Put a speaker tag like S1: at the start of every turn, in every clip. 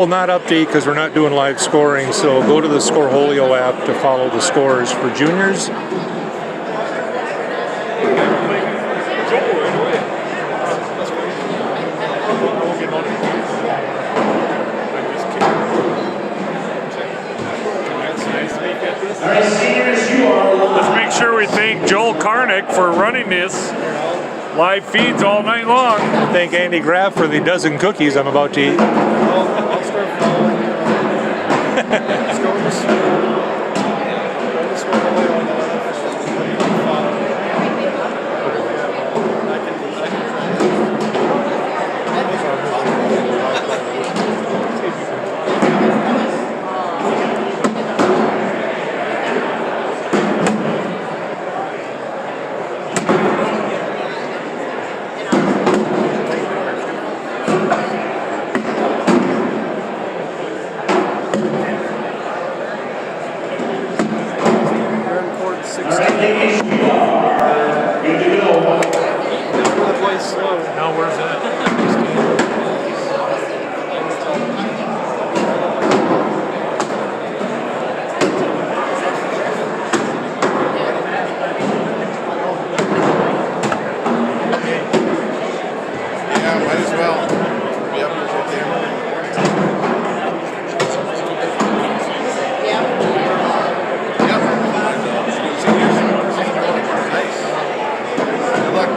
S1: Well, not update because we're not doing live scoring, so go to the Scoreholio app to follow the scores for juniors.
S2: Let's make sure we thank Joel Karnick for running this live feeds all night long.
S1: Thank Andy Graff for the dozen cookies I'm about to eat.
S3: I'll start following you. Let's go to this one away on the left.
S2: Now where's that?
S3: Yeah, might as well. Be up there with them. Nice. Good luck.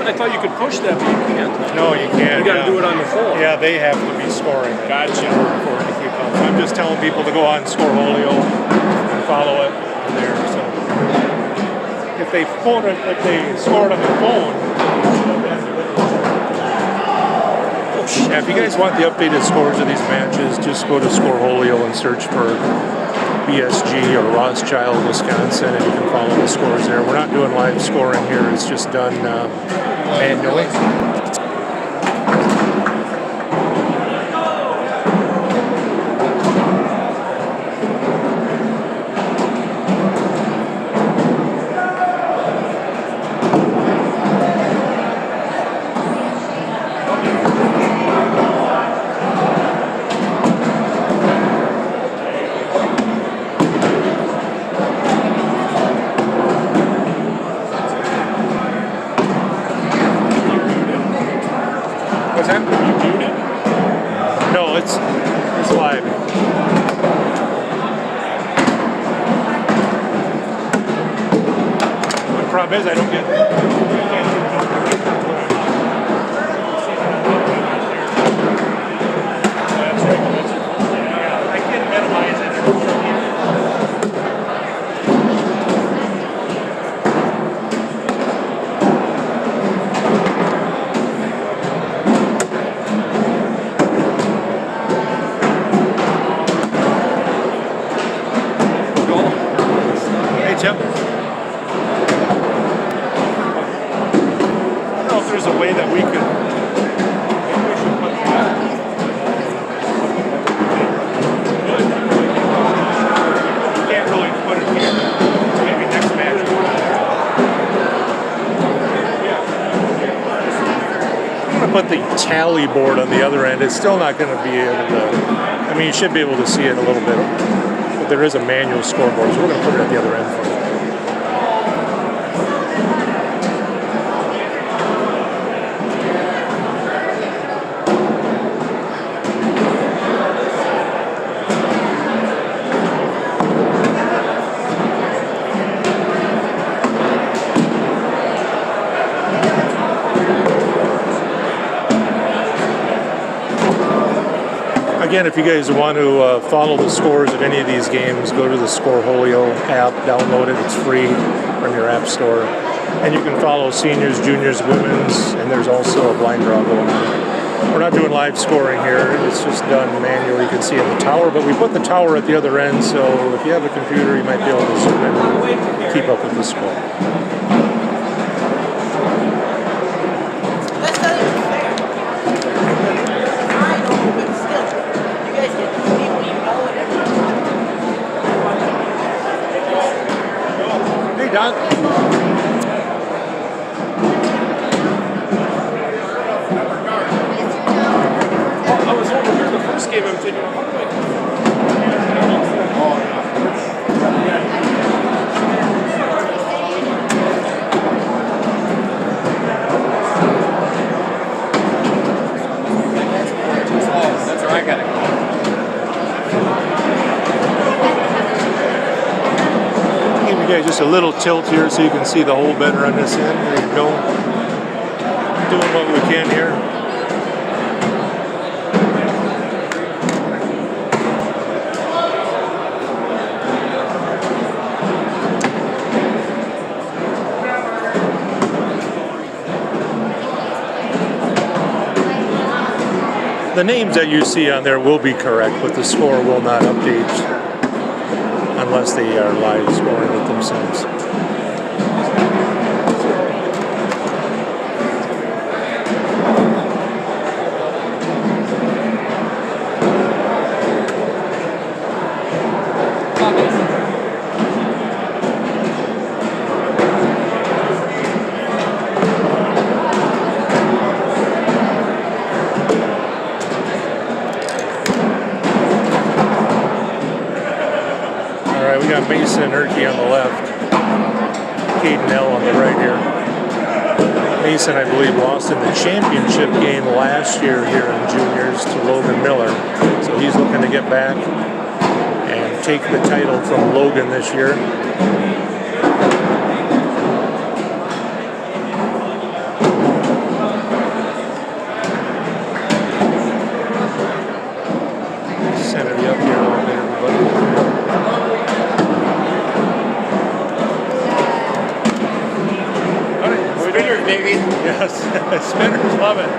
S3: I thought you could push that, but you can't.
S1: No, you can't.
S3: You got to do it on the phone.
S1: Yeah, they have to be scoring.
S3: Gotcha.
S1: In order for it to keep up. I'm just telling people to go on Scoreholio and follow it there. So if they score it on their phone. Yeah, if you guys want the updated scores of these matches, just go to Scoreholio and search for BSG or Rothschild, Wisconsin, and you can follow the scores there. We're not doing live scoring here. It's just done manually. What's that? No, it's live. The problem is I don't get. I can minimize it. Yep. I don't know if there's a way that we could. Maybe we should put that. You can't really put it here. Maybe next match. I'm going to put the tally board on the other end. It's still not going to be able to. I mean, you should be able to see it a little bit. But there is a manual scoreboard, so we're going to put it at the other end for you. Again, if you guys want to follow the scores of any of these games, go to the Scoreholio app, download it, it's free from your app store. And you can follow seniors, juniors, women's, and there's also a blind draw going on. We're not doing live scoring here, it's just done manually. You can see in the tower, but we put the tower at the other end, so if you have a computer, you might be able to zoom in and keep up with the score. Don? I
S3: was over here the first game. I'm thinking, how do I?
S1: just a little tilt here so you can see the hole better on this end. There you go. Doing what we can here. The names that you see on there will be correct, but the score will not update unless they are live scoring it themselves. We got Mason and Erkey on the left, Caden L on the right here. Mason, I believe, lost in the championship game last year here in juniors to Logan Miller. So he's looking to get back and take the title from Logan this year. Center you up here a little bit, everybody.
S3: Spinners, baby.
S1: Yes, spinners love it.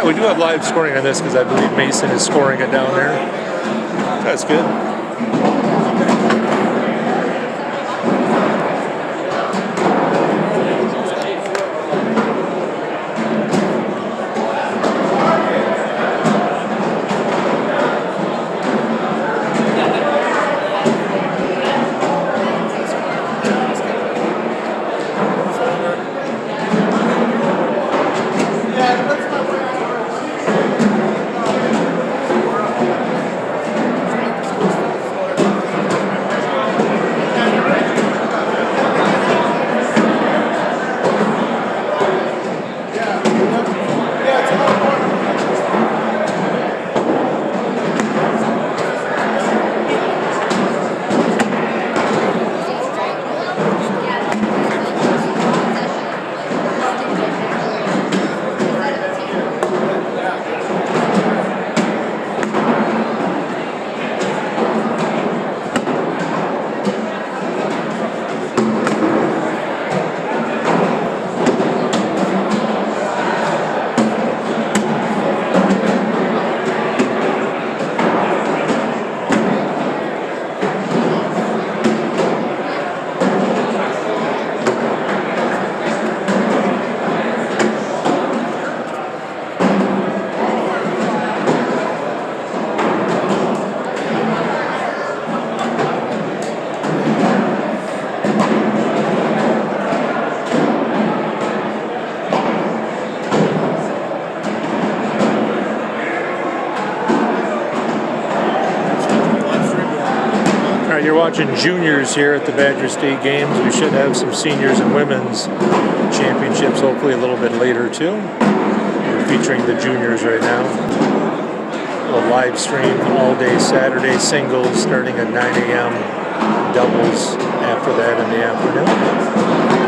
S1: We do have live scoring on this because I believe Mason is scoring it down there. That's good. you're watching juniors here at the Badger State Games. We should have some seniors and women's championships hopefully a little bit later too. We're featuring the juniors right now. A live stream all day Saturday, singles starting at 9 a.m., doubles after that in the afternoon.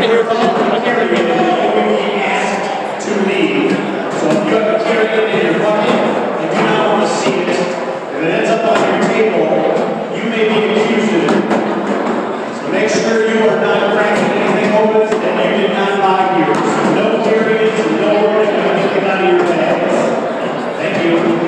S4: right here with the
S5: To leave. So if you have a carry in your bucket, you do not want to see it. If it ends up on your table, you may be accused of it. So make sure you are not cracking anything open that you did not buy here. So no carry-ins and no running anything out of your bags. Thank you.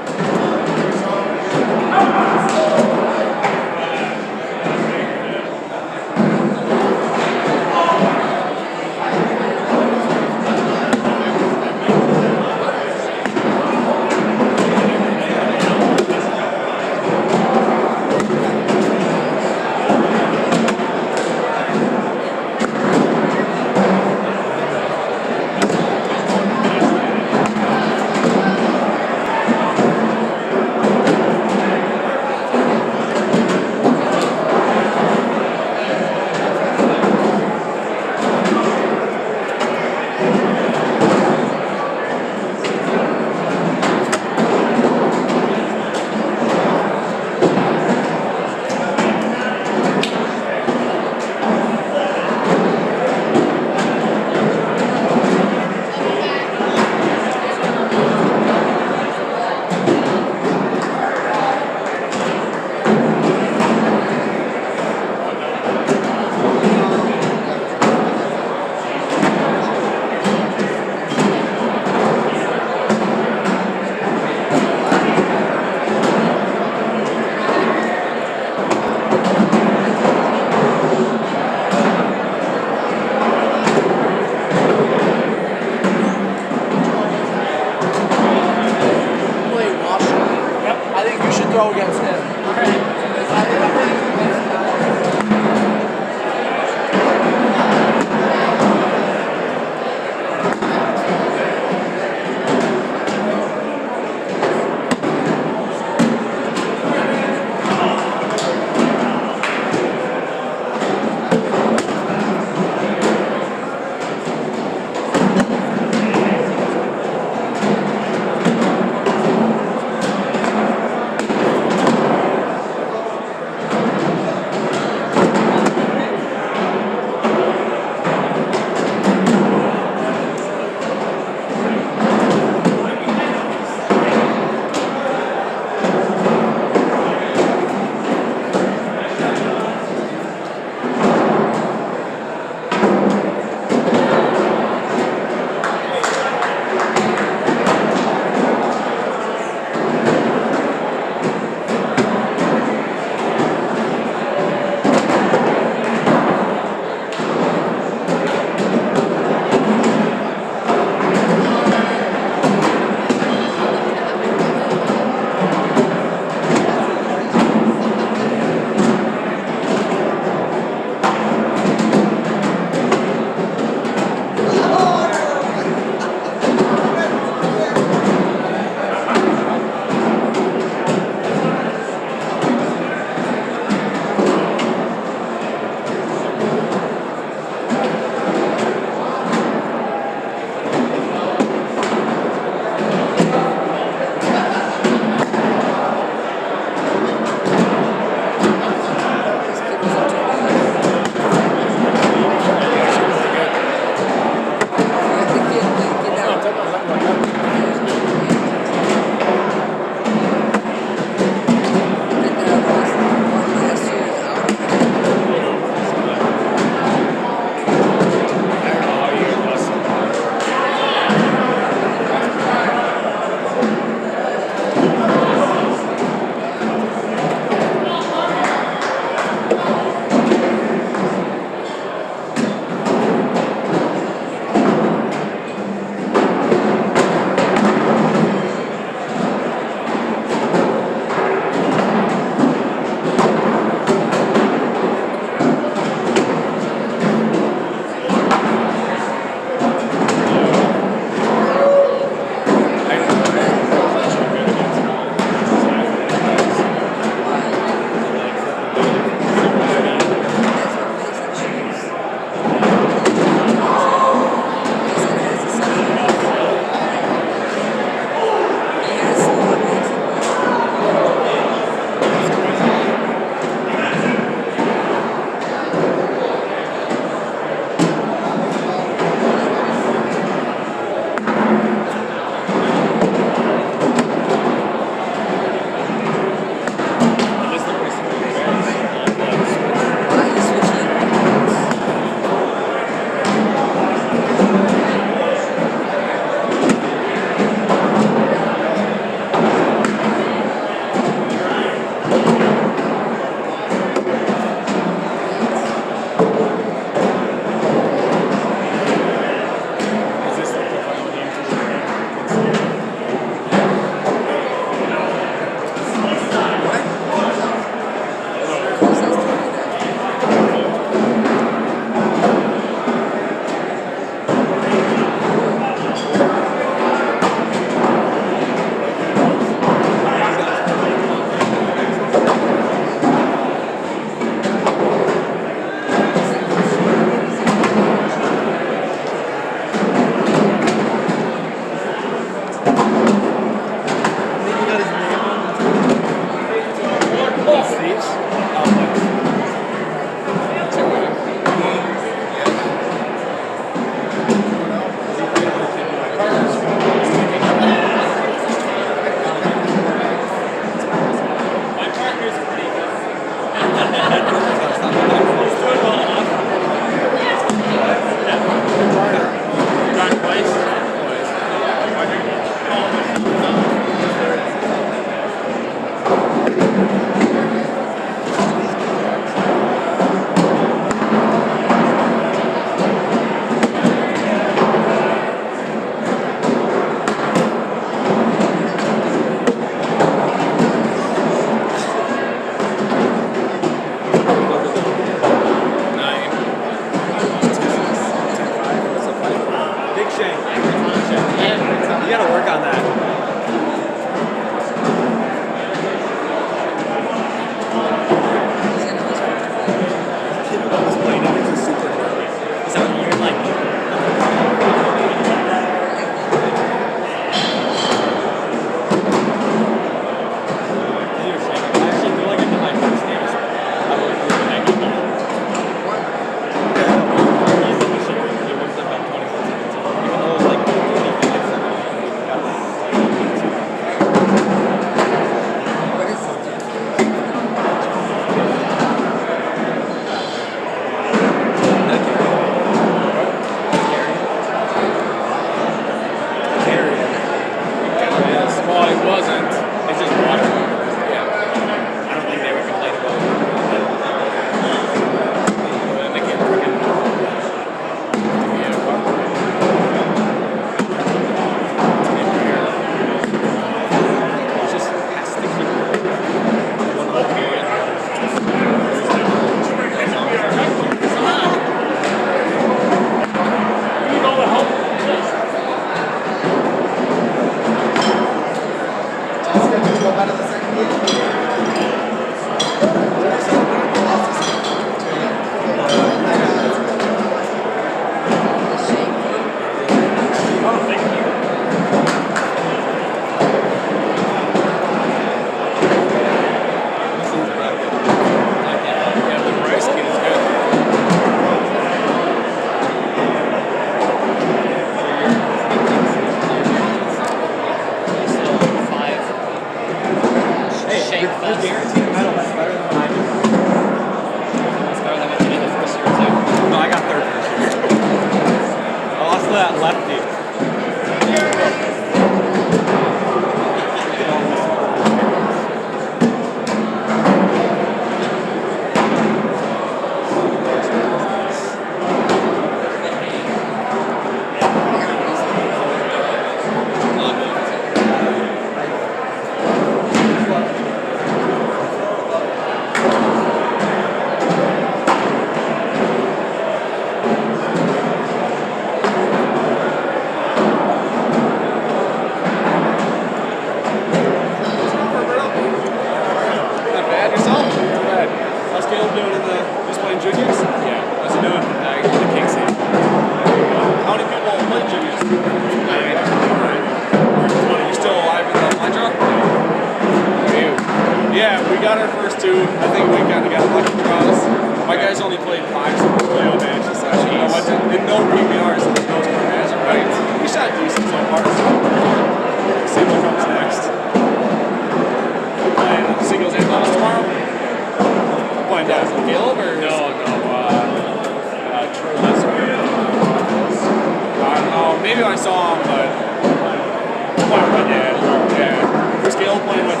S3: Mark, my dad. Yeah. Chris Gale playing with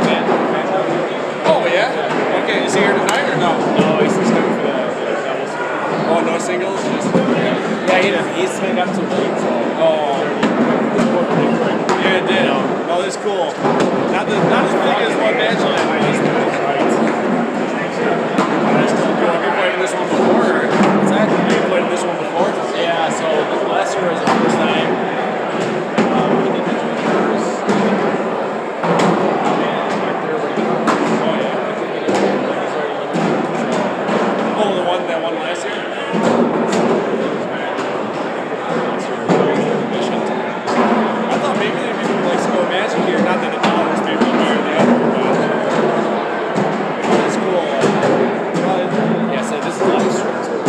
S3: Ben. Oh, yeah? Okay, is he here tonight or no? No, he's just coming for the doubles. Oh, no singles? Just, yeah, he's been up to late, so. Oh. Yeah, it did. No, that's cool. Not as big as what Bachelor was. Have you played in this one before? Or? What's that? Have you played in this one before? Yeah, so last year was the first time. We did the juniors. Oh, the one that won last year? I thought maybe they'd be like Score Magic here. Not that the dollars maybe one way or the other, but that's cool. Yeah, so this is live stream too.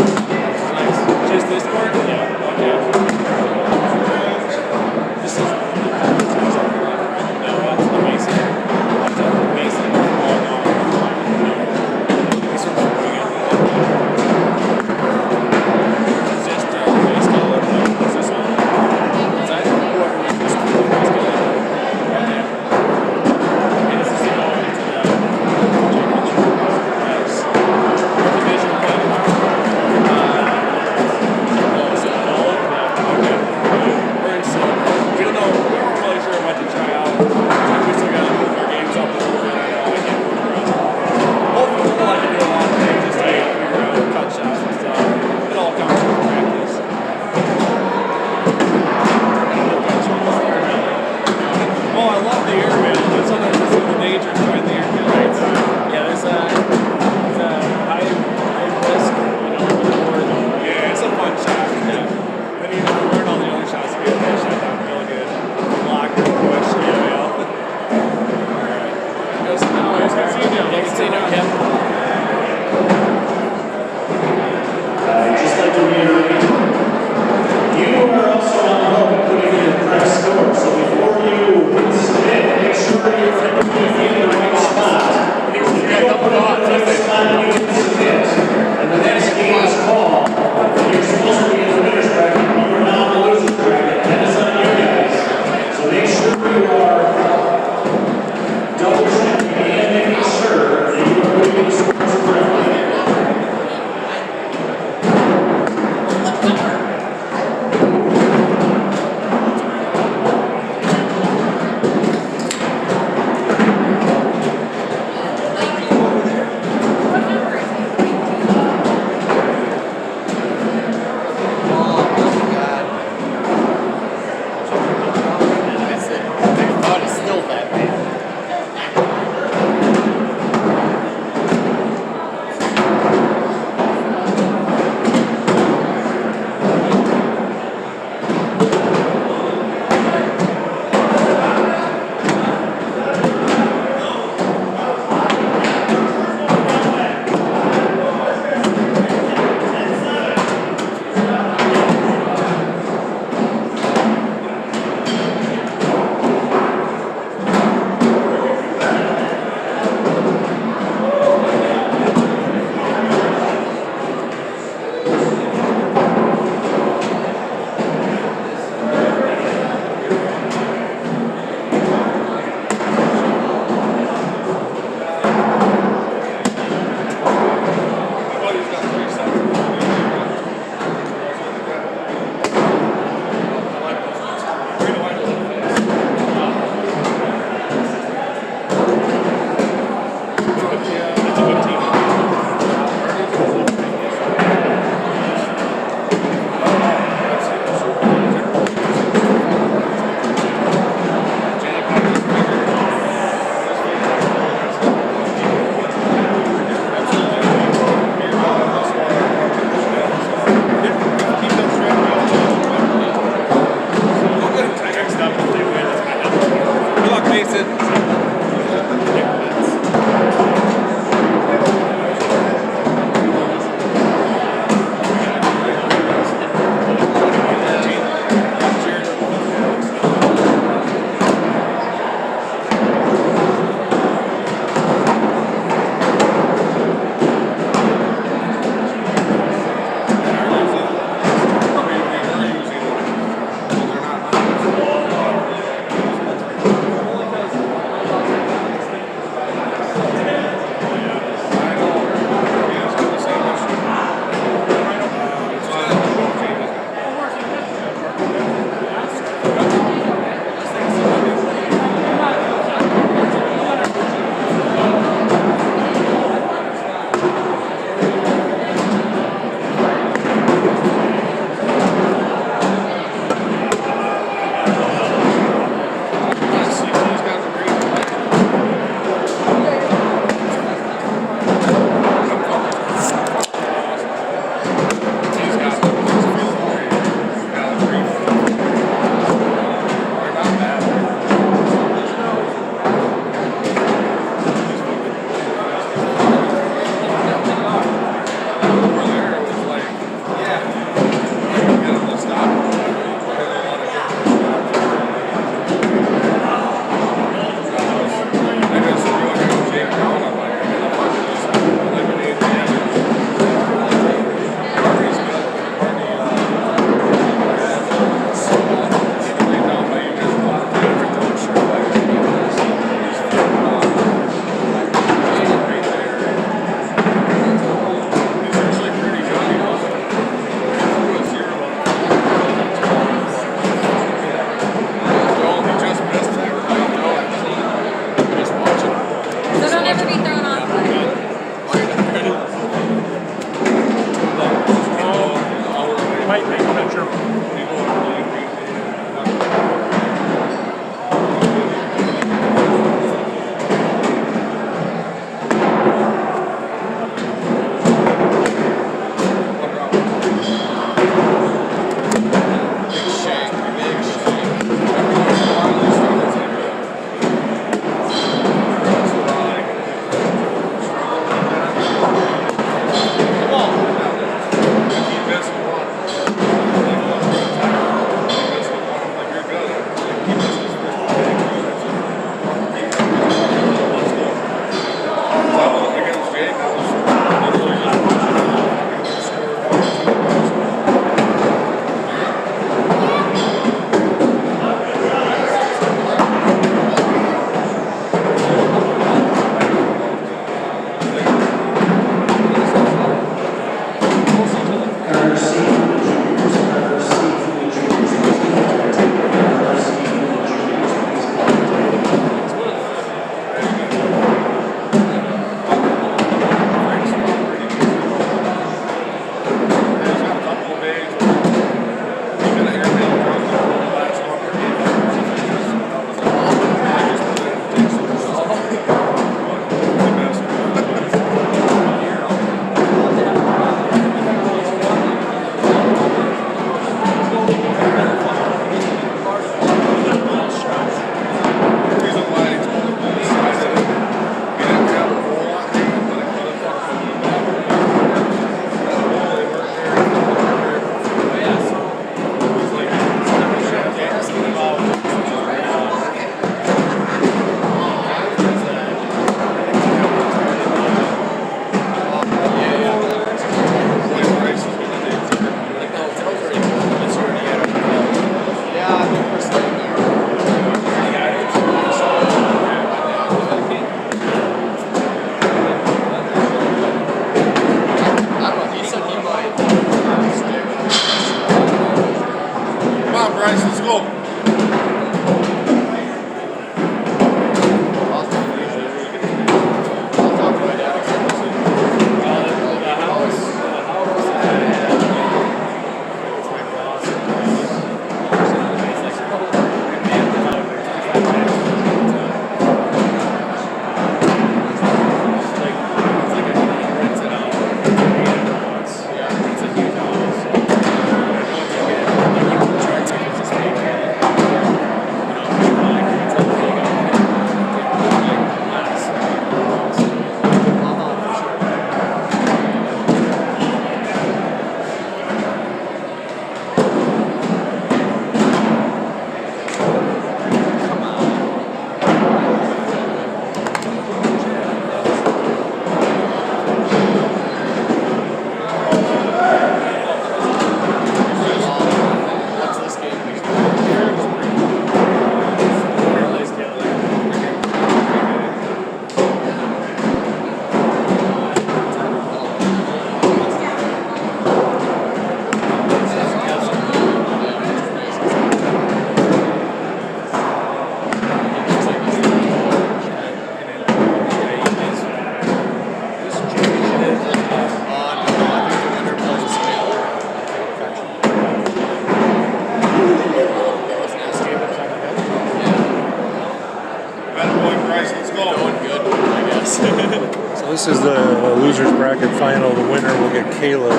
S1: So this is the losers bracket final. The winner will get Kayla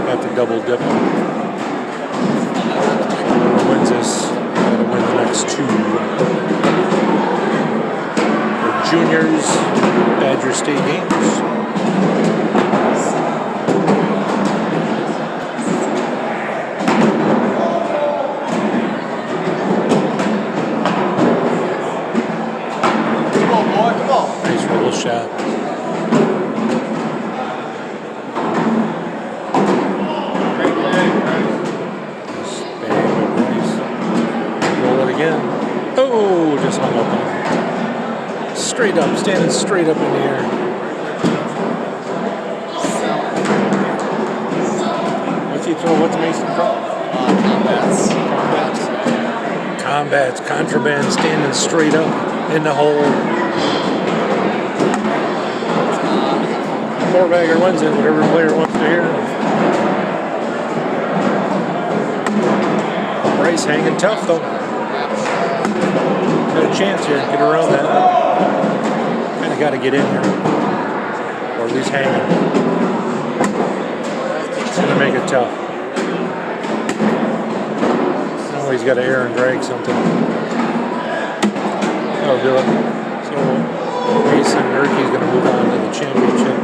S1: at the double dip. Whoever wins this will win the next two. For juniors, Badger State Games. Nice roll shot. Roll it again. Oh, just hung up on it. Straight up, standing straight up in the air. What's he throw? What's Mason from? Combats, contraband, standing straight up in the hole. Four-bagger wins it, whatever player wants to hear. Price hanging tough though. Got a chance here. Get around that. Kind of got to get in here, or at least hanging. It's gonna make it tough. Oh, he's got to air and drag something. That'll do it. So Mason Nurkey's going to move on to the championship.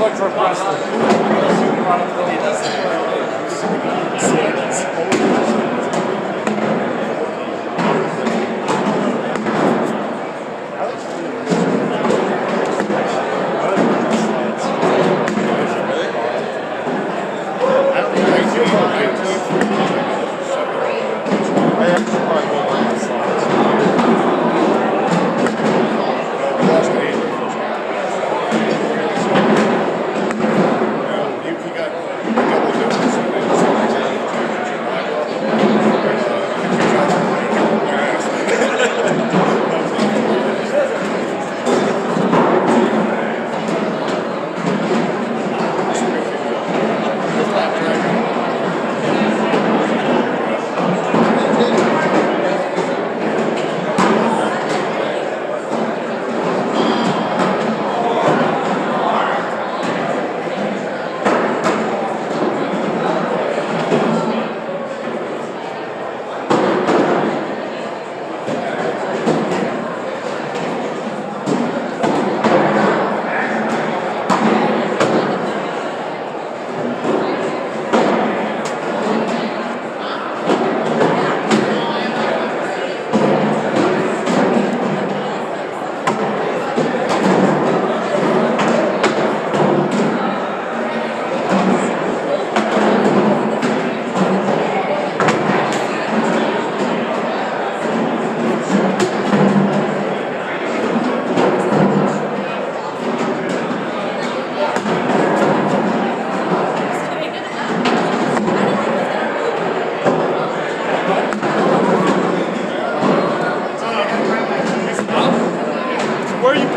S3: look for Preston.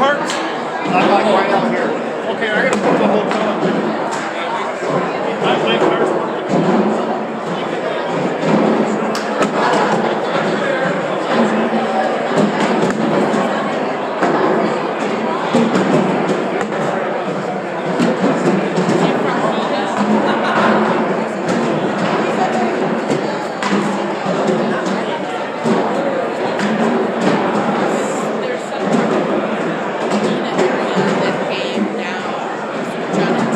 S3: parked?
S1: I'm like right out here.
S3: Okay, I gotta put the whole car. My car's
S4: There's some area that came down John and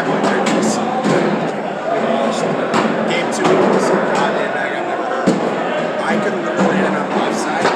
S3: point, they're just game 2 was so goddamn bad. I've never heard. I couldn't remember landing on the left side.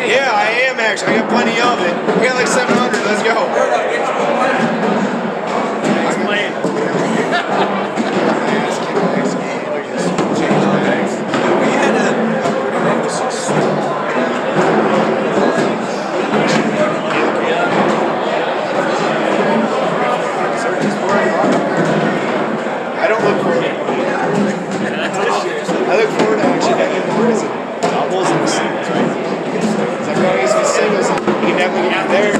S4: Yeah, I am actually. I got plenty of it. We got like 700. Let's go. He's playing. I don't look forward to it. I look forward to actually having more as doubles and singles, right? Because I feel like it's singles, you can definitely get there.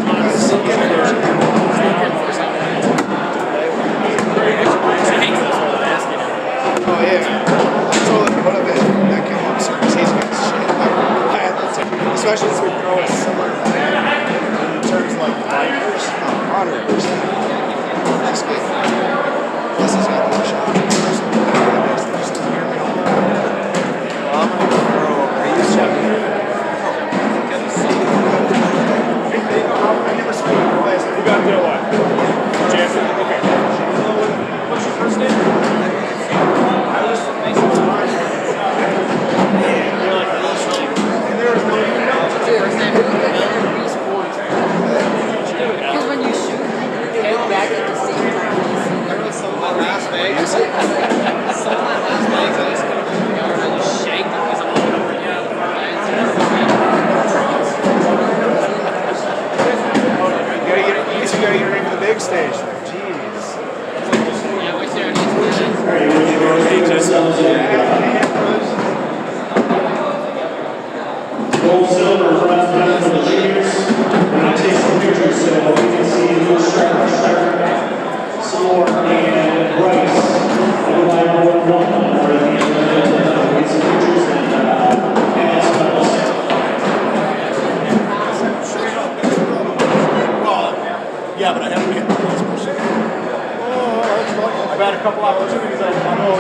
S4: Oh yeah. I told him one of it that came up service. He's got shit. I had that too. Especially since we throw it similar to that. In terms of like fighters, 100%. That's good. This has got more shot.
S2: Who got the what? Jansen? Okay. What's your first name? I was from Mason. You're like Rothschild. And there was no
S6: Because when you shoot, you head back at the same time.
S3: There was some in Las Vegas. Some in Las Vegas. I just shake because I'm over here.
S4: You gotta get ready for the big stage. Jeez.
S6: Yeah, we're there next
S5: All right, we're going to take ourselves gold, silver, bronze medal for the juniors. We're going to take some pictures so we can see who started. Seymour and Bryce. Over by board 1 for the end. Get some pictures and ask medals.
S3: Yeah, but I haven't hit the first person.
S2: I've had a couple opportunities. I know.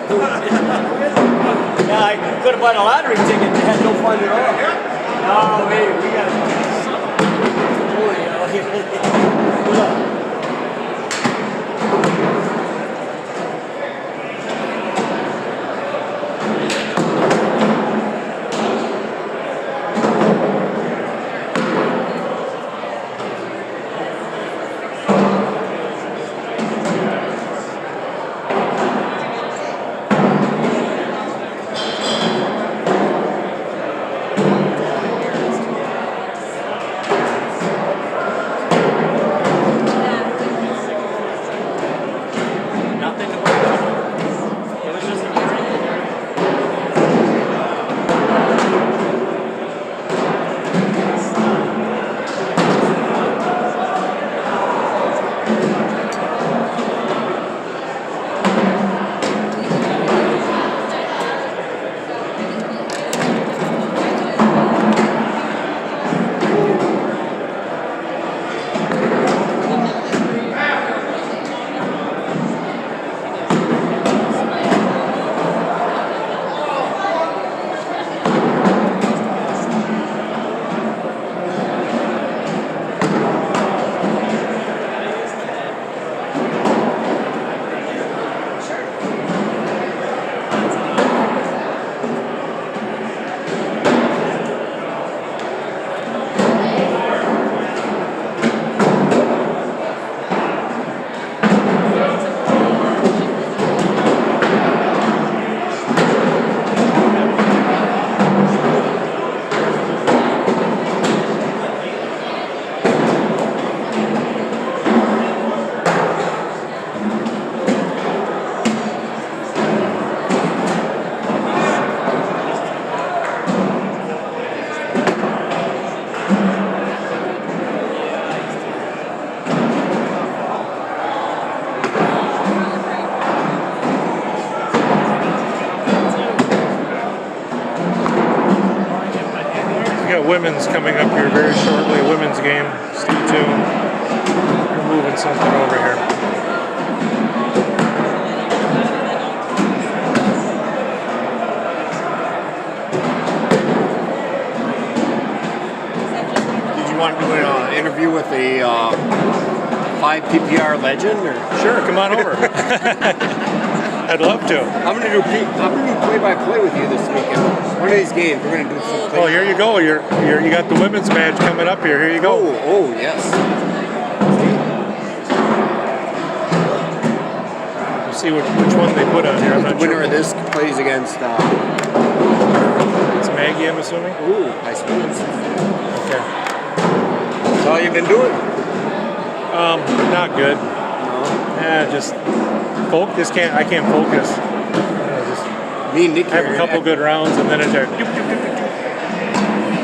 S7: Yeah, I could have bought a lottery ticket and had no fun at all. No, wait, we got nothing to worry about. It was just
S1: We got women's coming up here very shortly, a women's game. Stay tuned. We're moving something over here.
S7: Did you want to do an interview with a 5 PPR legend? Or?
S1: Sure, come on over. I'd love to.
S7: I'm gonna do play-by-play with you this weekend. One of these games, we're gonna do some.
S1: Oh, here you go. You got the women's match coming up here. Here you go.
S7: Oh, yes.
S1: We'll see which one they put on here. I'm
S7: The
S1: not
S7: winner
S1: sure.
S7: of this plays against.
S1: It's Maggie, I'm assuming.
S7: Ooh, I suppose.
S1: Okay.
S7: That's all you've been doing.
S1: Not good.
S7: No.
S1: Just focus. I can't focus. Just
S7: Me and Nick
S1: have a
S7: here,
S1: couple good rounds and then it's like,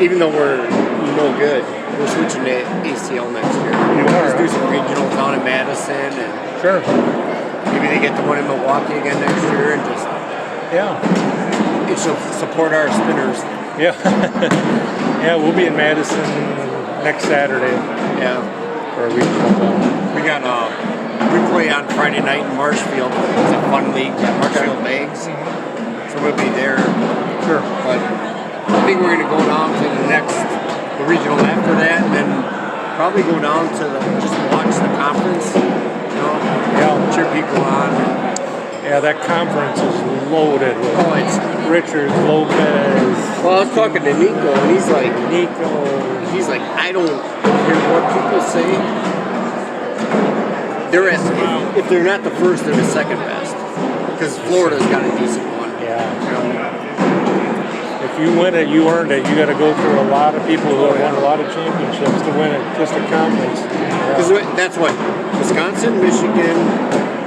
S7: even though we're no good, we're switching to ACL next year.
S1: You are,
S7: Let's do
S1: huh?
S7: some regional down in Madison, and
S1: sure.
S7: maybe they get the one in Milwaukee again next year, and just
S1: Yeah.
S7: it should support our spinners.
S1: Yeah. Yeah, we'll be in Madison next Saturday
S7: Yeah.
S1: for a regional ball.
S7: We got we play on Friday night in Marshfield. It's a fun league at Marshfield Bags. So we'll be there.
S1: Sure.
S7: But I think we're gonna go down to the regional after that, and then probably go down to just watch the conference. You know,
S1: Yeah.
S7: cheer people on.
S1: Yeah, that conference is loaded with
S7: Oh, it's
S1: Richards, Lopez,
S7: well. I was talking to Nico, and he's like, I don't hear what people say. They're if they're not the first, they're the second best. Because Florida's got a decent one.
S1: Yeah. If you win it, you earned it. You got to go through a lot of people who have won a lot of championships to win it. Just a conference.
S7: Because that's what Wisconsin, Michigan,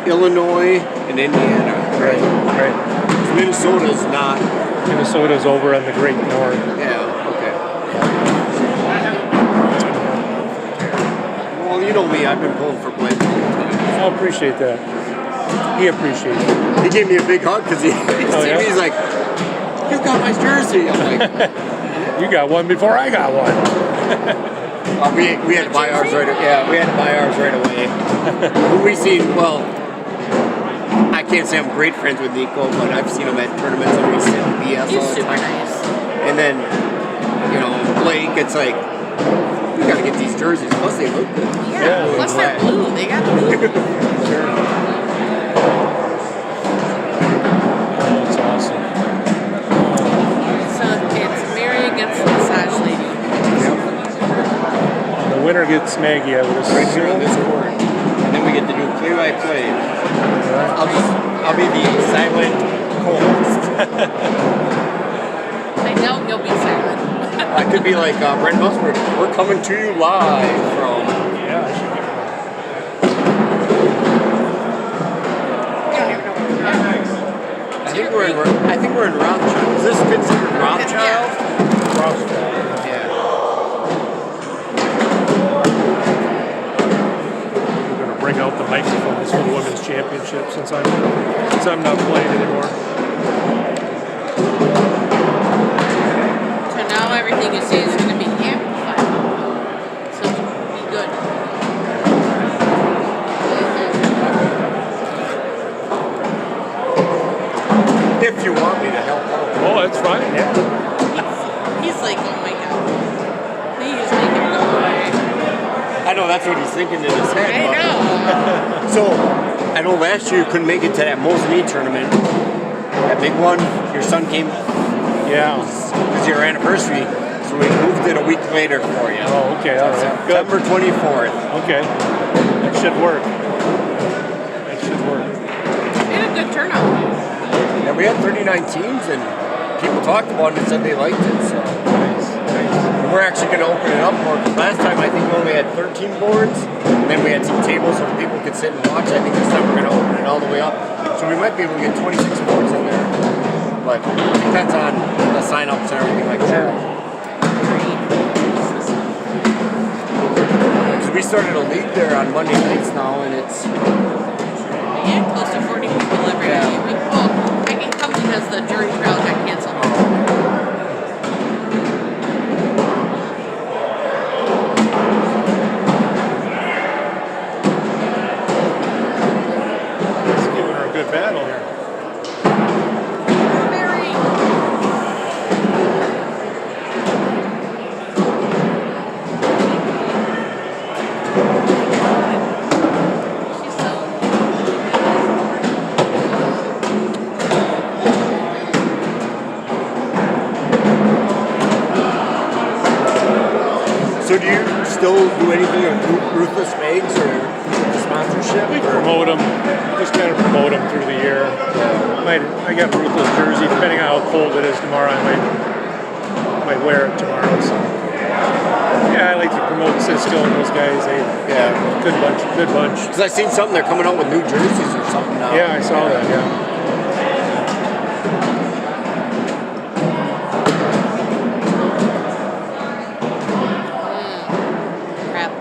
S7: Illinois, and Indiana.
S1: Right. Right.
S7: Minnesota's not.
S1: Minnesota's over on the Great North.
S7: Yeah. Okay. Well, you know me. I've been pulling for Blake.
S1: I appreciate that. He appreciates it.
S7: He gave me a big hug because
S1: yeah?
S7: he's like, "You got my jersey." I'm like,
S1: You got one before I got one.
S7: we had to buy ours right. Yeah, we had to buy ours right away. When we seen, well, I can't say I'm great friends with Nico, but I've seen him at tournaments and we sit in BS
S6: He's
S7: all the
S6: super
S7: time.
S6: nice.
S7: And then, you know, Blake, it's like, we gotta get these jerseys. Plus, they look good.
S6: Yeah, plus they're blue. They got blue.
S1: That's awesome.
S6: So it's Mary against the massage lady.
S1: The winner gets Maggie, I would
S7: Right here on
S1: assume.
S7: this court. And then we get to do play-by-play. I'll be the silent co-host.
S6: I doubt you'll be silent.
S7: I could be like Brent Musford. We're coming to you live from.
S1: Yeah, I should get
S6: You don't even know where we're at.
S7: I think we're in Rothschild. Is this considered Rothschild?
S1: Rothschild.
S7: Yeah.
S1: We're going to bring out the microphones for the women's championship since I'm not playing anymore.
S6: So now everything you say is going to be amplified. So it's going to be good.
S7: If you want me to help out.
S1: Oh, that's fine. Yeah.
S6: He's like, oh my god. Please make him go away.
S7: I know that's what he's thinking in his head.
S6: I
S7: but-
S6: know.
S7: So, I know last year you couldn't make it to that Most Me tournament. That big one. Your son came.
S1: Yeah.
S7: It was your anniversary. So we moved it a week later for you.
S1: Oh, okay. All right. Good.
S7: September 24th.
S1: Okay. That should work. That should work.
S6: We had a good turnout.
S7: Yeah, we had 39 teams and people talked about it and said they liked it. So and we're actually going to open it up more. 'Cause last time I think we only had 13 boards and then we had some tables so people could sit and watch. I think this time we're going to open it all the way up. So we might be able to get 26 boards in there. But it depends on the sign-ups and everything like that. Because we started a league there on Monday nights now and it's...
S6: Yeah, close to 40 people every
S7: Yeah.
S6: week. Well, I can come because the jury trial got canceled.
S1: It's giving her a good battle here.
S6: Mary. She's so...
S7: So do you still do anything with Ruthless Eggs or the sponsorship?
S1: We
S7: or-
S1: promote them, just kind of promote them through the year. I got a Ruthless jersey. Depending on how cold it is tomorrow, I might wear it tomorrow. So yeah, I like to promote Cisco and those guys. They good bunch.
S7: Because I seen something, they're coming out with new jerseys or something now.
S1: Yeah, I saw that. Yeah.
S6: Crap.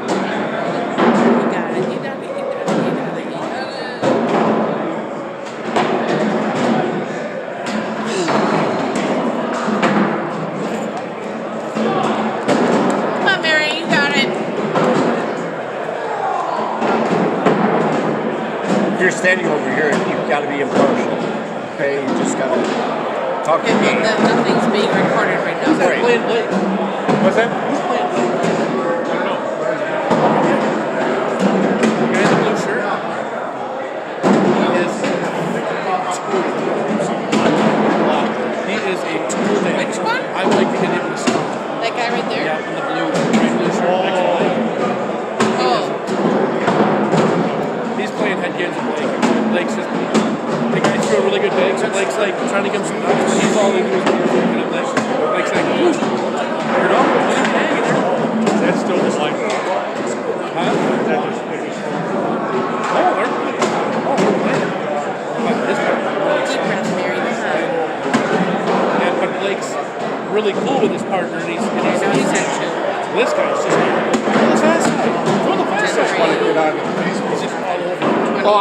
S6: You got it. You got it. You got it. You got it. You got it. Come on, Mary. You got it.
S7: If you're standing over here, you've got to be impartial. Okay, you just got to talk to
S6: Okay,
S7: me.
S6: well, the thing's being recorded right now.
S7: Right.
S1: What's that?
S3: Guy in the blue shirt. He is a tool man.
S6: Which one?
S3: I would like to get him in the song.
S6: That guy right there?
S3: Yeah, in the blue shirt. Next to Blake.
S6: Oh.
S3: He's playing head games with Blake. Blake's just the guy threw a really good bag, so Blake's like trying to get him some knocks, but he's all into his looking at Blake. Blake's like, ooh, you're up, what are you hanging there?
S1: That's still the line.
S3: Huh?
S1: That just
S3: Oh, they're playing. Oh, they're playing. But this part,
S6: Deep breath, Mary. This time.
S3: yeah, but Blake's really cool with his partner, and he's
S6: There's no
S3: easy.
S6: too.
S3: This guy's just throw the fast side. Throw the fast side.
S6: Just
S3: He's just all over.
S7: Oh,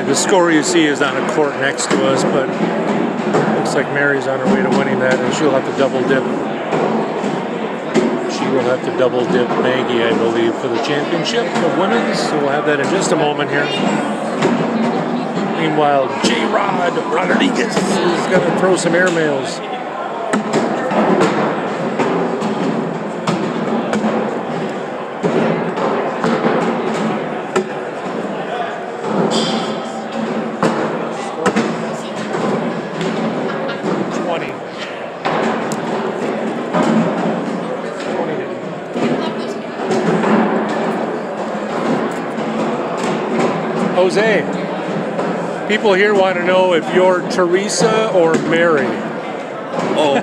S1: right, the score you see is on a court next to us, but looks like Mary's on her way to winning that, and she'll have to double dip. She will have to double dip Maggie, I believe, for the championship of women's. So we'll have that in just a moment here. Meanwhile, J-Rod Rodriguez is going to throw some airmails. Jose, people here want to know if you're Teresa or Mary.
S8: Oh,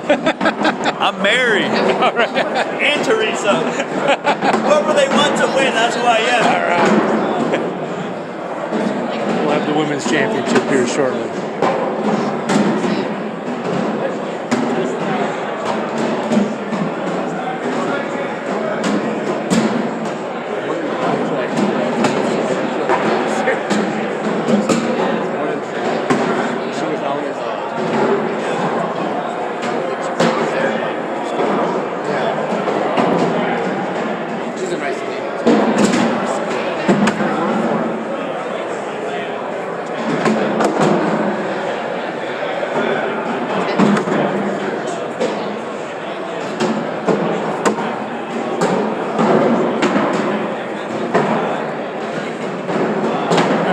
S8: I'm Mary. And Teresa. Whoever they want to win, that's who I am.
S1: All right. We'll have the women's championship here shortly.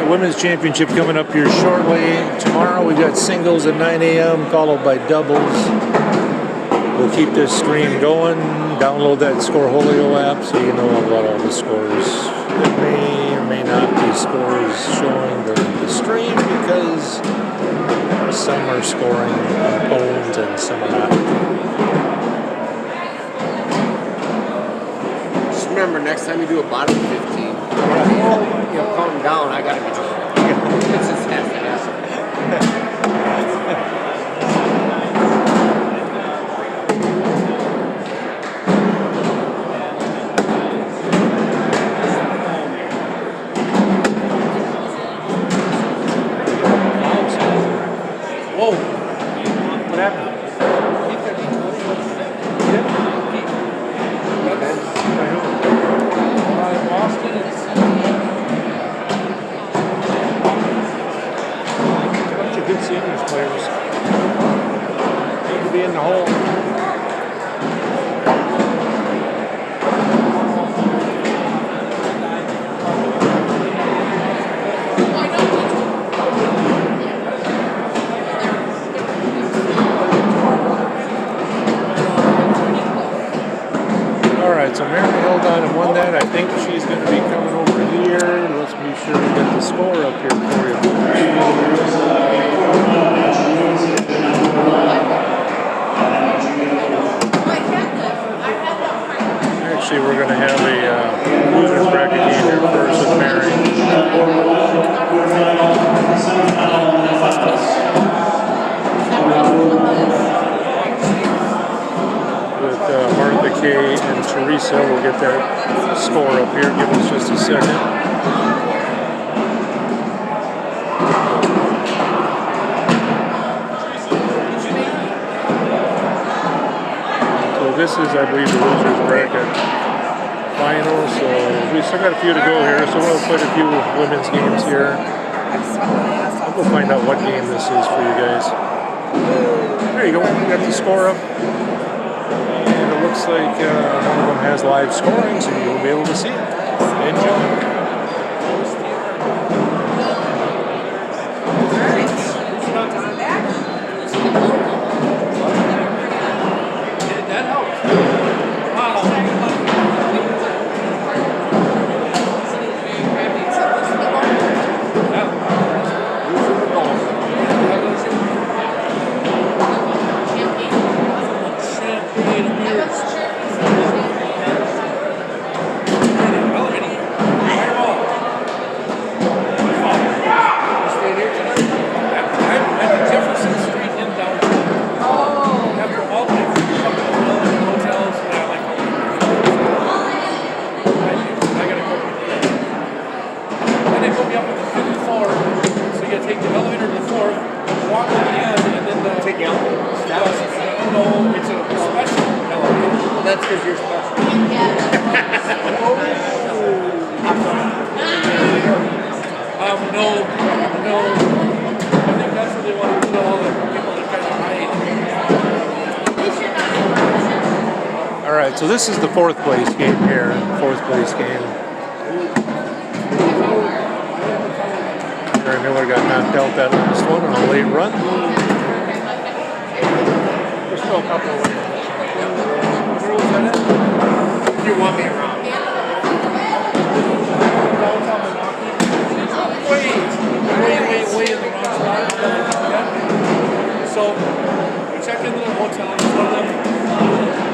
S1: Women's championship coming up here shortly. Tomorrow we got singles at 9 a.m. followed by doubles. We'll keep this stream going. Download that Scoreholio app so you know about all the scores. There may or may not be scores showing during the stream because some are scoring on phones and some are not.
S7: Just remember, next time you do a bottom 15, calm down. I gotta be. It's just half and half.
S1: Whoa! What happened? Good seniors players. Need to be in the hole. All right, so Mary held on and won that. I think she's going to be coming over here. Let's be sure we get the score up here for you. Actually, we're going to have a loser's bracket game here first with Mary. With Martha Kay and Teresa, we'll get that score up here. Give us just a second. This is, I believe, the loser's bracket final, so we still got a few to go here, so we'll put a few women's games here. We'll find out what game this is for you guys. There you go, we got the score up. And it looks like one of them has live scoring, so you'll be able to see it. Enjoy.
S3: No. I think that's what they want to do to all the people that kind of hide.
S1: All right, so this is the fourth place game here. Fourth place game. Barry Miller got knocked out that last one on a late run.
S3: There's still a couple of ways. You want me around? Way in the wrong spot. So we check into the hotel and tell them,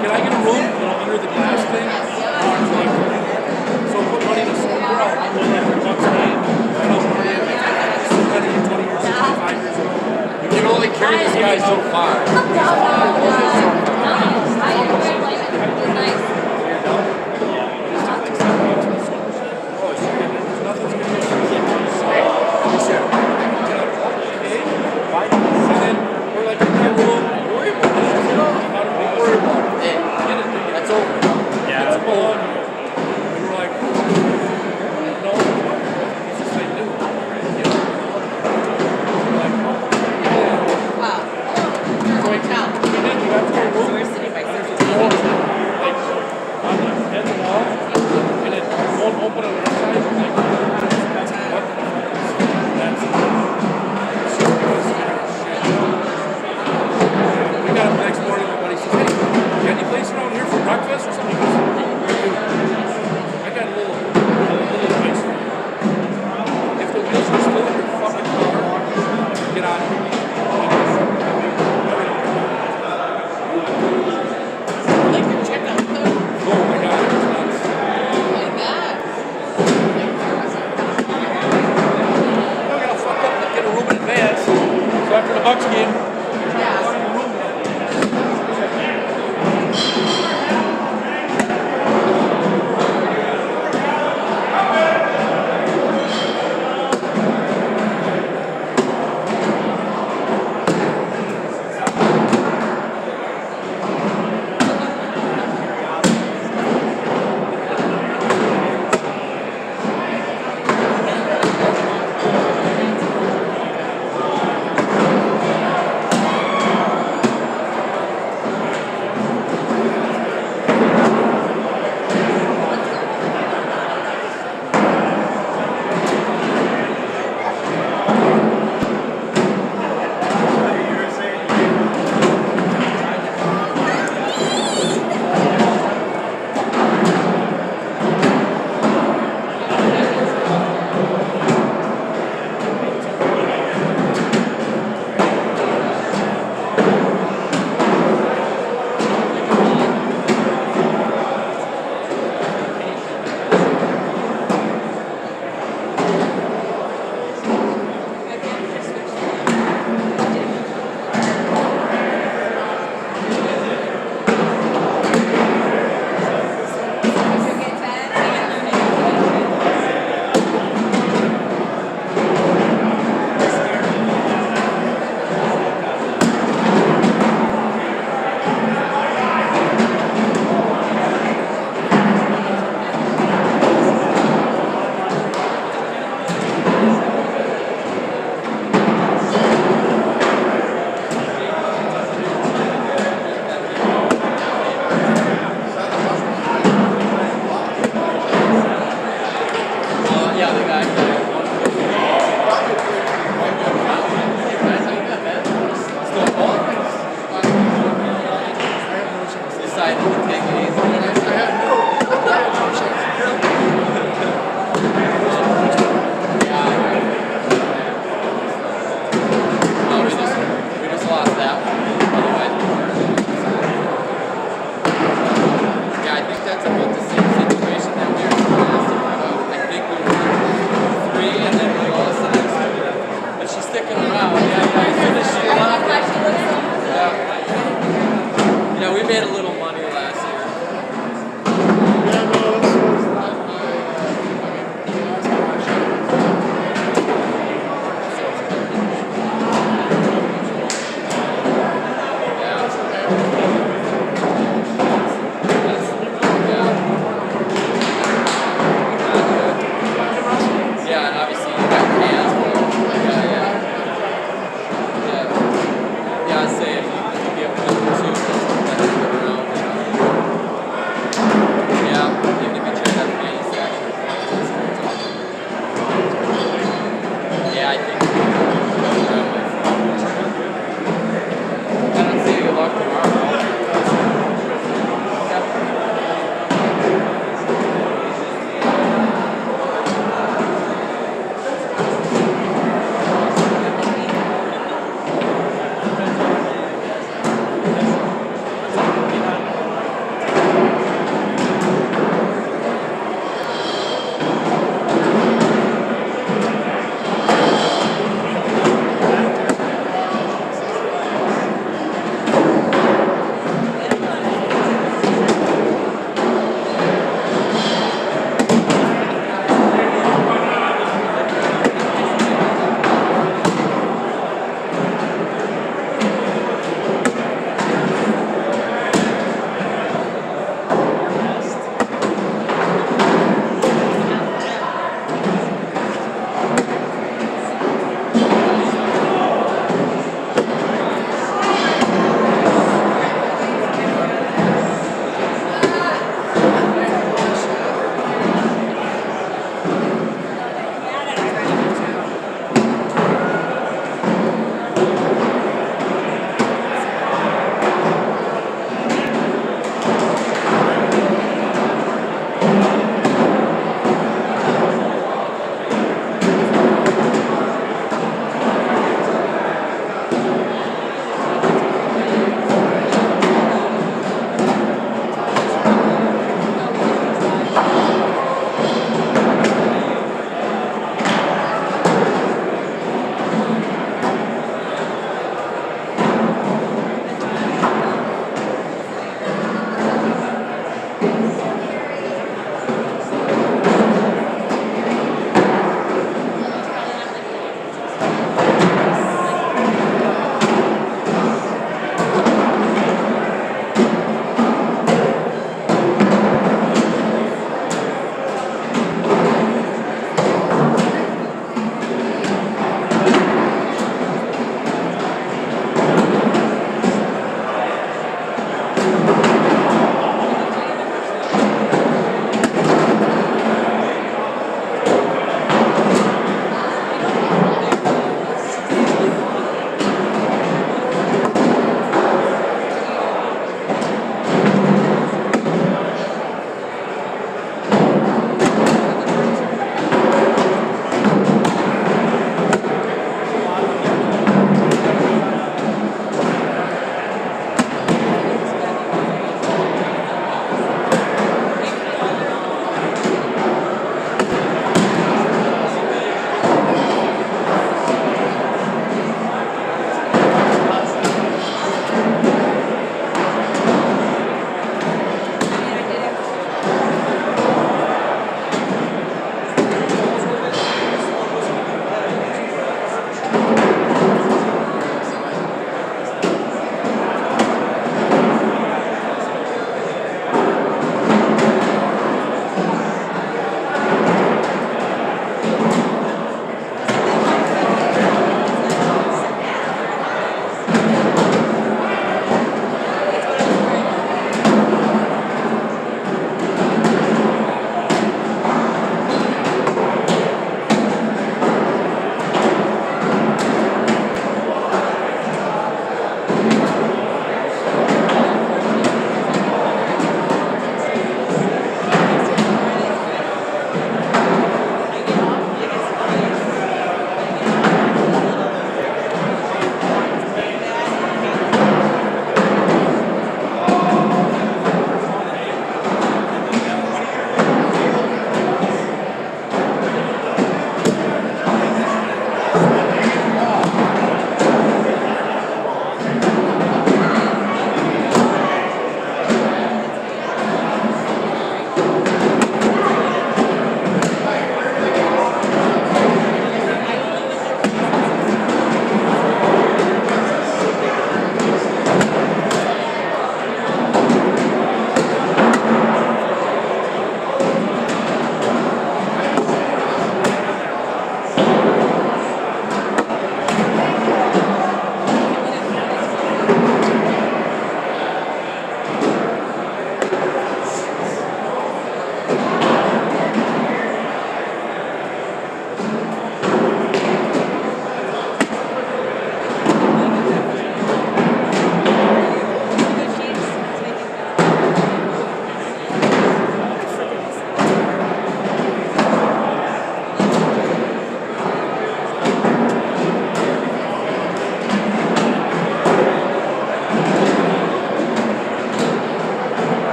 S3: can I get a room under the glass thing? So put money to some girl. I'm going after bucks a night. I don't party at my house. 20 years, 65 years old.
S7: You can only carry this guy so far.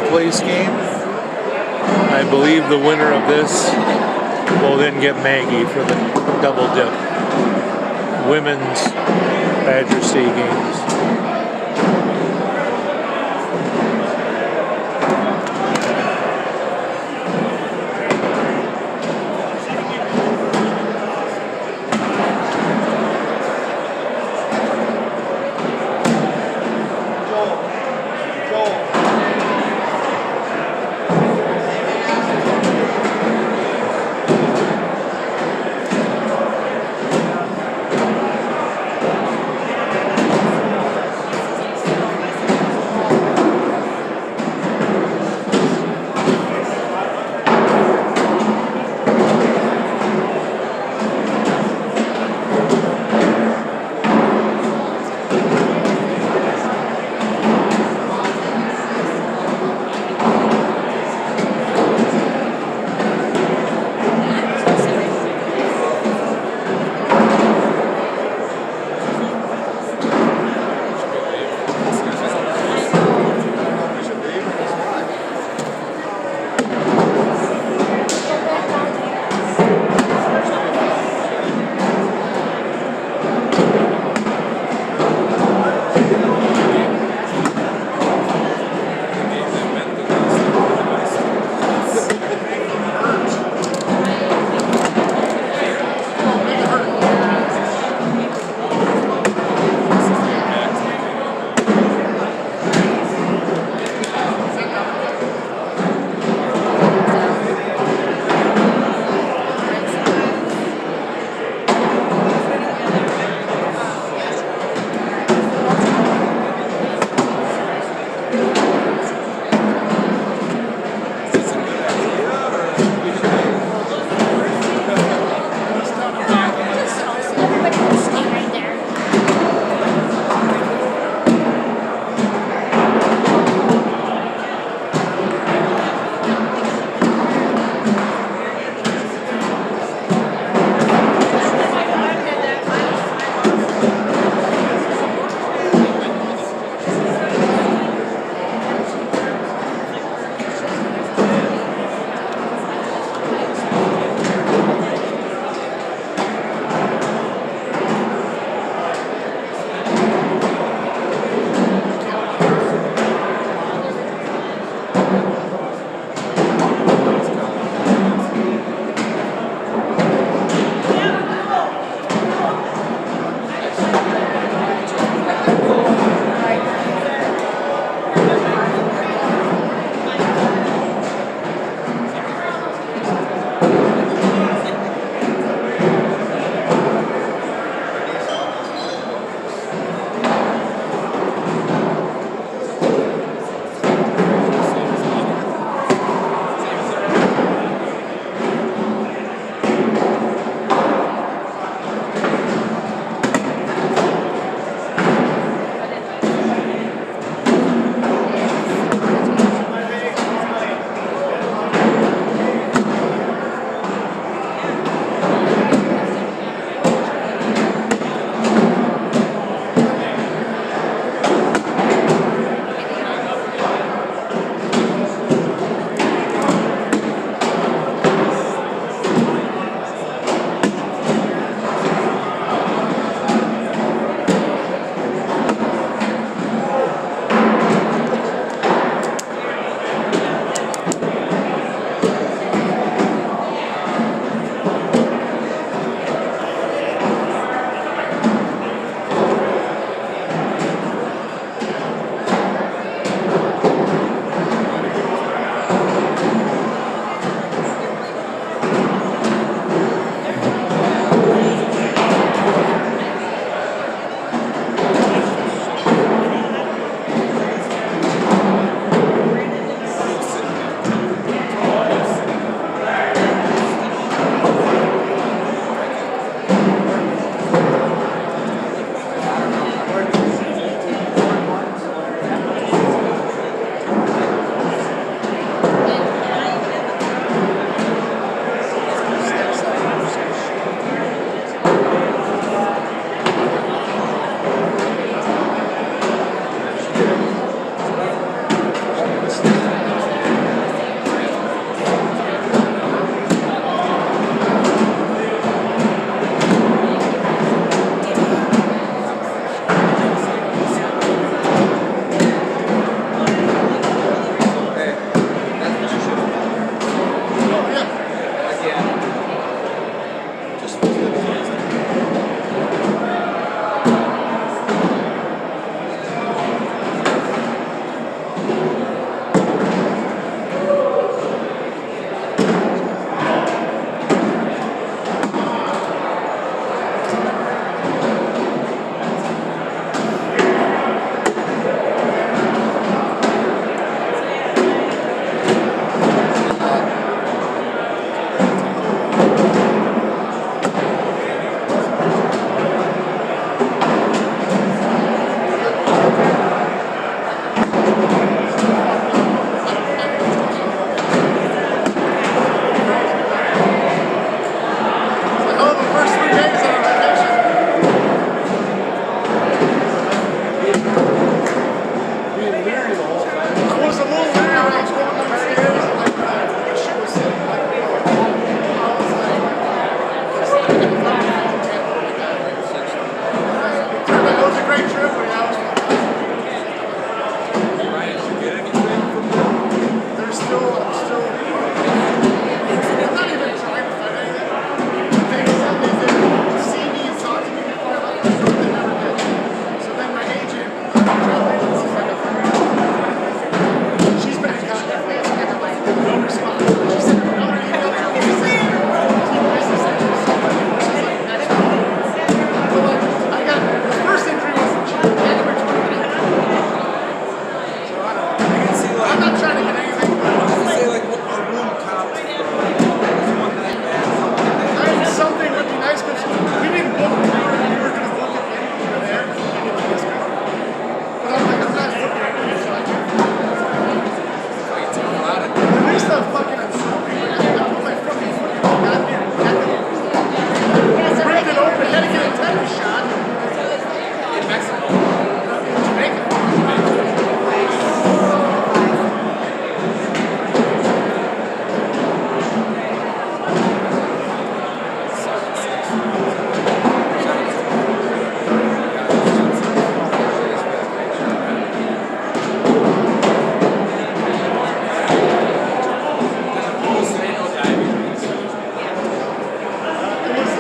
S1: place game. I believe the winner of this will then get Maggie for the double dip. Women's Badger State games.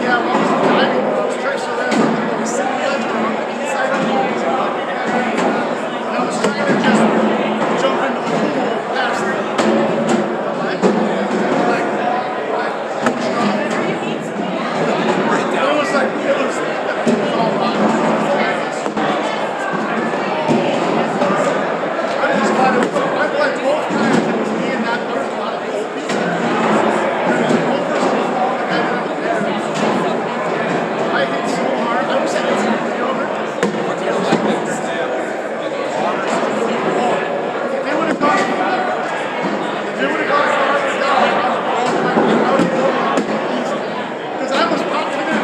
S4: Yeah, well, I was tricked so that I was sitting on the inside of the pool. And I was trying to just jump into the pool past the leg. It was like, it was all wrong. I just thought it was, I played both times, it was me and that, there was a lot of old people. I hit so hard, I wish I could see the video of it. If they would have gone farther, down, I would have blown easy. Because I was popping in.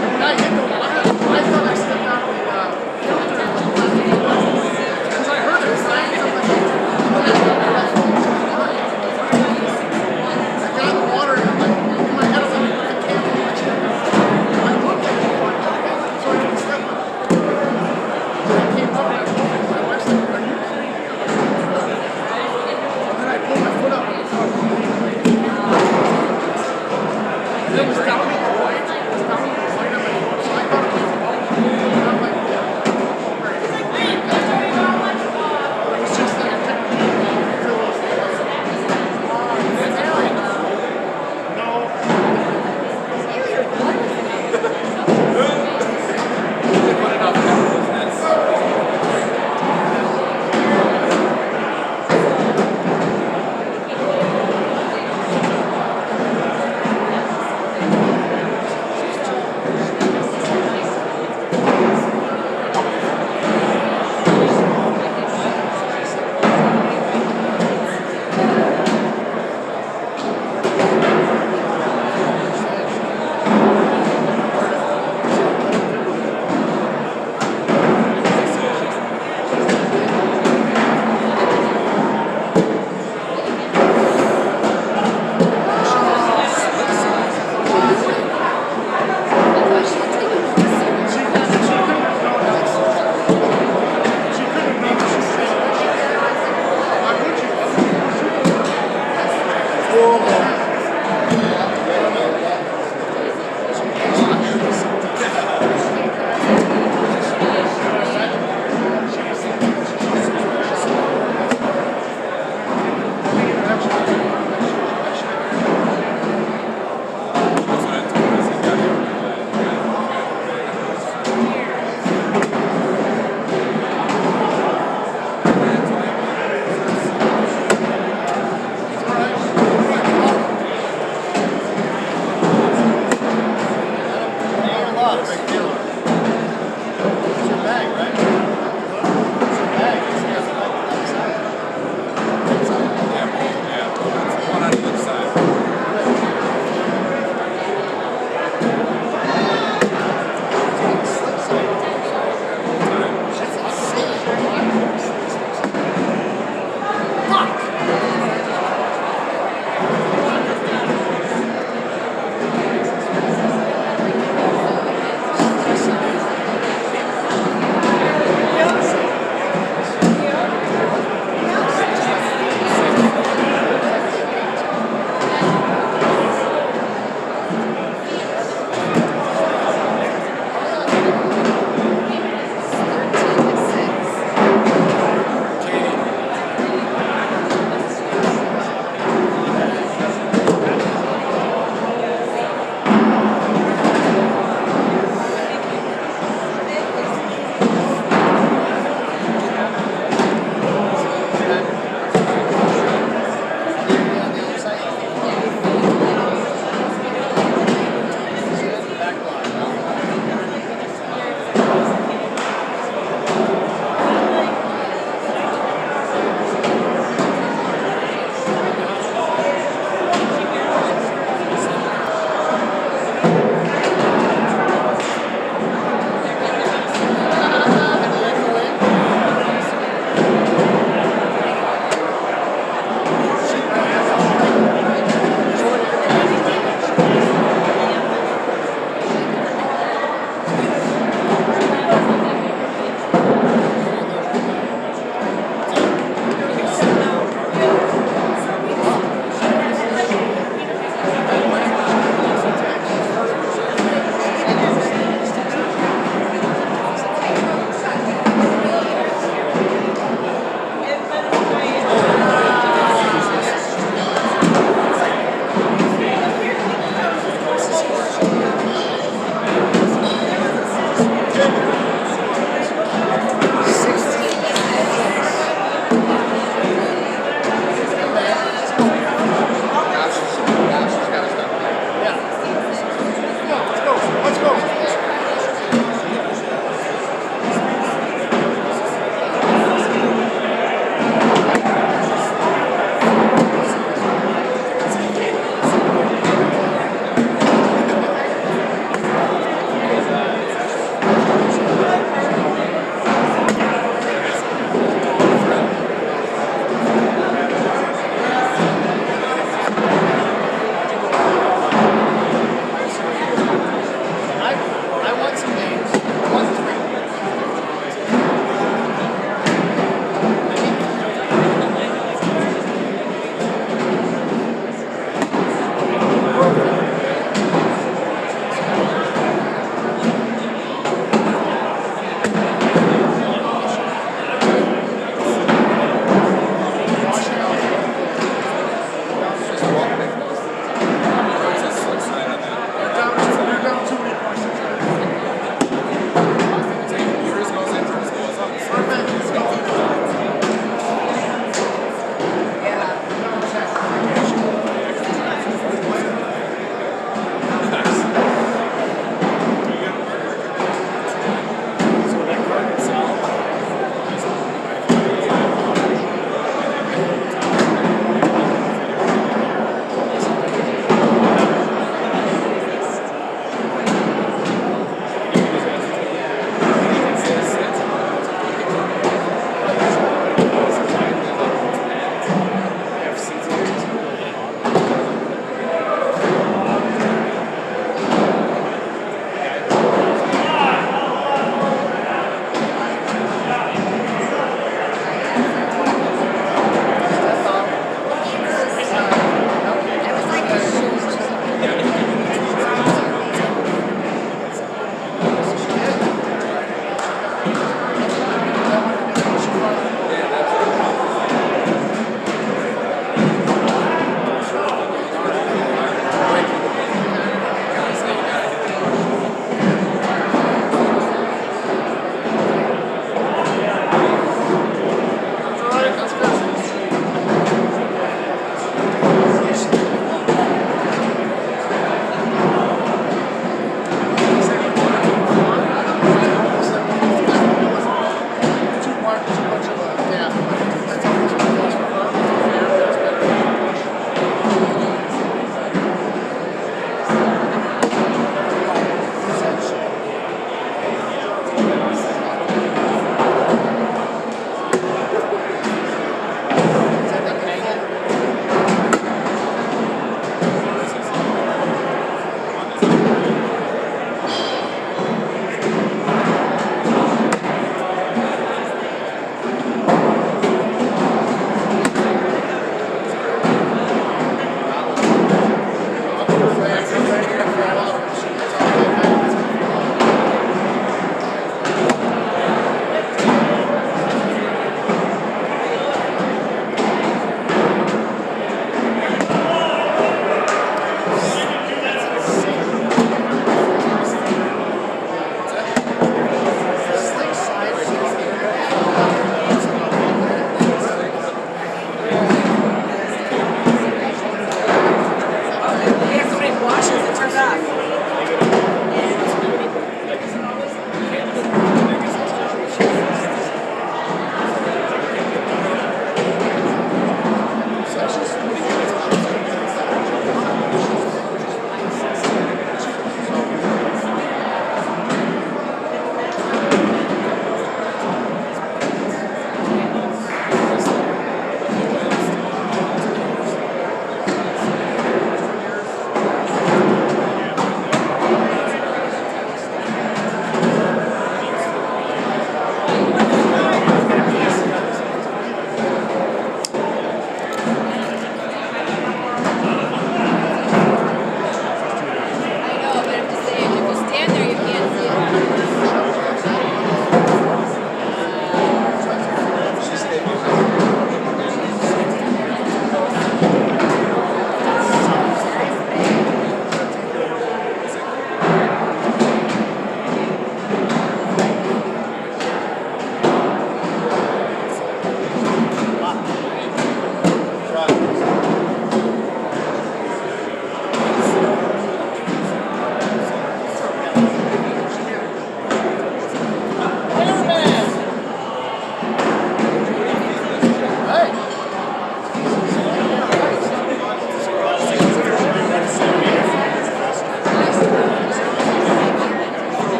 S4: When I hit the water, I thought I stepped out of the filter. Because I heard it slang, and I'm like, I got in the water, and I'm like, in my head, I was like, I can't watch it. I looked at it, so I didn't step on it. I came up and I told him, my wife's like, are you kidding me? And then I pulled my foot up and it was down in the white. It was down in the white of my foot, so I thought it was a ball. And I'm like, yeah. It was just like a technique.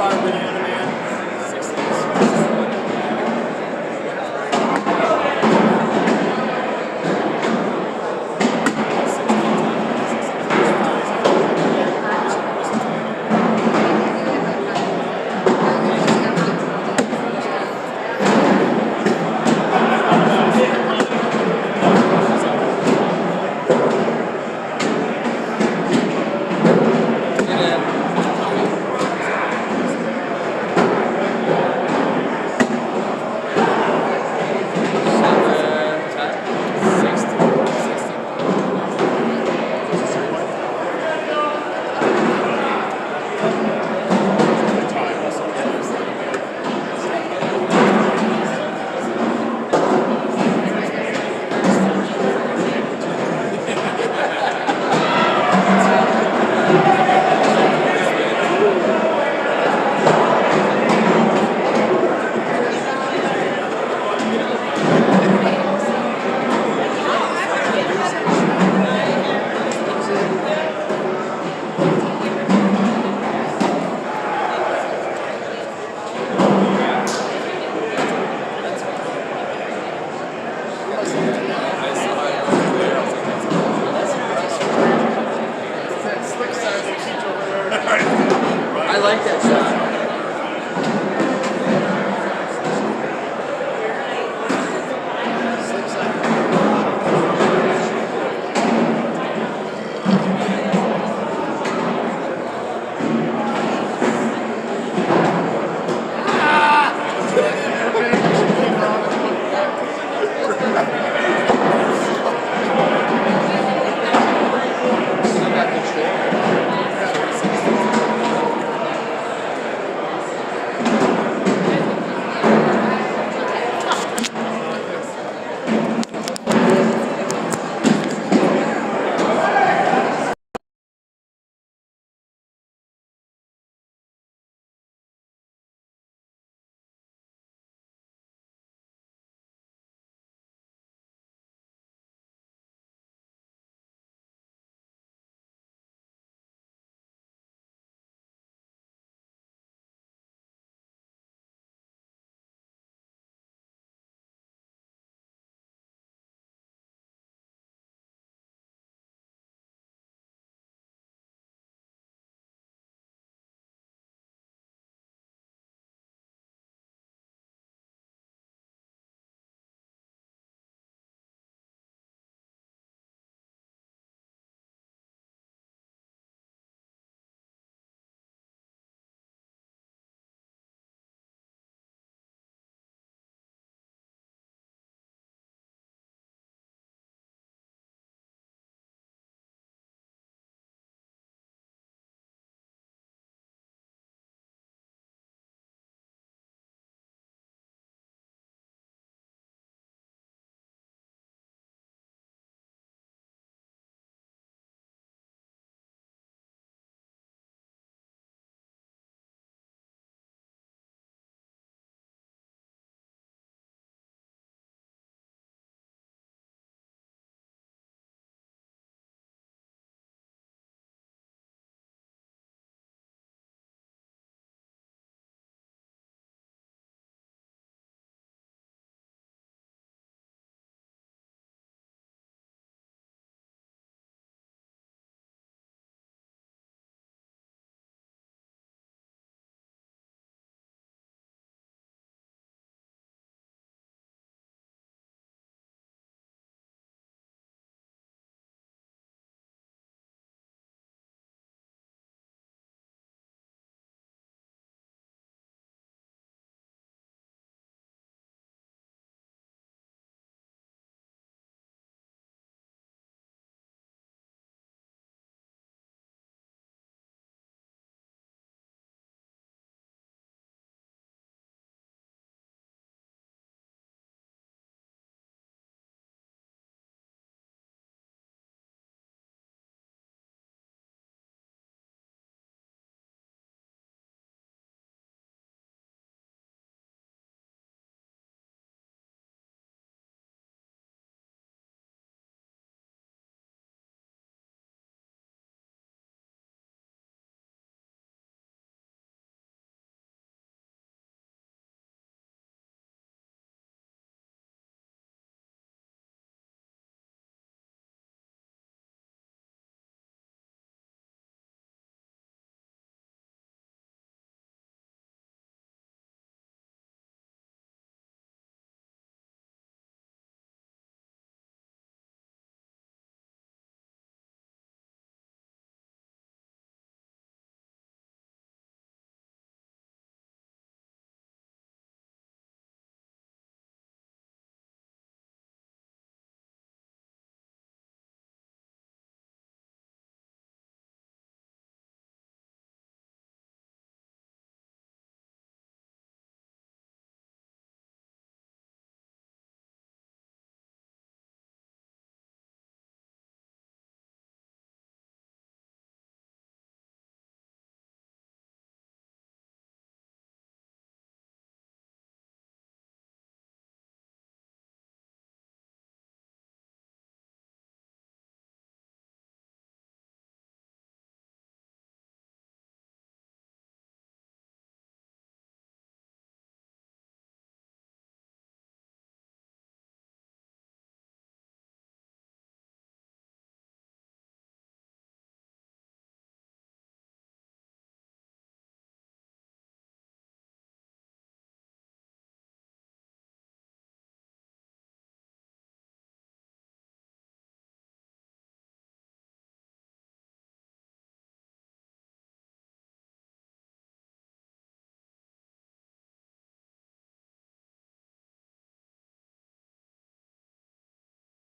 S7: bar banana man? 60s.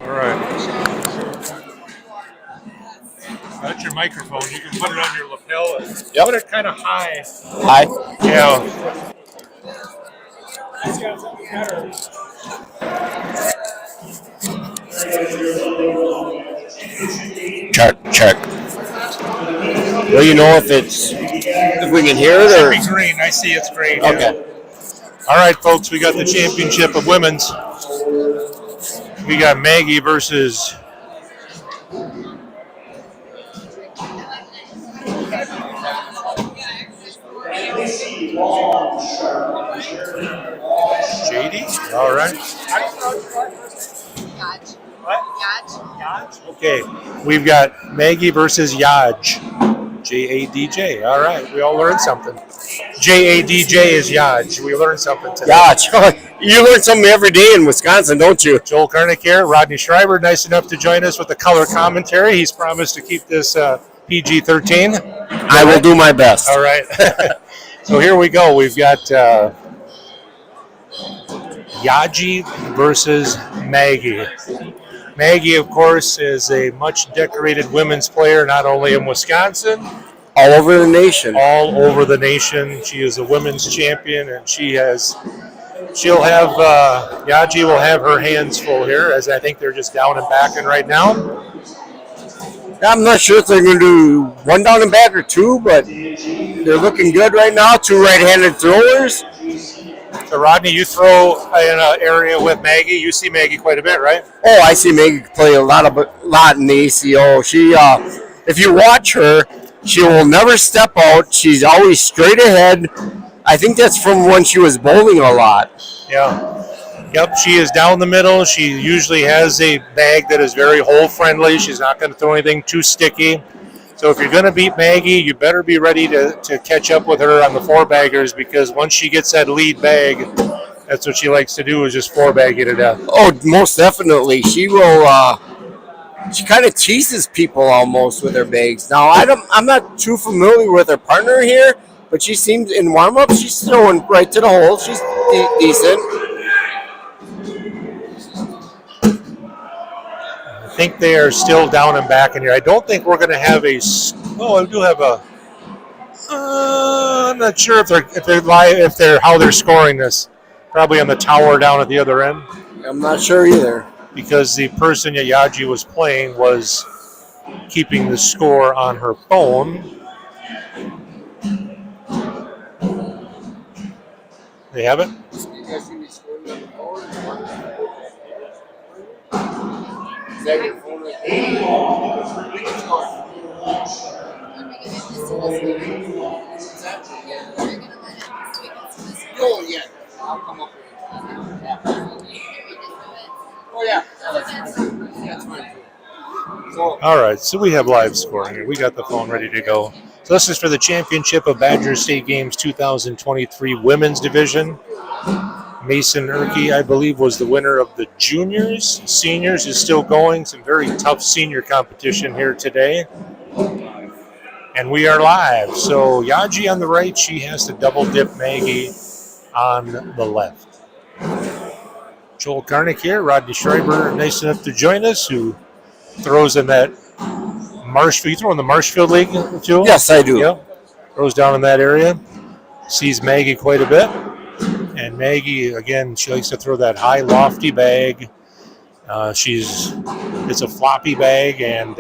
S1: All right. That's your microphone. You can put it on your lapel.
S7: Yep.
S1: Put it kind of high.
S7: Hi.
S1: Yeah.
S7: Check. Well, you know if we can hear it or.
S1: It should be green. I see it's green.
S7: Okay.
S1: Yeah. All right, folks. We got the championship of women's. We got Maggie versus JD. All right. Okay. We've got Maggie versus Yaj. J-A-D-J. All right. We all learned something. J-A-D-J is Yaj. We learned something today.
S7: Yaj. You learn something every day in Wisconsin, don't you?
S1: Joel Karnick here. Rodney Schreiber, nice enough to join us with the color commentary. He's promised to keep this PG-13.
S7: I will do my best.
S1: All right. So here we go. We've got Yaji versus Maggie. Maggie, of course, is a much decorated women's player, not only in Wisconsin,
S7: all over the nation.
S1: All over the nation. She is a women's champion, and she'll have Yaji will have her hands full here, as I think they're just down and backing right now.
S7: I'm not sure if they're going to do one down and back or two, but they're looking good right now. Two right-handed throwers.
S1: So, Rodney, you throw in an area with Maggie. You see Maggie quite a bit, right?
S7: Oh, I see Maggie play a lot in the ACO. She, if you watch her, she will never step out. She's always straight ahead. I think that's from when she was bowling a lot.
S1: Yeah. Yep, she is down the middle. She usually has a bag that is very hole-friendly. She's not going to throw anything too sticky. So if you're going to beat Maggie, you better be ready to catch up with her on the four-baggers, because once she gets that lead bag, that's what she likes to do, is just four-bag you to death.
S7: Oh, most definitely. She will. She kind of teases people almost with her bags. Now, I'm not too familiar with her partner here, but she seems in warm-up she's throwing right to the hole. She's decent.
S1: I think they are still down and back in here. I don't think we're going to have a. Oh, I do have a. I'm not sure if they're how they're scoring this. Probably on the tower down at the other end.
S7: I'm not sure either.
S1: Because the person Yaji was playing was keeping the score on her phone. They have it?
S7: Oh, yeah. I'll come up with it. Oh, yeah. That's fine.
S1: All right, so we have live scoring here. We got the phone ready to go. So this is for the championship of Badger State Games 2023 Women's Division. Mason Erkey, I believe, was the winner of the juniors. Seniors is still going. Some very tough senior competition here today. And we are live. So Yaji on the right, she has to double dip Maggie on the left. Joel Karnick here, Rodney Schreiber, nice enough to join us, who throws in that Marshfield. You throw in the Marshfield League too?
S7: Yes, I do.
S1: Yep. Throws down in that area. Sees Maggie quite a bit. And Maggie, again, she likes to throw that high, lofty bag. It's a floppy bag and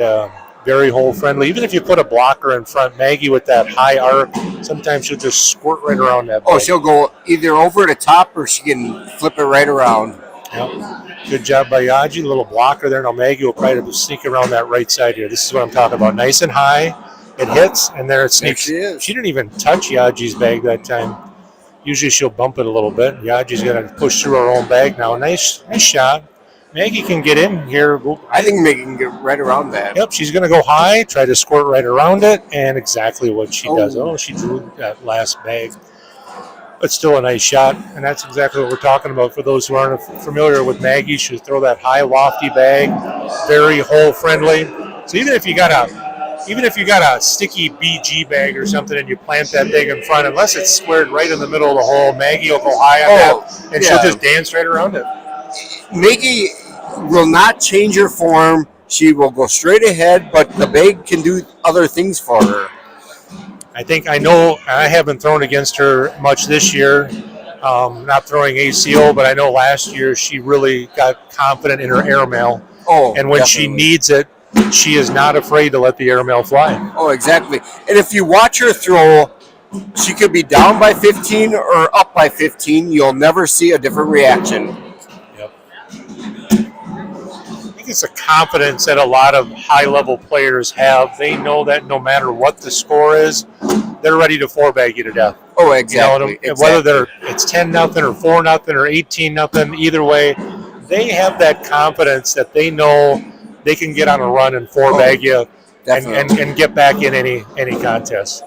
S1: very hole friendly. Even if you put a blocker in front, Maggie with that high arc, sometimes she'll just squirt right around that bag.
S7: Oh, she'll go either over the top or she can flip it right around.
S1: Yep. Good job by Yaji. A little blocker there. Now Maggie will probably sneak around that right side here. This is what I'm talking about. Nice and high. It hits, and there it sneaks.
S7: There
S1: she didn't even touch Yaji's bag that time. Usually she'll bump it a little bit. Yaji's going to push through her own bag now. Nice shot. Maggie can get in here.
S7: I think Maggie can get right around that.
S1: Yep, she's going to go high, try to squirt right around it, and exactly what she does. Oh, she drew that last bag. But still a nice shot, and that's exactly what we're talking about. For those who aren't familiar with Maggie, she'll throw that high, lofty bag, very hole-friendly. So even if you got a sticky BG bag or something and you plant that bag in front, unless it's squared right in the middle of the hole, Maggie will go high on that, and she'll just dance right around it.
S7: Maggie, will not change her form. She will go straight ahead, but the bag can do other things for her.
S1: I know I haven't thrown against her much this year, not throwing ACO, but I know last year she really got confident in her airmail.
S7: Oh,
S1: and when she
S7: definitely.
S1: needs it, she is not afraid to let the airmail fly.
S7: Oh, exactly. And if you watch her throw, she could be down by 15 or up by 15. You'll never see a different reaction.
S1: Yep. I think it's a confidence that a lot of high-level players have. They know that no matter what the score is, they're ready to 4-bag you to death.
S7: Oh, exactly.
S1: Whether it's 10-0 or 4-0 or 18-0, either way, they have that confidence that they know they can get on a run and 4-bag you and get back in any contest.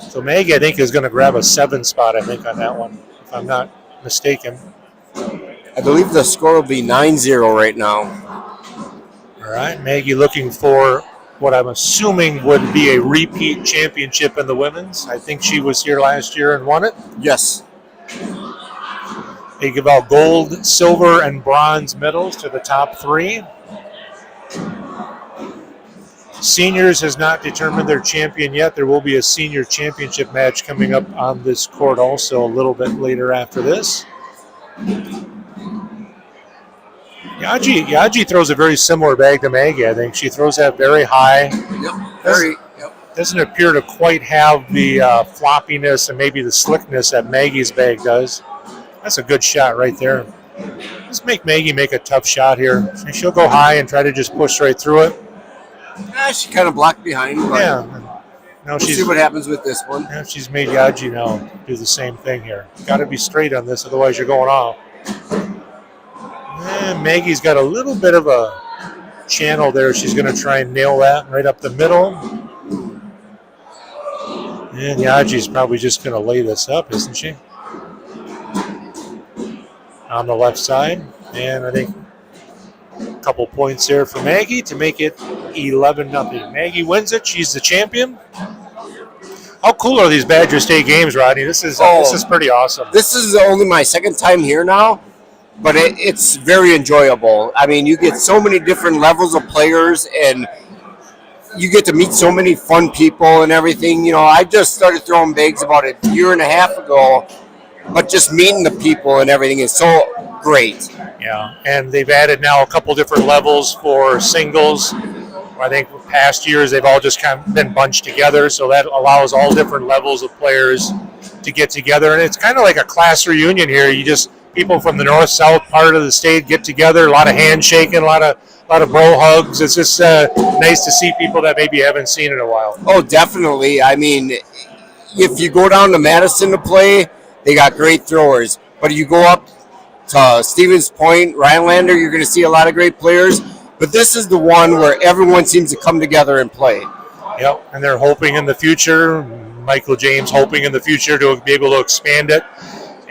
S1: So Maggie, I think, is going to grab a 7 spot, I think, on that one, if I'm not mistaken.
S7: I believe the score will be 9-0 right now.
S1: All right, Maggie looking for what I'm assuming would be a repeat championship in the women's. I think she was here last year and won it.
S7: Yes.
S1: They give out gold, silver, and bronze medals to the top 3. Seniors has not determined their champion yet. There will be a senior championship match coming up on this court also a little bit later after this. Yaji throws a very similar bag to Maggie, I think. She throws that very high. Doesn't appear to quite have the floppiness and maybe the slickness that Maggie's bag does. That's a good shot right there. Let's make Maggie make a tough shot here. She'll go high and try to just push right through it.
S7: She kind of blocked behind. But
S1: yeah. Now
S7: we'll see what happens with this one.
S1: Yeah, she's made Yaji now do the same thing here. Got to be straight on this, otherwise you're going off. And Maggie's got a little bit of a channel there. She's going to try and nail that right up the middle. And Yaji's probably just going to lay this up, isn't she? On the left side. And I think a couple points there for Maggie to make it 11-0. Maggie wins it. She's the champion. How cool are these Badger State games, Rodney? This is pretty awesome.
S7: This is only my second time here now, but it's very enjoyable. I mean, you get so many different levels of players, and you get to meet so many fun people and everything. You know, I just started throwing bags about a year and a half ago, but just meeting the people and everything is so great.
S1: Yeah, and they've added now a couple different levels for singles. I think past years they've all just kind of been bunched together, so that allows all different levels of players to get together. And it's kind of like a class reunion here. People from the north-south part of the state get together, a lot of handshaking, a lot of bro hugs. It's just nice to see people that maybe you haven't seen in a while.
S7: Oh, definitely. I mean, if you go down to Madison to play, they got great throwers. But you go up to Stevens Point, Rhinelander, you're going to see a lot of great players. But this is the one where everyone seems to come together and play.
S1: Yep, and they're hoping in the future, Michael James hoping in the future to be able to expand it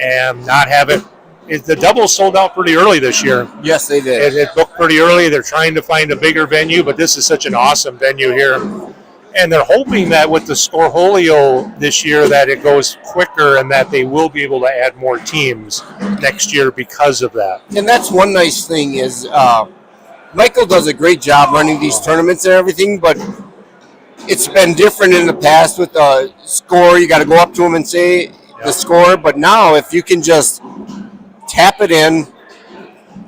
S1: and not have it. The doubles sold out pretty early this year.
S7: Yes, they did.
S1: It booked pretty early. They're trying to find a bigger venue, but this is such an awesome venue here. And they're hoping that with the Scorholio this year that it goes quicker and that they will be able to add more teams next year because of that.
S7: And that's one nice thing is Michael does a great job running these tournaments and everything, but it's been different in the past with the score. You got to go up to him and say the score. But now if you can just tap it in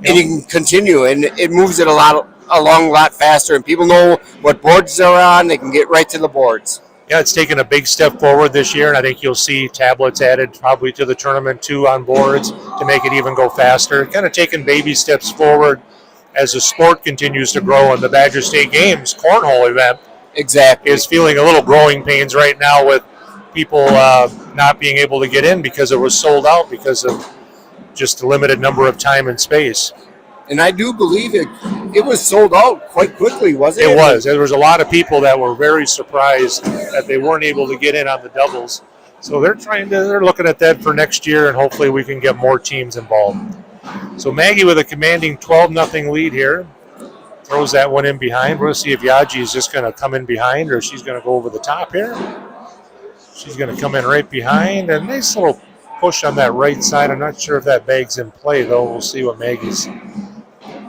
S7: and you can continue, and it moves it along a lot faster, and people know what boards they're on. They can get right to the boards.
S1: Yeah, it's taken a big step forward this year, and I think you'll see tablets added probably to the tournament too on boards to make it even go faster. Kind of taking baby steps forward as the sport continues to grow, and the Badger State Games cornhole event is feeling a little growing pains right now with people not being able to get in because it was sold out because of just a limited number of time and space.
S7: And I do believe it was sold out quite quickly, wasn't it?
S1: It was. There was a lot of people that were very surprised that they weren't able to get in on the doubles. So they're looking at that for next year, and hopefully we can get more teams involved. So Maggie with a commanding 12-0 lead here. Throws that one in behind. We're going to see if Yaji is just going to come in behind or if she's going to go over the top here. She's going to come in right behind. A nice little push on that right side. I'm not sure if that bag's in play, though. We'll see what Maggie's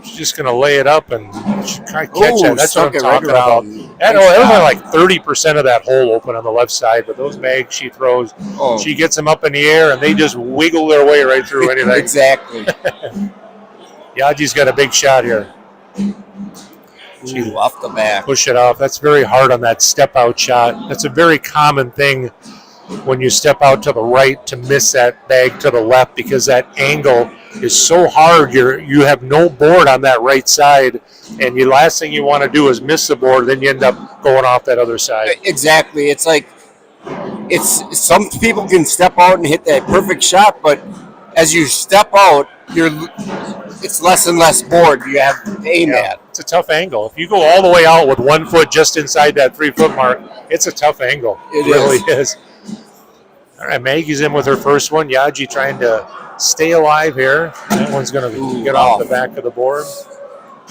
S1: She's just going to lay it up and try to catch that. That's what I'm
S7: stuck it right
S1: talking about.
S7: around.
S1: That,
S7: Nice
S1: there was only
S7: job.
S1: like 30% of that hole open on the left side, but those mags she throws,
S7: Oh.
S1: she gets them up in the air, and they just wiggle their way right through anything.
S7: Exactly.
S1: Yaji's got a big shot here. She
S7: Ooh, off the back.
S1: push it off. That's very hard on that step out shot. That's a very common thing when you step out to the right to miss that bag to the left because that angle is so hard. You have no board on that right side, and the last thing you want to do is miss the board. Then you end up going off that other side.
S7: Exactly. It's like some people can step out and hit that perfect shot, but as you step out, it's less and less board you have to aim at.
S1: It's a tough angle. If you go all the way out with 1 foot just inside that 3 foot mark, it's a tough angle.
S7: It
S1: really is. All right, Maggie's in with her first one. Yaji trying to stay alive here. That one's going to get off the back of the board.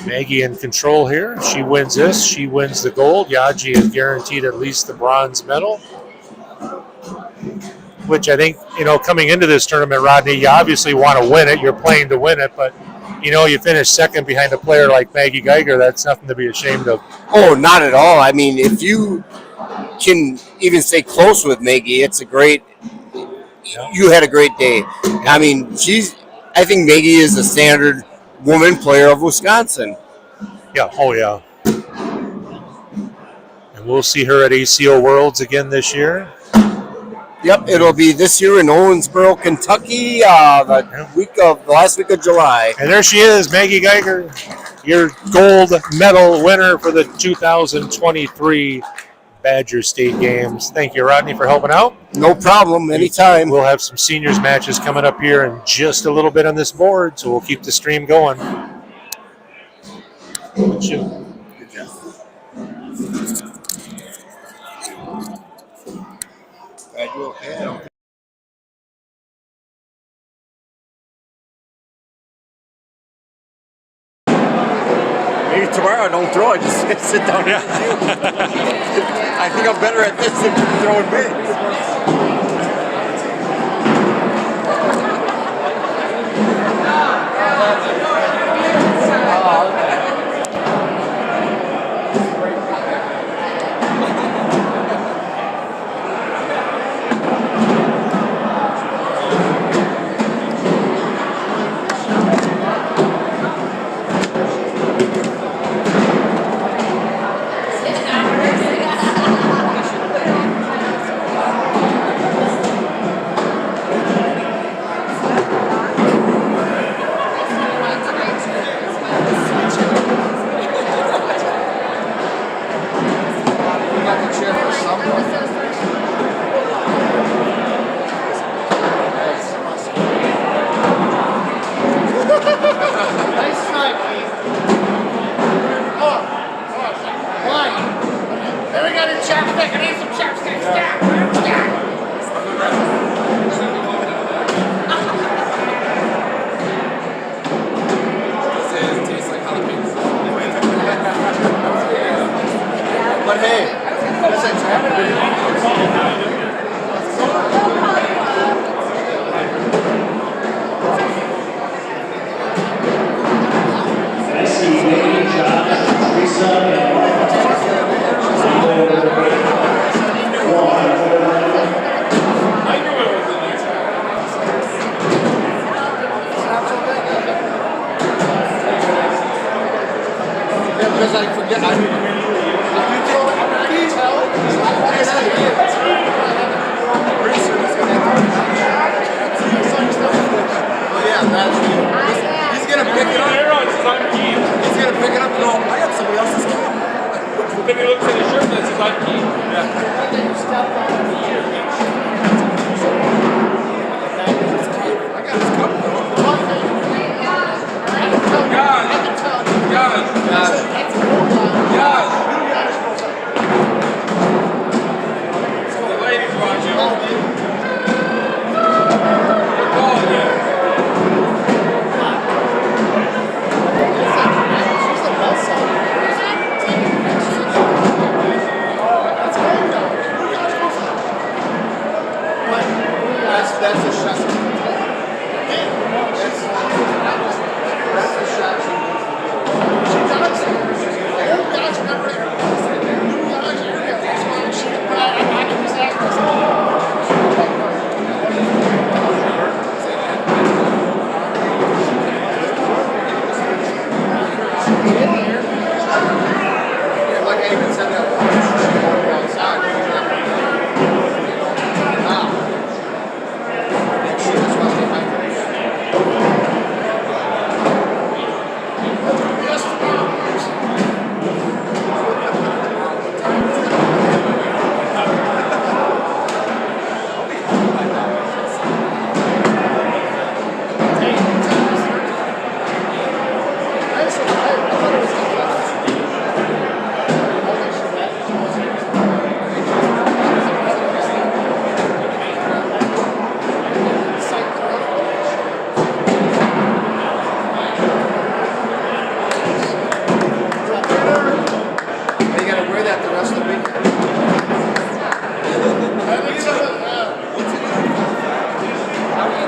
S1: Maggie in control here. She wins this. She wins the gold. Yaji is guaranteed at least the bronze medal. Which I think, coming into this tournament, Rodney, you obviously want to win it. You're playing to win it, but, you finish second behind a player like Maggie Geiger, that's nothing to be ashamed of.
S7: Oh, not at all. I mean, if you can even stay close with Maggie, it's a great. You had a great day. I mean, I think Maggie is the standard woman player of Wisconsin.
S1: Yeah. Oh, yeah. And we'll see her at ACO Worlds again this year.
S7: Yep, it'll be this year in Owensboro, Kentucky, the last week of July.
S1: And there she is, Maggie Geiger, your gold medal winner for the 2023 Badger State Games. Thank you, Rodney, for helping out.
S7: No problem, anytime.
S1: We'll have some seniors matches coming up here in just a little bit on this board, so we'll keep the stream going. Good job.
S7: Maybe tomorrow I don't throw, I just sit down here. I think I'm better at this than throwing bigs.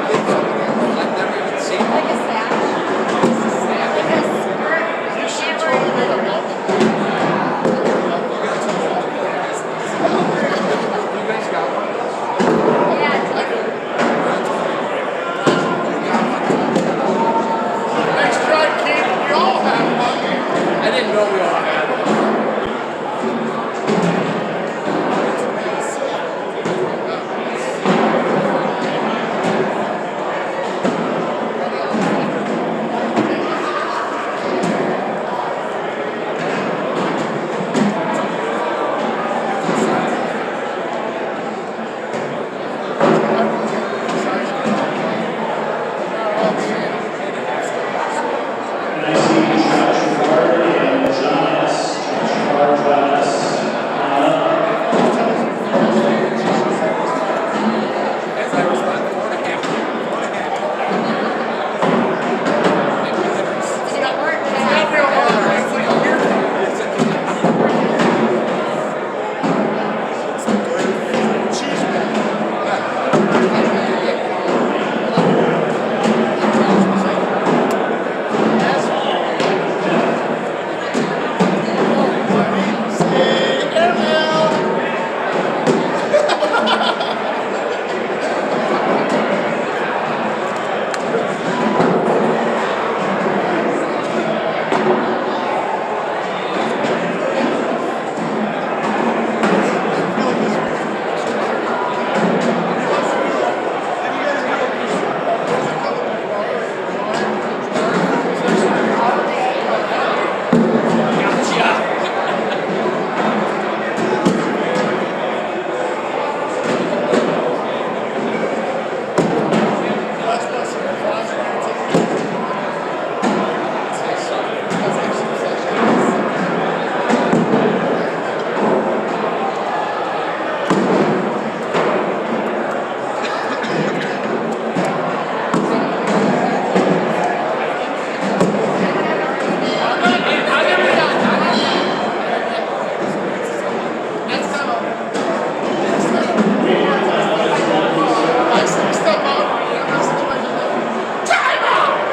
S6: Like a sash. Like a
S3: Next drive, Keith, we all have one. I didn't know we all had one.
S5: And I see Josh Ward and Jonas. Josh Ward, Jonas.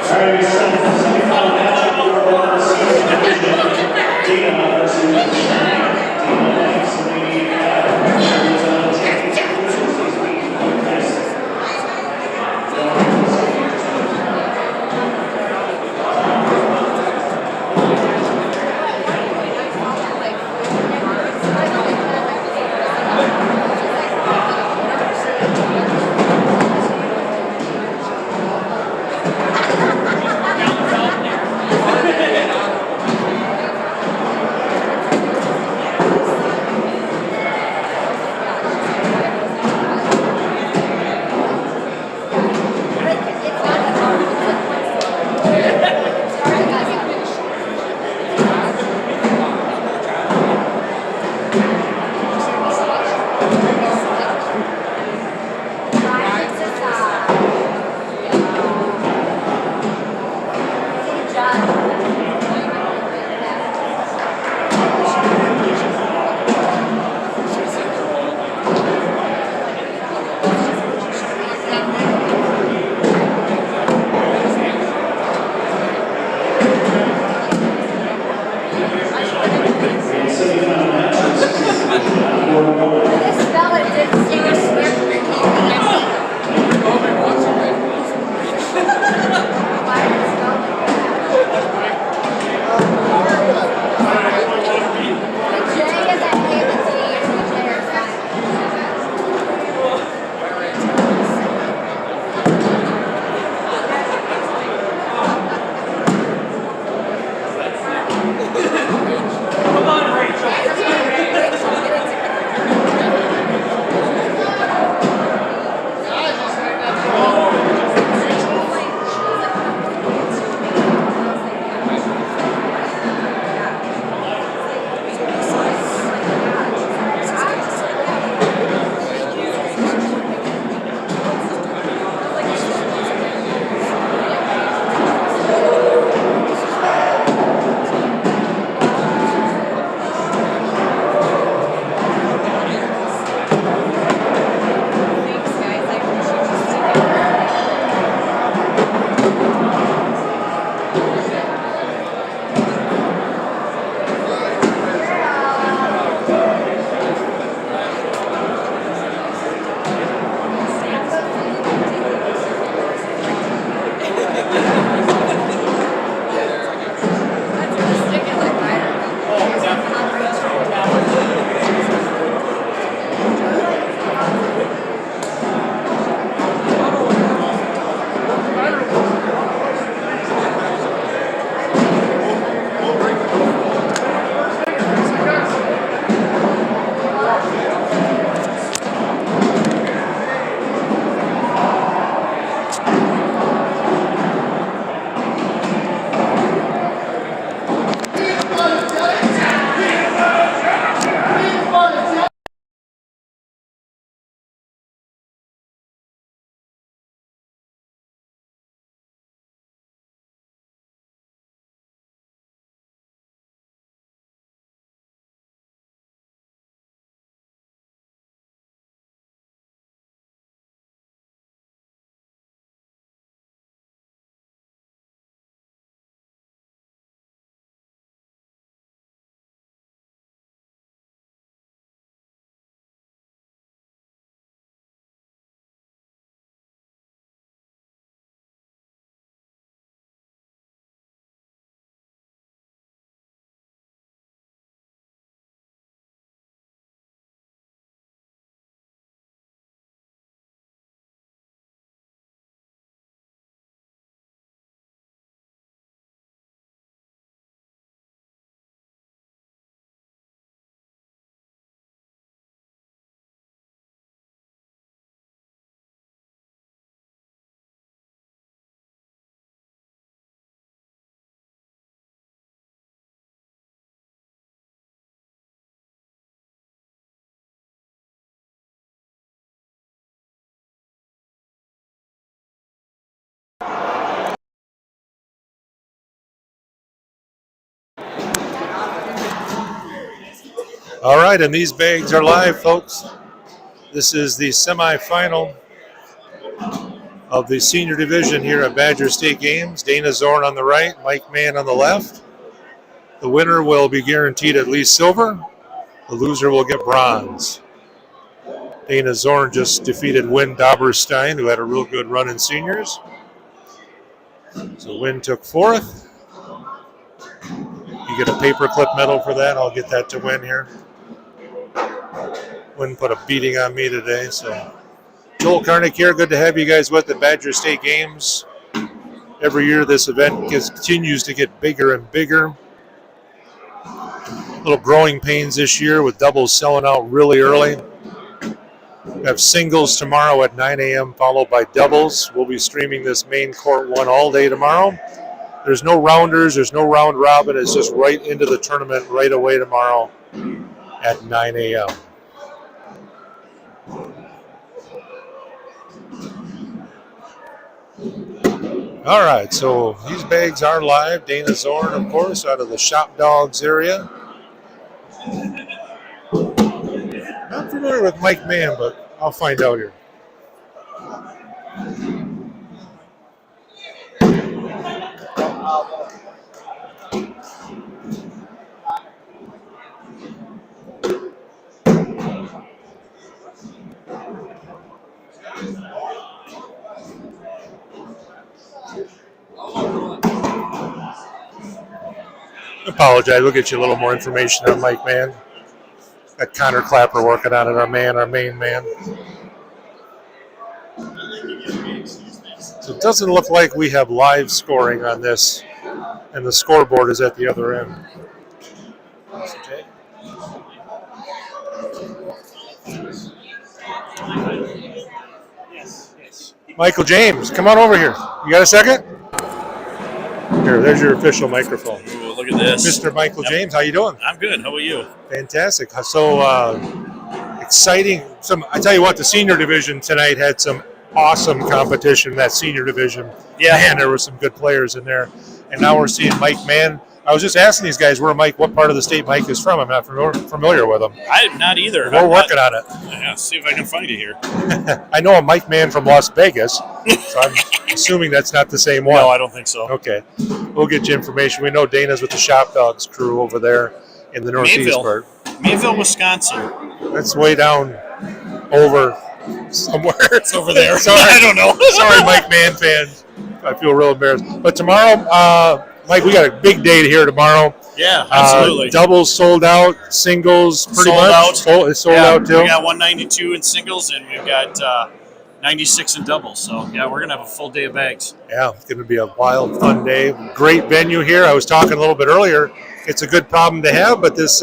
S5: All right, we start the semifinal matchup for the senior division. Dana versus Shannon. Dana next, and we have Arizona championship this week. Nice.
S6: sash.
S1: All right, and these bags are live, folks. This is the semifinal of the senior division here at Badger State Games. Dana Zorn on the right, Mike Mann on the left. The winner will be guaranteed at least silver. The loser will get bronze. Dana Zorn just defeated Wynn Dauberstein, who had a real good run in seniors. So Wynn took fourth. You get a paperclip medal for that. I'll get that to Wynn here. Wynn put a beating on me today. So Joel Karnick here. Good to have you guys with the Badger State Games. Every year this event continues to get bigger and bigger. Little growing pains this year with doubles selling out really early. We have singles tomorrow at 9 a.m. followed by doubles. We'll be streaming this main court one all day tomorrow. There's no rounders. There's no round robin. It's just right into the tournament right away tomorrow at 9 a.m. All right, so these bags are live. Dana Zorn, of course, out of the Shop Dogs area. Not familiar with Mike Mann, but I'll find out here. Apologize. We'll get you a little more information on Mike Mann. Got Connor Clapper working on it, our main man. So it doesn't look like we have live scoring on this, and the scoreboard is at the other end. Michael James, come on over here. You got a second? Here, there's your official microphone.
S9: Ooh, look at this.
S1: Mr. Michael James, how you doing?
S9: I'm good. How are you?
S1: Fantastic. So exciting. I tell you what, the senior division tonight had some awesome competition in that senior division.
S9: Yeah.
S1: Man, there were some good players in there. And now we're seeing Mike Mann. I was just asking these guys what part of the state Mike is from. I'm not familiar with him.
S9: I'm not either.
S1: We're working on it.
S9: Yeah, see if I can find it here.
S1: I know a Mike Mann from Las Vegas, so I'm assuming that's not the same one.
S9: No, I don't think so.
S1: Okay. We'll get you information. We know Dana's with the Shop Dogs crew over there in the northeast part.
S9: Mayville, Wisconsin.
S1: That's way down over somewhere.
S9: It's over there.
S1: Sorry.
S9: I don't know.
S1: Sorry, Mike Mann fans. I feel real embarrassed. But tomorrow, Mike, we got a big day here tomorrow.
S9: Yeah, absolutely.
S1: Doubles sold out, singles pretty
S9: Sold
S1: much.
S9: out.
S1: It's sold out too.
S9: We got 192 in singles, and we've got 96 in doubles. So, yeah, we're going to have a full day of bags.
S1: Yeah, it's going to be a wild, fun day. Great venue here. I was talking a little bit earlier. It's a good problem to have, but this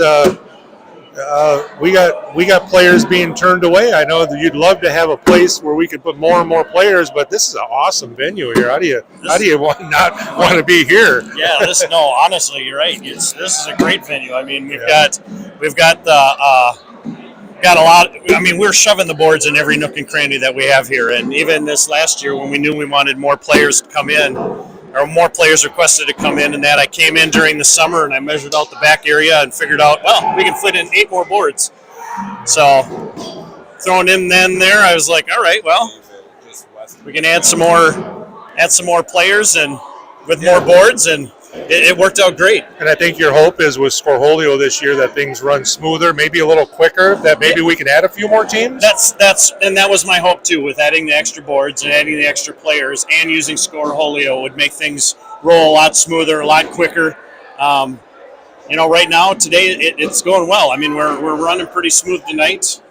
S1: we got players being turned away. I know that you'd love to have a place where we could put more and more players, but this is an awesome venue here. How do you not want to be here?
S9: Yeah, honestly, you're right. This is a great venue. I mean, we've got a lot. I mean, we're shoving the boards in every nook and cranny that we have here. And even this last year, when we knew we wanted more players to come in, or more players requested to come in, and that I came in during the summer and I measured out the back area and figured out, well, we can fit in 8 more boards. So throwing in then there, I was like, all right, well, we can add some more players and with more boards, and it worked out great.
S1: And I think your hope is with Scorholio this year that things run smoother, maybe a little quicker, that maybe we can add a few more teams?
S9: That was my hope too, with adding the extra boards and adding the extra players and using Scorholio would make things roll a lot smoother, a lot quicker. Right now, today, it's going well. I mean, we're running pretty smooth tonight.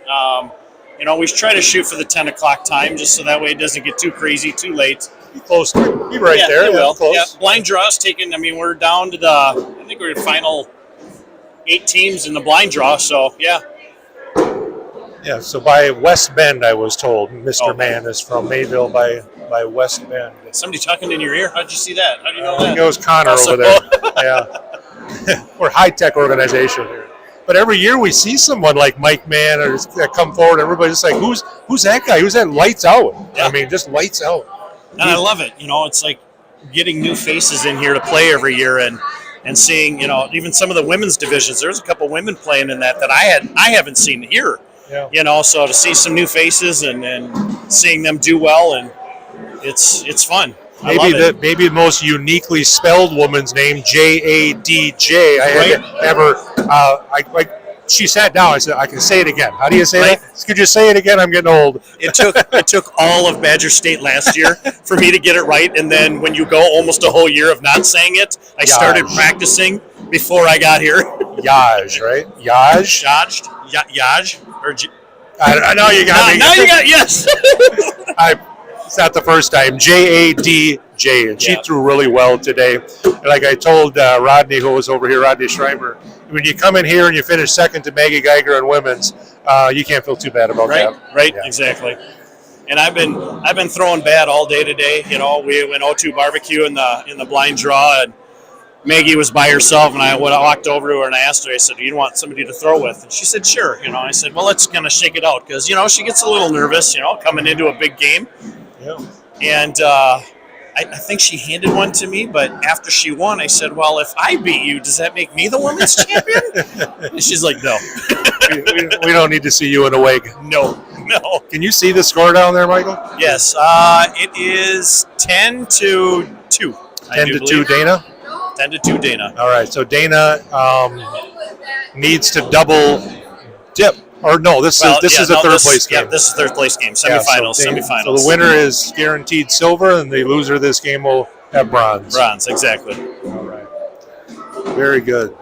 S9: We try to shoot for the 10 o'clock time just so that way it doesn't get too crazy, too late.
S1: Be close. Be right there.
S9: It will.
S1: Close.
S9: Yeah, blind draws taken. I mean, we're down to I think we're final 8 teams in the blind draw. So yeah.
S1: Yeah. So by West Bend, I was told Mr.
S9: Oh.
S1: Mann is from Mayville by West Bend.
S9: Somebody talking in your ear? How'd you see that? How do you know
S1: I think
S9: that?
S1: it was Connor over there. Yeah. We're a high-tech organization here. But every year we see someone like Mike Mann that come forward. Everybody's just like, who's that guy? Who's that lights out?
S9: Yeah.
S1: I mean, just lights out.
S9: And I love it. It's like getting new faces in here to play every year. And, and seeing, even some of the women's divisions. There's a couple women playing in that I haven't seen here.
S1: Yeah.
S9: So to see some new faces and seeing them do well, and it's fun. I love it.
S1: Maybe the most uniquely spelled woman's name, J-A-D-J. I had never. She sat down. I said, I can say it again. How do you say that? Could you say it again? I'm getting old.
S9: It took all of Badger State last year for me to get it right, and then when you go almost a whole year of not saying it, I started practicing before I got here.
S1: Yaj, right? Yaj?
S9: Yaj?
S1: I know you got me.
S9: Now you got, yes.
S1: It's not the first time. J-A-D-J, and she threw really well today. Like I told Rodney, who was over here, Rodney Schreiber, when you come in here and you finish second to Maggie Geiger on women's, you can't feel too bad about that.
S9: Right, exactly. And I've been throwing bad all day today. We went O2 barbecue in the blind draw, and Maggie was by herself, and I walked over to her and I asked her, I said, do you want somebody to throw with? And she said, sure. I said, well, let's kind of shake it out, because, she gets a little nervous, coming into a big game.
S1: Yeah.
S9: And I think she handed one to me, but after she won, I said, well, if I beat you, does that make me the women's champion? And she's like, no.
S1: we don't need to see you in a wig.
S9: No.
S1: Can you see the score down there, Michael?
S9: Yes. It is 10-2.
S1: 10-2 Dana?
S9: 10-2 Dana.
S1: All right, so Dana needs to double dip. Or no, this is a third place game.
S9: Yeah, this is third place game. Semifinals. Semifinals.
S1: So the winner is guaranteed silver, and the loser of this game will have bronze.
S9: Bronze, exactly.
S1: All right. Very good.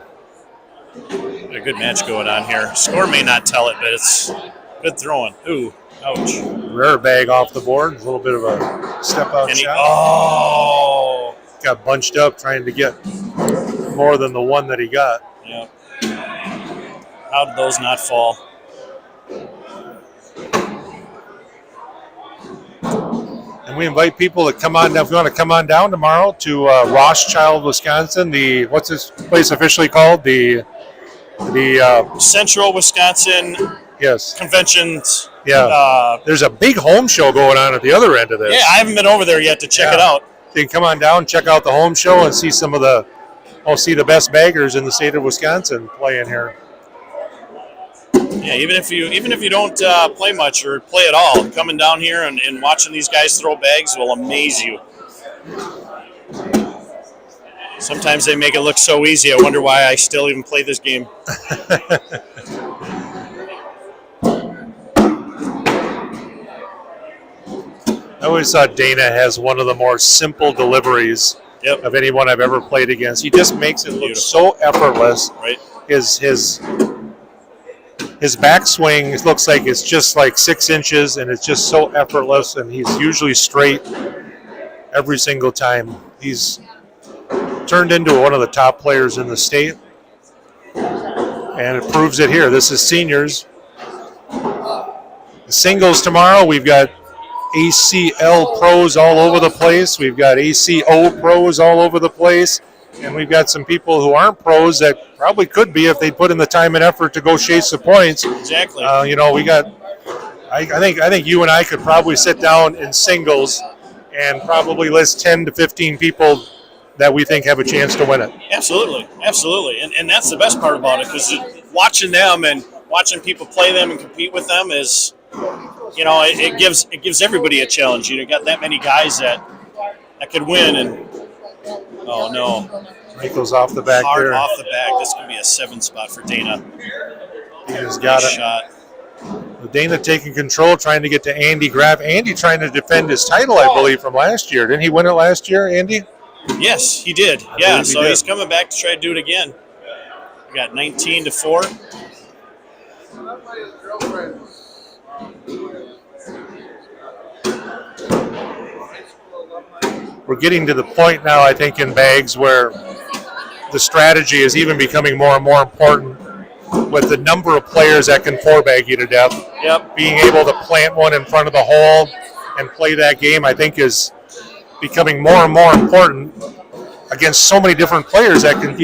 S9: A good match going on here. Score may not tell it, but it's good throwing. Ooh, ouch.
S1: Rare bag off the board. A little bit of a step out shot.
S9: Oh.
S1: Got bunched up trying to get more than the one that he got.
S9: Yep. How did those not fall?
S1: And we invite people to come on down. If you want to come on down tomorrow to Rothschild, Wisconsin, what's this place officially called? The
S9: Central Wisconsin Conventions.
S1: Yeah. There's a big home show going on at the other end of this.
S9: Yeah, I haven't been over there yet to check it out.
S1: So you can come on down, check out the home show, and see some of the best baggers in the state of Wisconsin playing here.
S9: Yeah, even if you don't play much or play at all, coming down here and watching these guys throw bags will amaze you. Sometimes they make it look so easy. I wonder why I still even play this game.
S1: I always thought Dana has one of the more simple deliveries of anyone I've ever played against. He just makes it look so effortless.
S9: Right.
S1: His backswing looks like it's just like 6 inches, and it's just so effortless, and he's usually straight every single time. He's turned into one of the top players in the state, and it proves it here. This is seniors. The singles tomorrow, we've got ACL pros all over the place. We've got ACO pros all over the place. And we've got some people who aren't pros that probably could be if they put in the time and effort to go chase the points.
S9: Exactly.
S1: We got. I think you and I could probably sit down in singles and probably list 10 to 15 people that we think have a chance to win it.
S9: Absolutely, and that's the best part about it, because watching them and watching people play them and compete with them is, it gives everybody a challenge. You got that many guys that could win and. Oh, no.
S1: Michael's off the back
S9: Hard
S1: there.
S9: off the back. This could be a 7 spot for Dana.
S1: Dana's got it.
S9: Shot.
S1: Dana taking control, trying to get to Andy Graff. Andy trying to defend his title, I believe, from last year. Didn't he win it last year, Andy?
S9: Yes, he did. So he's coming back to try to do it again. We got 19-4.
S1: We're getting to the point now, I think, in bags where the strategy is even becoming more and more important with the number of players that can four-bag you to death.
S9: Yep.
S1: Being able to plant one in front of the hole and play that game, I think, is becoming more and more important against so many different players that can.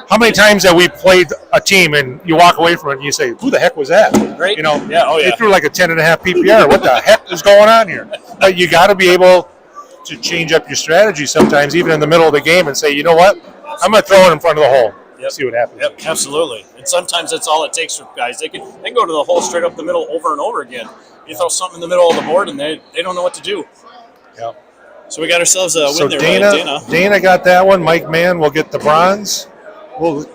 S1: How many times have we played a team and you walk away from it and you say, "Who the heck was that?"
S9: Right.
S1: They threw like a 10.5 PPR. What the heck is going on here? But you got to be able to change up your strategy sometimes, even in the middle of the game, and say, you know what? I'm going to throw it in front of the hole.
S9: Yep.
S1: See what happens.
S9: Yep, absolutely. And sometimes that's all it takes for guys. They can go to the hole straight up the middle over and over again. You throw something in the middle of the board, and they don't know what to do.
S1: Yep.
S9: So we got ourselves a win
S1: So
S9: there,
S1: Dana,
S9: right?
S1: Dana got that one. Mike Mann will get the bronze. We'll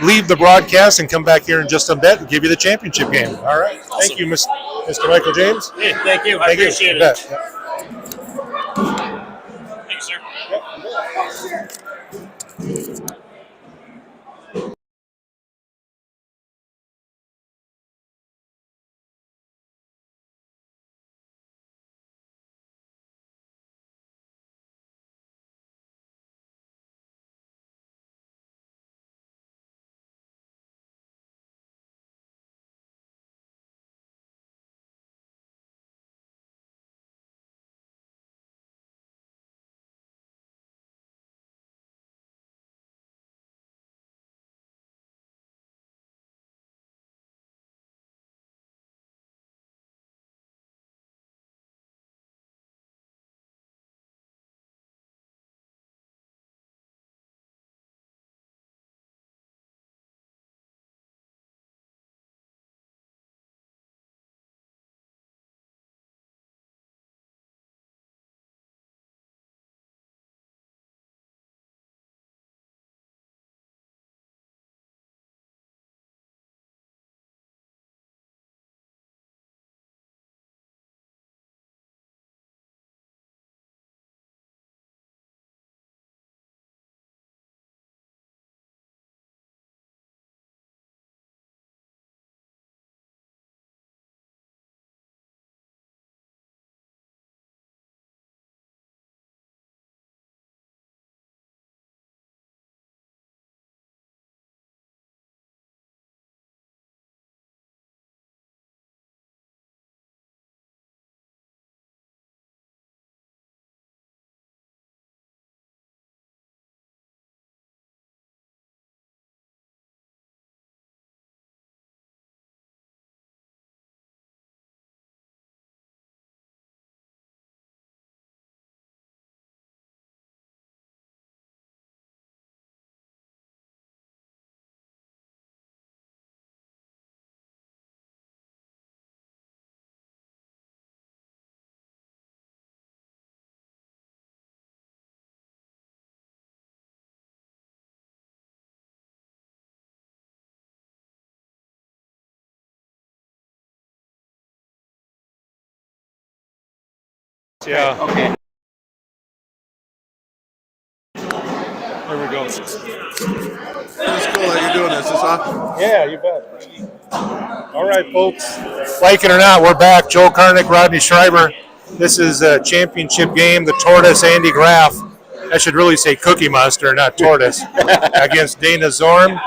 S1: leave the broadcast and come back here in just a bit and give you the championship game. All right.
S9: Awesome.
S1: Thank you, Mr. Michael James.
S9: Hey, thank you. I appreciate
S1: you.
S9: it.
S1: Thanks,
S9: sir.
S1: Yeah.
S7: Okay.
S1: There we go.
S3: It's cool that you're doing this. It's awesome.
S1: Yeah, you bet. All right, folks. Like it or not, we're back. Joe Karnick, Rodney Schreiber. This is a championship game. The Tortoise, Andy Graff. I should really say Cookie Monster, not Tortoise, against Dana Zorm.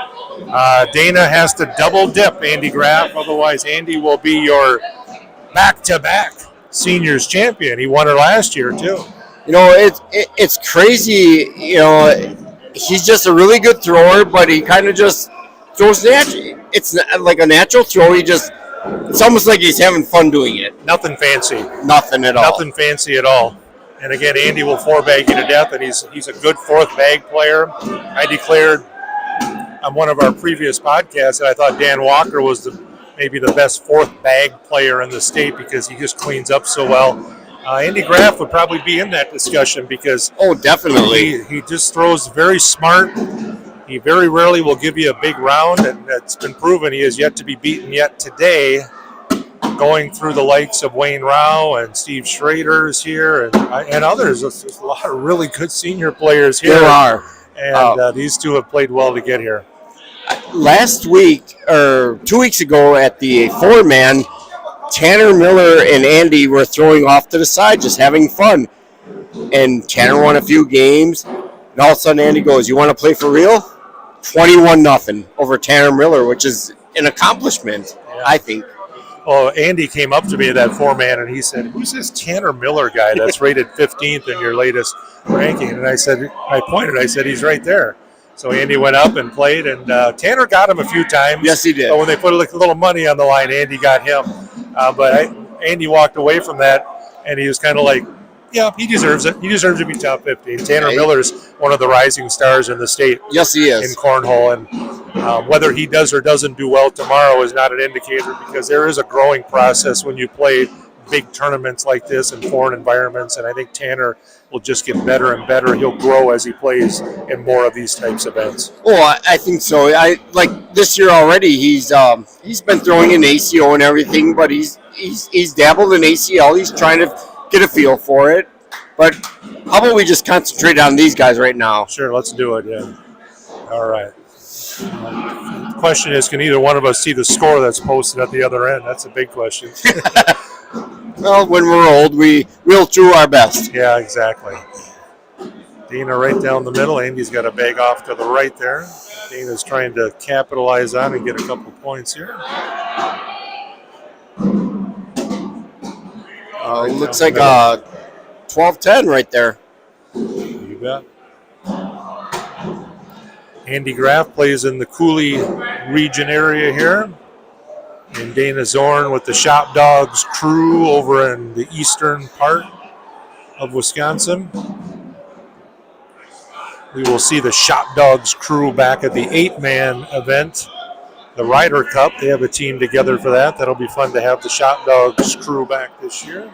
S1: Dana has to double dip Andy Graff. Otherwise, Andy will be your back-to-back seniors champion. He won her last year, too.
S7: You know, it's crazy. You know, he's just a really good thrower, but he kind of just throws naturally. It's like a natural throw. It's almost like he's having fun doing it.
S1: Nothing fancy.
S7: Nothing at all.
S1: Nothing fancy at all. And again, Andy will four-bag you to death, and he's a good fourth bag player. I declared on one of our previous podcasts that I thought Dan Walker was maybe the best fourth bag player in the state because he just cleans up so well. Andy Graff would probably be in that discussion because
S7: definitely
S1: he just throws very smart. He very rarely will give you a big round, and it's been proven he has yet to be beaten yet today. Going through the likes of Wayne Rao and Steve Schrader is here, and others. There's a lot of really good senior players here.
S7: There are.
S1: And these two have played well to get here.
S7: Last week, or 2 weeks ago at the four-man, Tanner Miller and Andy were throwing off to the side, just having fun. And Tanner won a few games, and all of a sudden Andy goes, "You want to play for real?" 21-0 over Tanner Miller, which is an accomplishment, I think.
S1: Well, Andy came up to me at that four-man, and he said, "Who's this Tanner Miller guy that's rated 15th in your latest ranking?" And I said, he's right there. So Andy went up and played, and Tanner got him a few times.
S7: Yes, he did.
S1: But when they put a little money on the line, Andy got him. Andy walked away from that, and he was kind of like Yeah, he deserves it. He deserves to be top 15. Tanner
S7: Yeah,
S1: Miller's one of the rising stars in the state
S7: Yes, he
S1: in
S7: is.
S1: cornhole, and whether he does or doesn't do well tomorrow is not an indicator because there is a growing process when you play big tournaments like this in foreign environments, and I think Tanner will just get better and better. He'll grow as he plays in more of these types of events.
S7: Oh, I think so. I like this year already. He's been throwing in ACO and everything, but he's dabbled in ACL. He's trying to get a feel for it. But how about we just concentrate on these guys right now?
S1: Sure, let's do it. Yeah. All right. The question is, can either one of us see the score that's posted at the other end? That's a big question.
S7: Well, when we're old, we'll do our best.
S1: Yeah, exactly. Dana right down the middle. Andy's got a bag off to the right there. Dana's trying to capitalize on and get a couple points here.
S7: Looks like 12-10 right there.
S1: You bet. Andy Graff plays in the Cooley region area here. And Dana Zorn with the Shop Dogs crew over in the eastern part of Wisconsin. We will see the Shop Dogs crew back at the 8-man event, the Ryder Cup. They have a team together for that. That'll be fun to have the Shop Dogs crew back this year.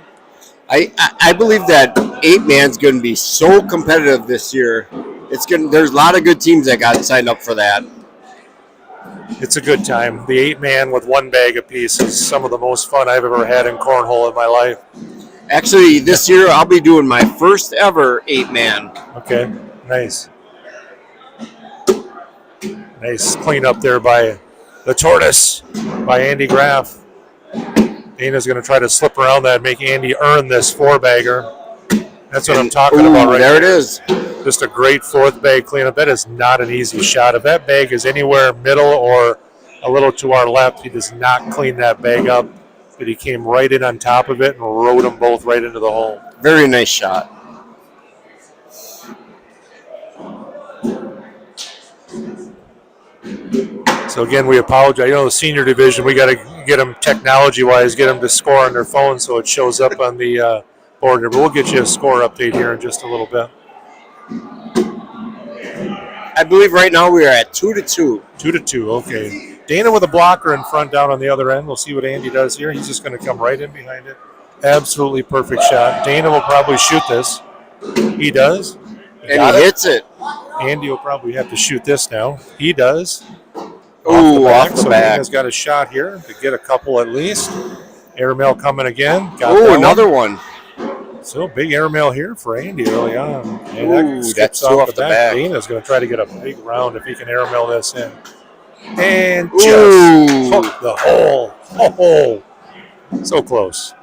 S7: I believe that 8-man's going to be so competitive this year. There's a lot of good teams that got signed up for that.
S1: It's a good time. The 8-man with one bag apiece is some of the most fun I've ever had in cornhole in my life.
S7: Actually, this year I'll be doing my first ever 8-man.
S1: Okay, nice. Nice cleanup there by the Tortoise, by Andy Graff. Dana's going to try to slip around that and make Andy earn this 4-bagger. That's what I'm talking about right
S7: there. It is.
S1: Just a great 4th bag cleanup. That is not an easy shot. If that bag is anywhere middle or a little to our left, he does not clean that bag up. But he came right in on top of it and rode them both right into the hole.
S7: Very nice shot.
S1: So again, we apologize. You know, the senior division, we got to get them technology-wise, get them to score on their phone so it shows up on the board here. But we'll get you a score update here in just a little bit.
S7: I believe right now we are at 2-2.
S1: 2-2, okay. Dana with a blocker in front down on the other end. We'll see what Andy does here. He's just going to come right in behind it. Absolutely perfect shot. Dana will probably shoot this. He does.
S7: And he hits it.
S1: Andy will probably have to shoot this now. He does.
S7: Ooh, off the
S1: so
S7: back.
S1: Dana's got a shot here to get a couple at least. Airmail coming again.
S7: Oh, another one.
S1: So big airmail here for Andy early on.
S7: And that's two off the back.
S1: Dana's going to try to get a big round if he can airmail this in. And
S7: Ooh.
S1: just hook the hole. Oh, so close.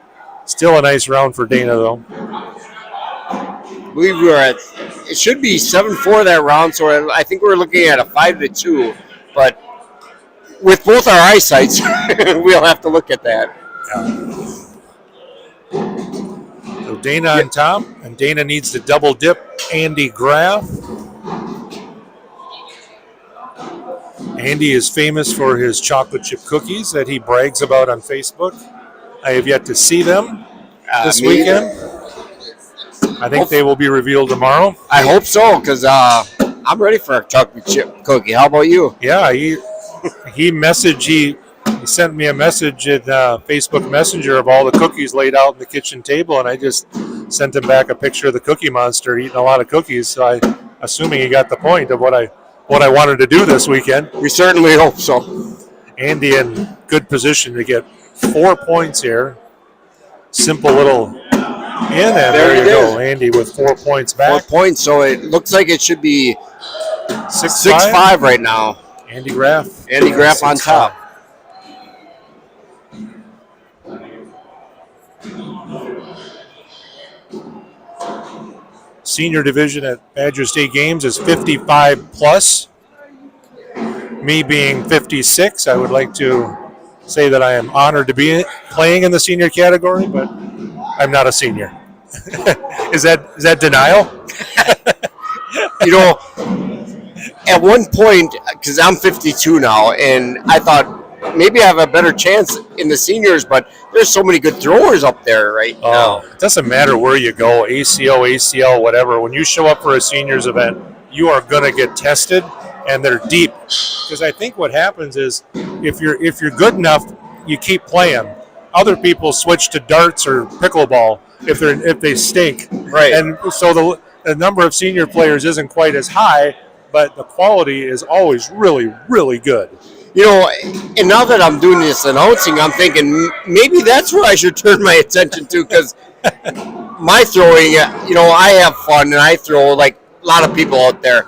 S1: Still a nice round for Dana, though.
S7: I believe we are at, it should be 7-4 that round, so I think we're looking at a 5-2. But with both our eyesights, we'll have to look at that.
S1: Yeah. So Dana on top, and Dana needs to double dip Andy Graff. Andy is famous for his chocolate chip cookies that he brags about on Facebook. I have yet to see them this weekend. I think they will be revealed tomorrow.
S7: I hope so, because I'm ready for a chocolate chip cookie. How about you?
S1: Yeah, he sent me a message in Facebook Messenger of all the cookies laid out on the kitchen table, and I just sent him back a picture of the Cookie Monster eating a lot of cookies. So I'm assuming he got the point of what I wanted to do this weekend.
S7: We certainly hope so.
S1: Andy in good position to get 4 points here. Simple little in, and there you go. Andy with 4 points back.
S7: 4 points, so it looks like it should be
S1: 6-5
S7: 6-5 right now.
S1: Andy Graff.
S7: Andy Graff on top.
S1: Senior division at Badger State Games is 55 plus. Me being 56, I would like to say that I am honored to be playing in the senior category, but I'm not a senior. Is that denial?
S7: You know, at one point, because I'm 52 now, and I thought maybe I have a better chance in the seniors, but there's so many good throwers up there right now.
S1: It doesn't matter where you go, ACL, whatever. When you show up for a seniors event, you are going to get tested, and they're deep. Because I think what happens is if you're good enough, you keep playing. Other people switch to darts or pickleball if they stink.
S7: Right.
S1: And so the number of senior players isn't quite as high, but the quality is always really, really good.
S7: You know, and now that I'm doing this announcing, I'm thinking maybe that's where I should turn my attention to, because my throwing, you know, I have fun and I throw like a lot of people out there.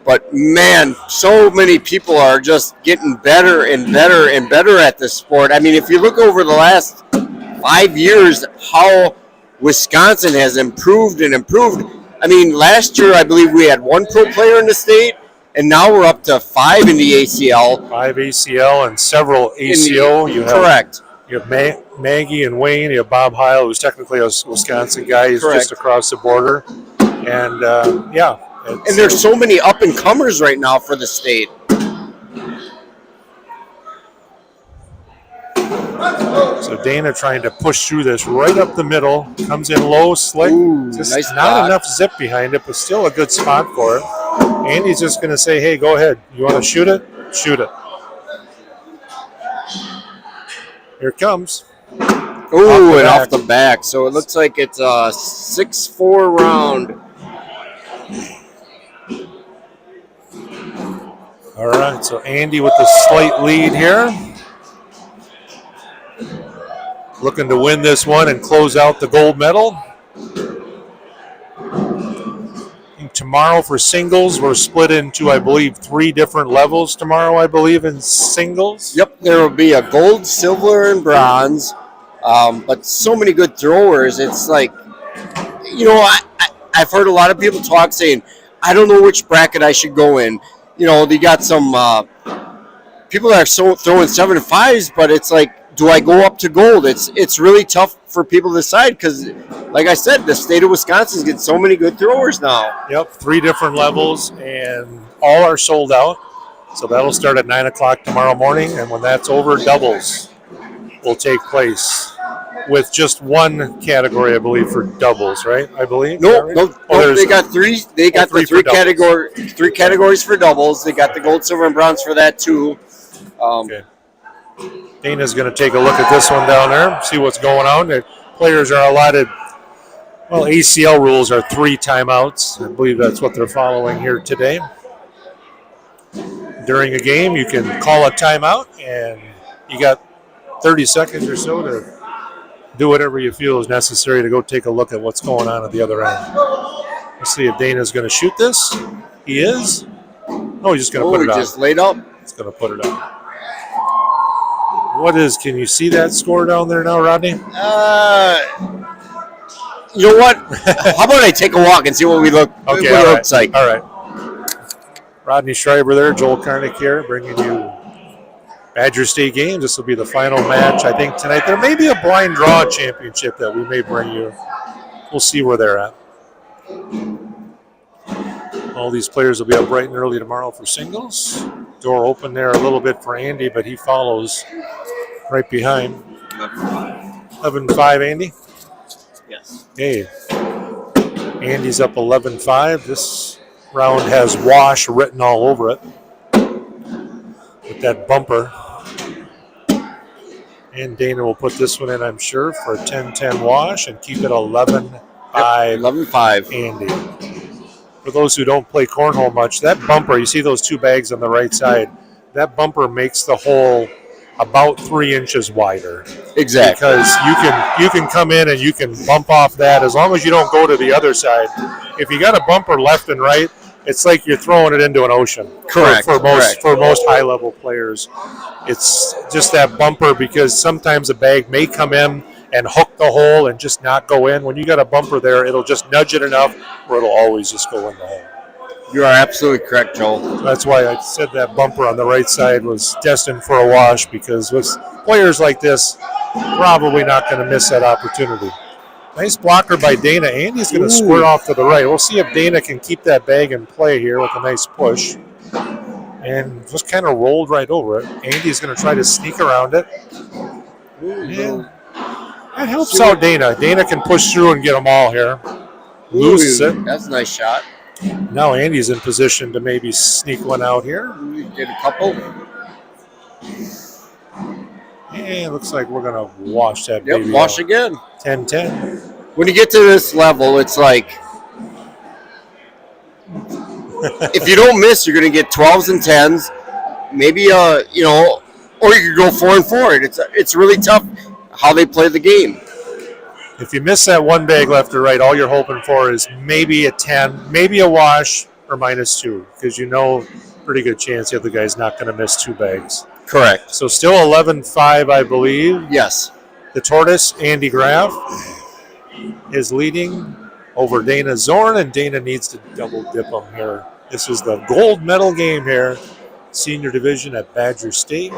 S7: But man, so many people are just getting better and better and better at this sport. I mean, if you look over the last 5 years, how Wisconsin has improved and improved. I mean, last year I believe we had 1 pro player in the state, and now we're up to 5 in the ACL.
S1: 5 ACL and several ACO.
S7: Correct.
S1: You have Maggie and Wayne. You have Bob Heil, who's technically a Wisconsin guy. He's
S7: Correct.
S1: just across the border. And,
S7: And there's so many up-and-comers right now for the state.
S1: So Dana trying to push through this right up the middle. Comes in low, slick. Just
S7: nice
S1: not
S7: block.
S1: enough zip behind it, but still a good spot for it. Andy's just going to say, hey, go ahead. You want to shoot it? Shoot it. Here it comes.
S7: Ooh, and off the back. So it looks like it's a 6-4 round.
S1: All right, so Andy with the slight lead here. Looking to win this one and close out the gold medal. And tomorrow for singles, we're split into, I believe, 3 different levels tomorrow, I believe, in singles.
S7: Yep, there will be a gold, silver, and bronze. But so many good throwers. It's like, you know, I've heard a lot of people talk saying, I don't know which bracket I should go in. You know, they got some people that are throwing 7 and 5s, but it's like, do I go up to gold? It's really tough for people to decide because, like I said, the state of Wisconsin's getting so many good throwers now.
S1: Yep, 3 different levels, and all are sold out. So that'll start at 9 o'clock tomorrow morning, and when that's over, doubles will take place with just 1 category, I believe, for doubles, right? I believe.
S7: No, they got 3. They got
S1: three
S7: the
S1: for
S7: 3 categories for doubles. They got the gold, silver, and bronze for that too.
S1: Okay. Dana's going to take a look at this one down there, see what's going on. The players are allotted, well, ACL rules are 3 timeouts. I believe that's what they're following here today. During a game, you can call a timeout, and you got 30 seconds or so to do whatever you feel is necessary to go take a look at what's going on at the other end. Let's see if Dana's going to shoot this. He is. Oh, he's just going to put it on.
S7: Just laid up.
S1: He's going to put it on. Can you see that score down there now, Rodney?
S7: You know what? How about I take a walk and see what we look
S1: Okay,
S7: what
S1: all
S7: it
S1: right.
S7: looks like?
S1: All right. Rodney Schreiber there, Joel Karnick here, bringing you Badger State games. This will be the final match, I think, tonight. There may be a blind draw championship that we may bring you. We'll see where they're at. All these players will be up bright and early tomorrow for singles. Door open there a little bit for Andy, but he follows right behind. 11-5, Andy?
S8: Yes.
S1: Hey. Andy's up 11-5. This round has wash written all over it with that bumper. And Dana will put this one in, I'm sure, for a 10-10 wash and keep it 11-5.
S7: 11-5.
S1: Andy. For those who don't play cornhole much, that bumper, you see those 2 bags on the right side, that bumper makes the hole about 3 inches wider.
S7: Exactly.
S1: Because you can come in and you can bump off that as long as you don't go to the other side. If you got a bumper left and right, it's like you're throwing it into an ocean.
S7: Correct.
S1: For most high-level players. It's just that bumper because sometimes a bag may come in and hook the hole and just not go in. When you got a bumper there, it'll just nudge it enough where it'll always just go in the hole.
S7: You are absolutely correct, Joel.
S1: That's why I said that bumper on the right side was destined for a wash because with players like this, probably not going to miss that opportunity. Nice blocker by Dana. Andy's going to squirt off to the right. We'll see if Dana can keep that bag in play here with a nice push. and just kind of rolled right over it. Andy's going to try to sneak around it. And that helps out Dana. Dana can push through and get them all here. Loses it.
S7: That's a nice shot.
S1: Now Andy's in position to maybe sneak one out here.
S7: Get a couple.
S1: And looks like we're going to wash that baby
S7: wash
S1: out.
S7: again.
S1: 10-10.
S7: When you get to this level, it's like if you don't miss, you're going to get 12s and 10s. Maybe or you could go 4 and 4. It's really tough how they play the game.
S1: If you miss that one bag left or right, all you're hoping for is maybe a 10, maybe a wash, or -2, because pretty good chance the other guy's not going to miss 2 bags.
S7: Correct.
S1: So still 11-5, I believe.
S7: Yes.
S1: The tortoise, Andy Graff, is leading over Dana Zorn, and Dana needs to double dip him here. This is the gold medal game here, senior division at Badger State.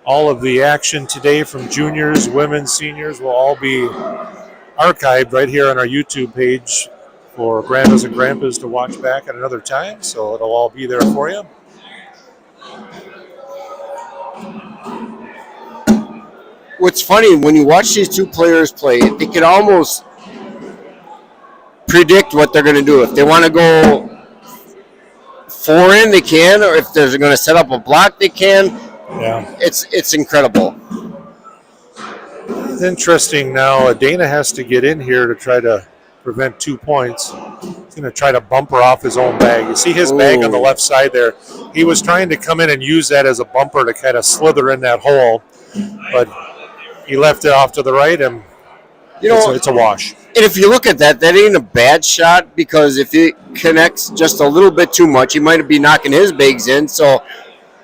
S1: All of the action today from juniors, women, seniors will all be archived right here on our YouTube page for grandmas and grandpas to watch back at another time. So it'll all be there for you.
S7: What's funny, when you watch these two players play, they can almost predict what they're going to do. If they want to go 4 in, they can, or if they're going to set up a block, they can.
S1: Yeah.
S7: It's incredible.
S1: It's interesting now. Dana has to get in here to try to prevent 2 points. He's going to try to bumper off his own bag. You see his bag on the left side there. He was trying to come in and use that as a bumper to kind of slither in that hole, but he left it off to the right, and it's a wash.
S7: And if you look at that ain't a bad shot, because if it connects just a little bit too much, he might be knocking his bags in. So,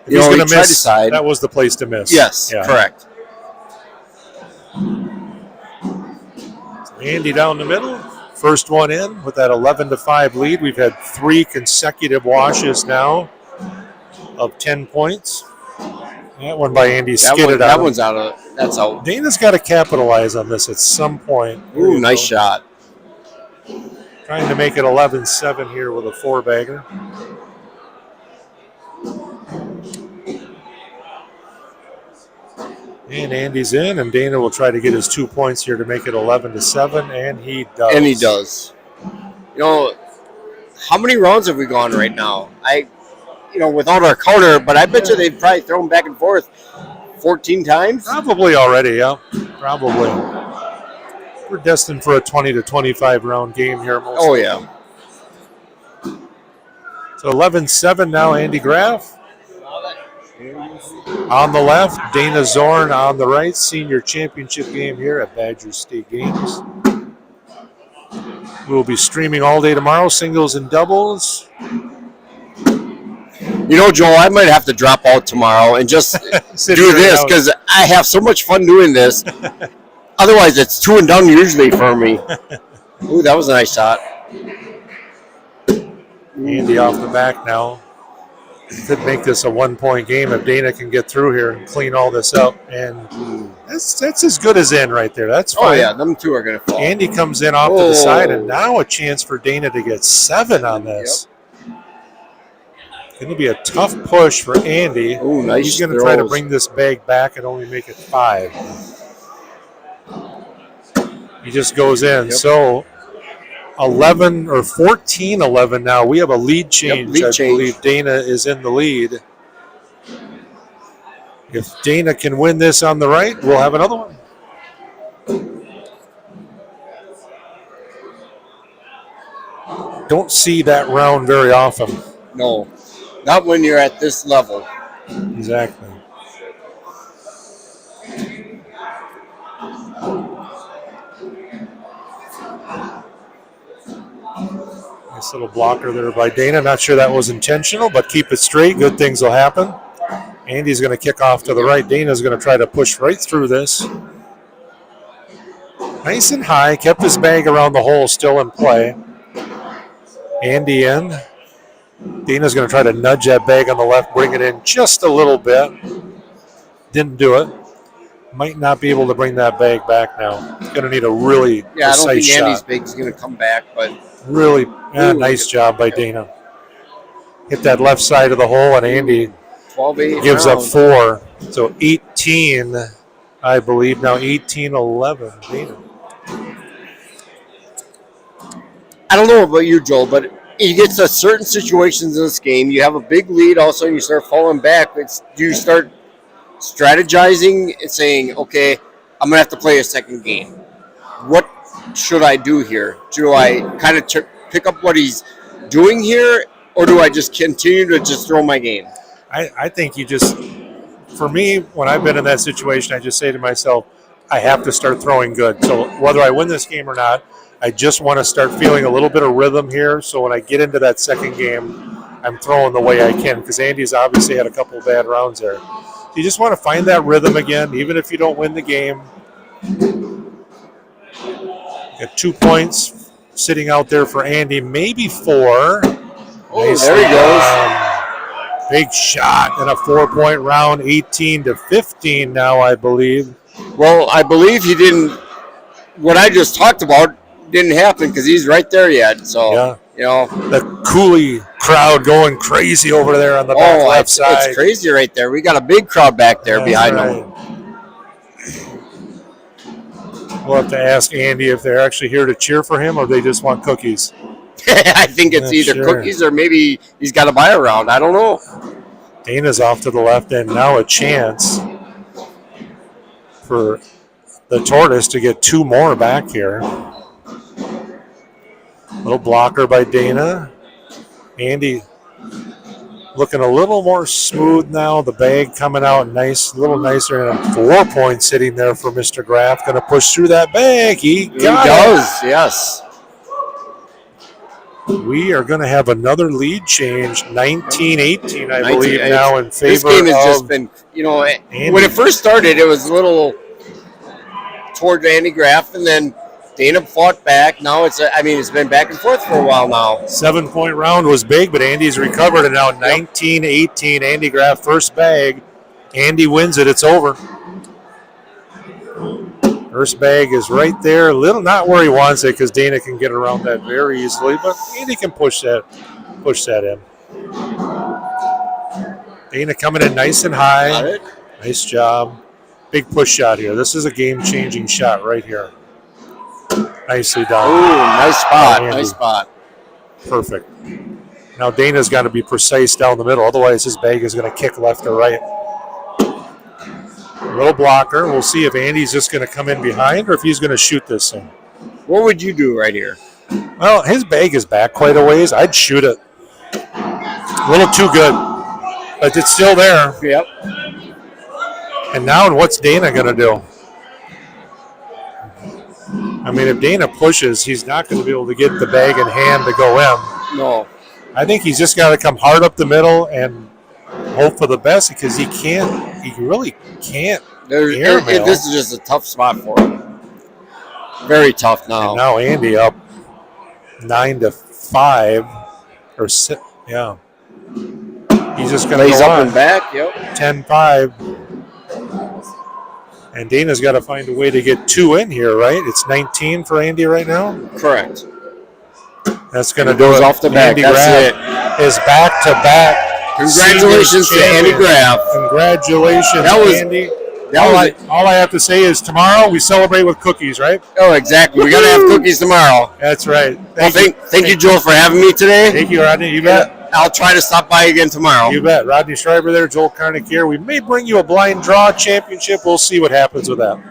S1: he's going to miss. That was the place to miss.
S7: Yes, correct.
S1: Andy down the middle. First one in with that 11-5 lead. We've had 3 consecutive washes now of 10 points. That one by Andy skidded out.
S7: That one's out. That's out.
S1: Dana's got to capitalize on this at some point.
S7: Ooh, nice shot.
S1: Trying to make it 11-7 here with a 4-bagger. And Andy's in, and Dana will try to get his 2 points here to make it 11-7, and he does.
S7: And he does. How many rounds have we gone right now? Without our counter, but I bet you they've probably thrown back and forth 14 times.
S1: Probably already, yeah. Probably. We're destined for a 20 to 25 round game here.
S7: Oh, yeah.
S1: So 11-7 now, Andy Graff. On the left, Dana Zorn on the right. Senior championship game here at Badger State Games. We'll be streaming all day tomorrow, singles and doubles.
S7: Joel, I might have to drop out tomorrow and just do this, because I have so much fun doing this. Otherwise, it's 2 and done usually for me. Ooh, that was a nice shot.
S1: Andy off the back now. Could make this a 1-point game if Dana can get through here and clean all this up. And that's as good as in right there. That's fine.
S7: Oh, yeah, them 2 are going to fall.
S1: Andy comes in off to the side, and now a chance for Dana to get 7 on this. Going to be a tough push for Andy.
S7: Ooh, nice.
S1: He's going to try to bring this bag back and only make it 5. He just goes in. So 11 or 14-11 now. We have a lead change. I believe Dana is in the lead. If Dana can win this on the right, we'll have another one. Don't see that round very often.
S7: No, not when you're at this level.
S1: Exactly. Nice little blocker there by Dana. Not sure that was intentional, but keep it straight. Good things will happen. Andy's going to kick off to the right. Dana's going to try to push right through this. Nice and high. Kept his bag around the hole, still in play. Andy in. Dana's going to try to nudge that bag on the left, bring it in just a little bit. Didn't do it. might not be able to bring that bag back now. It's going to need a really
S7: Yeah, I don't
S1: precise
S7: think Andy's
S1: shot.
S7: big is going to come back, but
S1: Really
S7: Ooh,
S1: nice job by Dana. Hit that left side of the hole, and Andy
S7: 12-8
S1: gives up
S7: round.
S1: 4. So 18, I believe, now 18-11. Dana.
S7: I don't know about you, Joel, but you get to certain situations in this game, you have a big lead, all of a sudden you start falling back. Do you start strategizing and saying, okay, I'm going to have to play a second game? What should I do here? Do I kind of pick up what he's doing here, or do I just continue to just throw my game?
S1: I think you just, for me, when I've been in that situation, I just say to myself, I have to start throwing good. So whether I win this game or not, I just want to start feeling a little bit of rhythm here. So when I get into that second game, I'm throwing the way I can, because Andy's obviously had a couple of bad rounds there. So you just want to find that rhythm again, even if you don't win the game. Got 2 points sitting out there for Andy, maybe 4.
S7: Oh, there he goes.
S1: Big shot in a 4-point round, 18-15 now, I believe.
S7: Well, I believe he didn't. What I just talked about didn't happen because he's right there yet. So,
S1: yeah.
S7: you know.
S1: The Cooley crowd going crazy over there on the back left side.
S7: It's crazy right there. We got a big crowd back there behind them.
S1: We'll have to ask Andy if they're actually here to cheer for him or they just want cookies.
S7: I think it's either cookies or maybe he's got to buy a round. I don't know.
S1: Dana's off to the left end. Now a chance for the Tortoise to get 2 more back here. Little blocker by Dana. Andy looking a little more smooth now. The bag coming out nice, a little nicer. And 4 points sitting there for Mr. Graff. Going to push through that bag. He does,
S7: yes.
S1: We are going to have another lead change, 19-18, I believe, now in favor of.
S7: This game has just been, Andy. When it first started, it was a little toward Andy Graff, and then Dana fought back. Now it's been back and forth for a while now.
S1: 7-point round was big, but Andy's recovered, and now 19-18. Andy Graff, first bag. Andy wins it. It's over. First bag is right there. A little not where he wants it because Dana can get around that very easily, but Andy can push that in. Dana coming in nice and high.
S7: Got it.
S1: Nice job. Big push shot here. This is a game-changing shot right here. Nicely done.
S7: Ooh, nice spot. Nice spot.
S1: Perfect. Now Dana's got to be precise down the middle. Otherwise, his bag is going to kick left or right. Little blocker. We'll see if Andy's just going to come in behind or if he's going to shoot this thing.
S7: What would you do right here?
S1: Well, his bag is back quite a ways. I'd shoot it. A little too good. But it's still there.
S7: Yep.
S1: And now what's Dana going to do? I mean, if Dana pushes, he's not going to be able to get the bag in hand to go in.
S7: No.
S1: I think he's just got to come hard up the middle and hope for the best because he really can't.
S7: This is just a tough spot for him. Very tough now.
S1: And now Andy up 9-5 or 6. Yeah. He's just going to
S7: go
S1: up
S7: on. And back. Yep.
S1: 10-5. And Dana's got to find a way to get 2 in here, right? It's 19 for Andy right now.
S7: Correct.
S1: That's going to do it.
S7: Off the back. That's it.
S1: Is back-to-back.
S7: Congratulations to Andy Graff.
S1: Congratulations, Andy. All I have to say is tomorrow we celebrate with cookies, right?
S7: Oh, exactly. We got to have cookies tomorrow.
S1: That's right.
S7: Thank you, Joel, for having me today.
S1: Thank you, Rodney. You bet.
S7: I'll try to stop by again tomorrow.
S1: You bet. Rodney Schreiber there, Joel Karnick here. We may bring you a blind draw championship. We'll see what happens with that.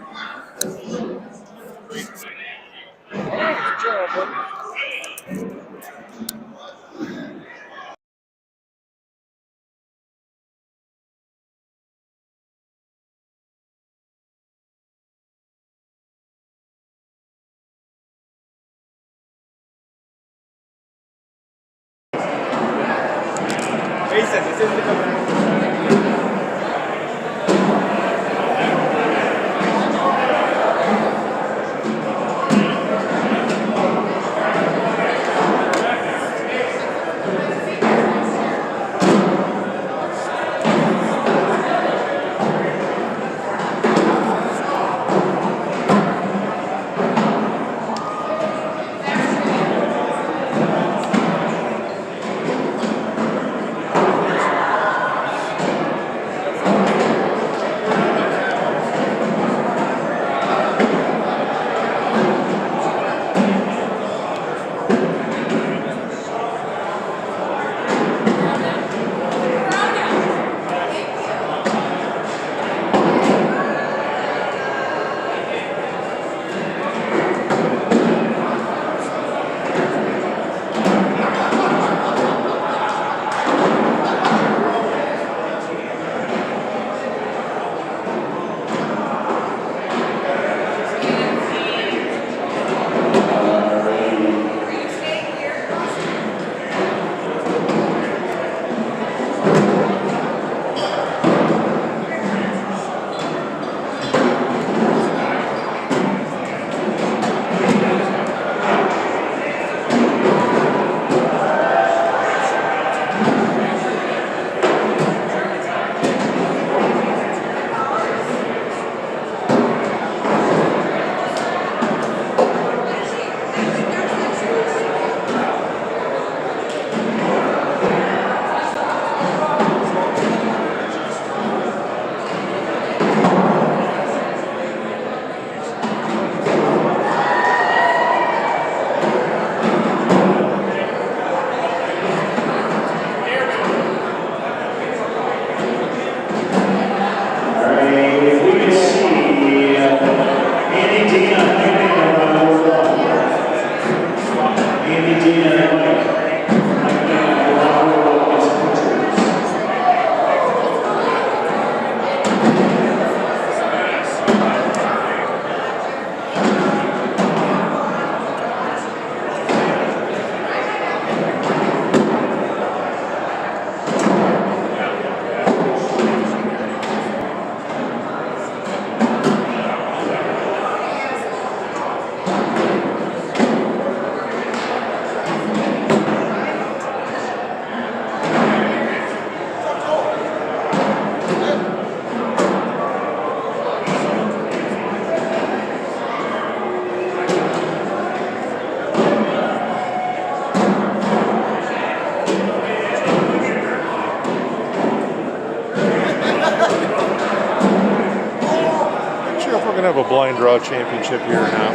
S1: blind draw championship here now.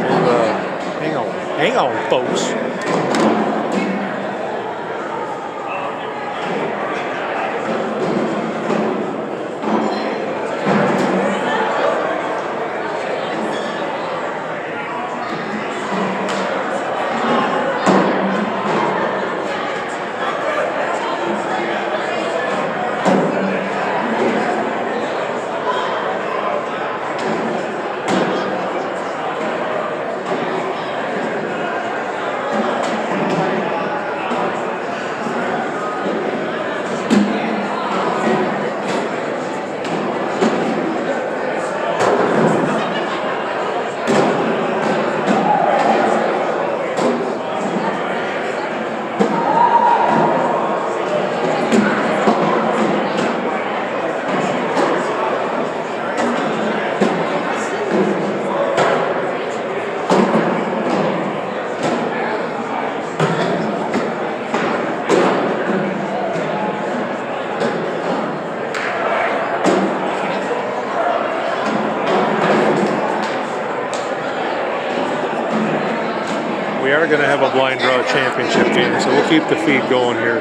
S1: We'll, hang on, folks. We are going to have a blind draw championship game, so we'll keep the feed going here.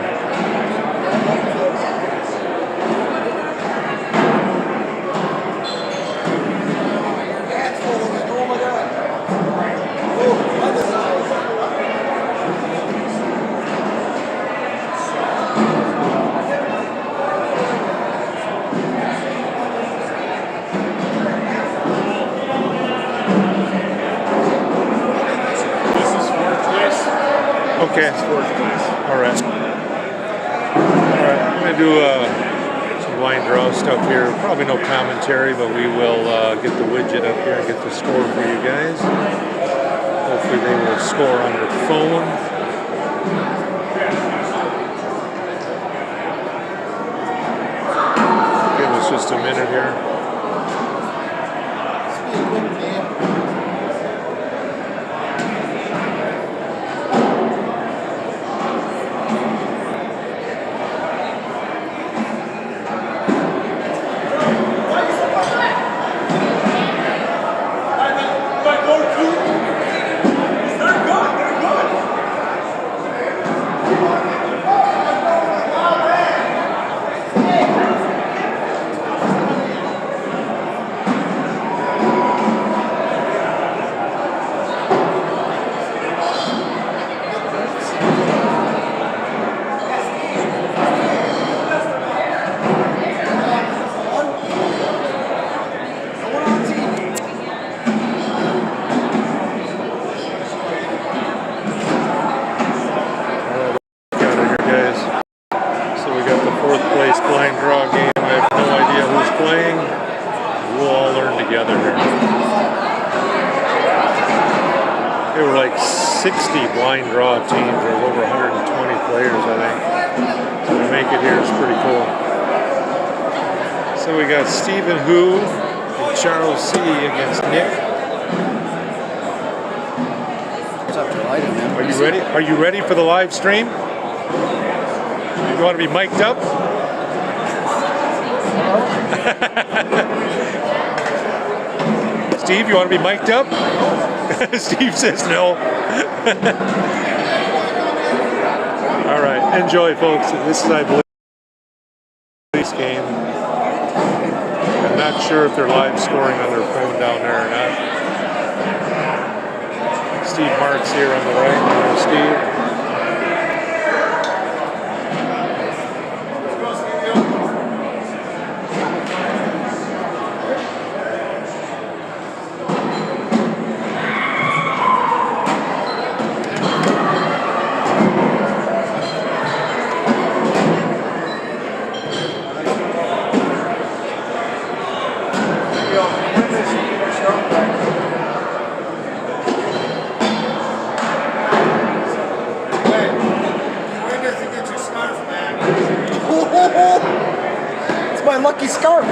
S1: Okay. All right. I'm going to do some blind draw stuff here. Probably no commentary, but we will get the widget up here and get the score for you guys. Hopefully they will score on their phone. Give us just a minute here. Blind draw game. I have no idea who's playing. We'll all learn together here. There were like 60 blind draw teams. There was over 120 players, I think. So to make it here is pretty cool. So we got Stephen Hu and Charles C against Nick. Are you ready? Are you ready for the live stream? You want to be mic'd up? Steve, you want to be mic'd up? Steve says no. All right, enjoy, folks. This is, I believe, this game. I'm not sure if they're live scoring on their phone down there or not. Steve Marks here on the right. Hello, Steve.
S7: It's my lucky scarf.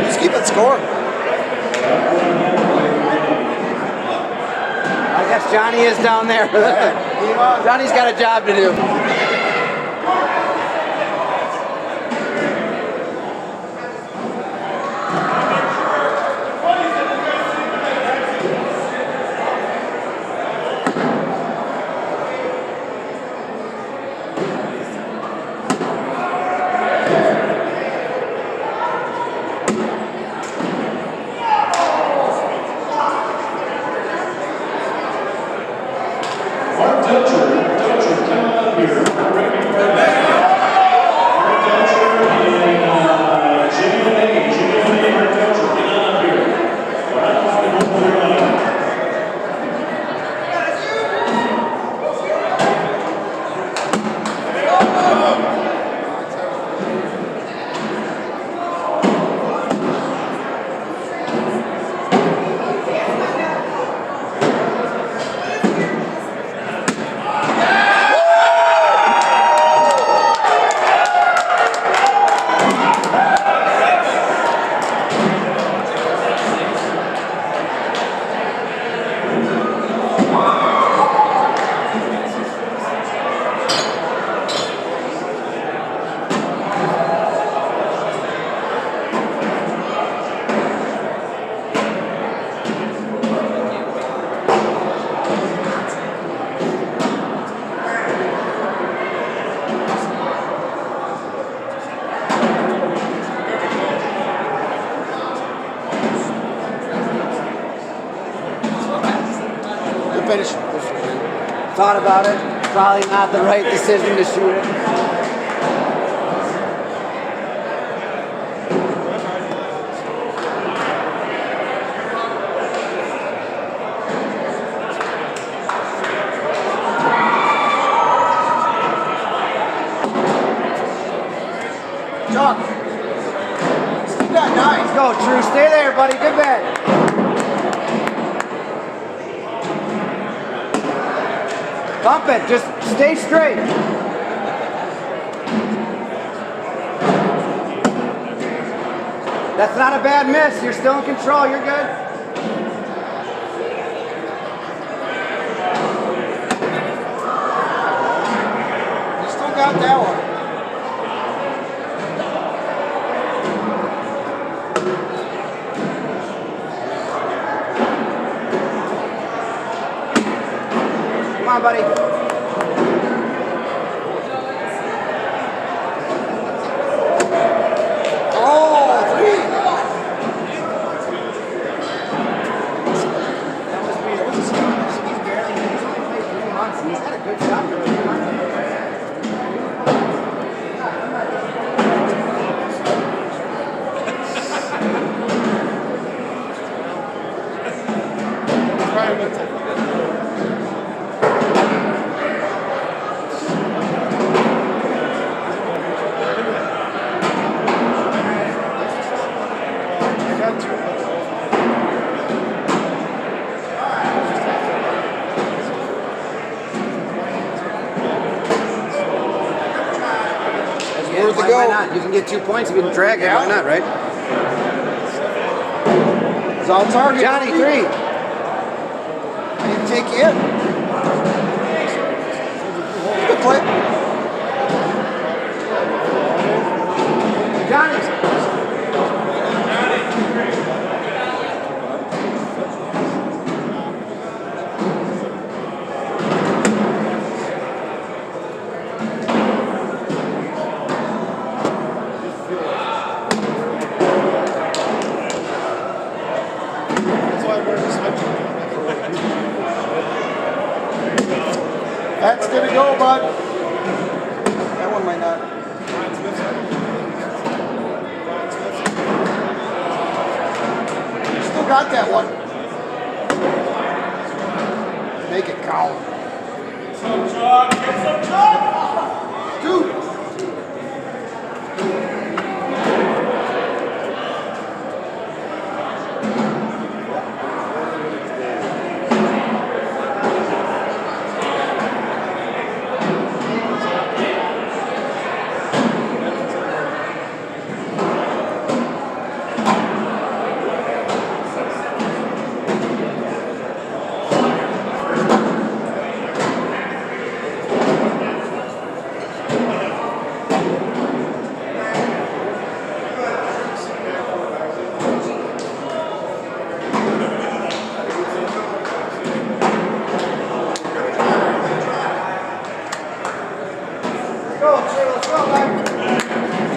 S4: Just keep it score.
S10: I guess Johnny is down there. Johnny's got a job to do.
S4: Finish.
S10: Thought about it. Probably not the right decision to shoot it.
S4: Chuck. You got nice.
S10: Go, True. Stay there, buddy. Good bet. Bump it. Just stay straight. That's not a bad miss. You're still in control. You're good.
S4: You still got that one.
S10: Come on, buddy. He's had a good shot. Why not? You can get 2 points if you can drag it. Why not, right?
S4: It's all target.
S10: Johnny, 3.
S4: I didn't take you in. That's gonna go, bud. That one might not. Still got that one. Make it count. Dude.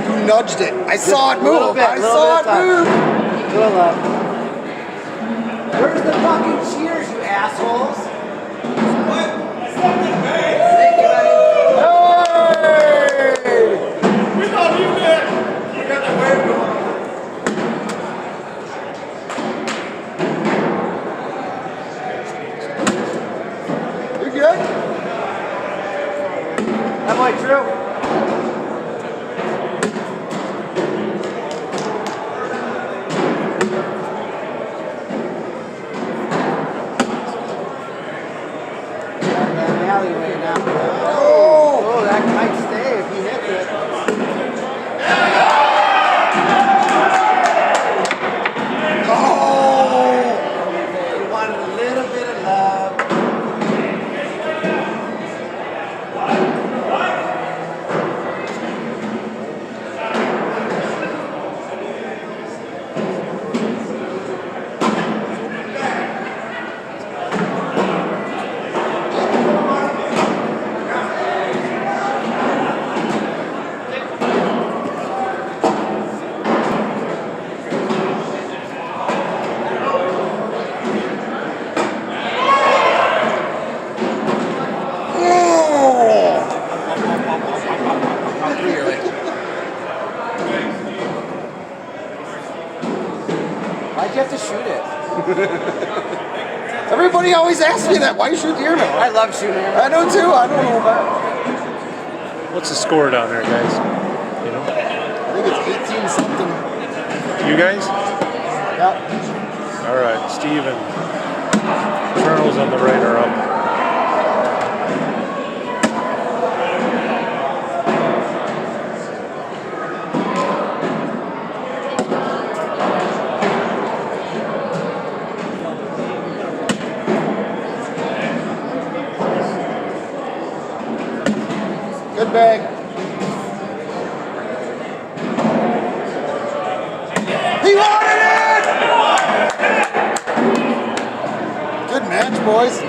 S4: You nudged it. I saw it move. I saw it move.
S10: To the left. Where's the fucking cheers, you assholes? Thank you, buddy.
S4: Hey!
S3: We love you, Nick. We got the wave going.
S4: You good?
S10: That boy Drew. Alleyway now. Oh, that might stay if he hits it.
S4: Oh!
S10: He wanted a little bit of love. Why'd you have to shoot it?
S4: Everybody always asks me that. Why you shoot the air now?
S10: I love shooting it.
S4: I know too. I don't know about.
S1: What's the score down there, guys? You know?
S4: I think it's 18 something.
S1: You guys?
S4: Yeah.
S1: All right, Steve and Charles on the right are up.
S4: Good bag. He wanted it! Good match, boys.
S1: All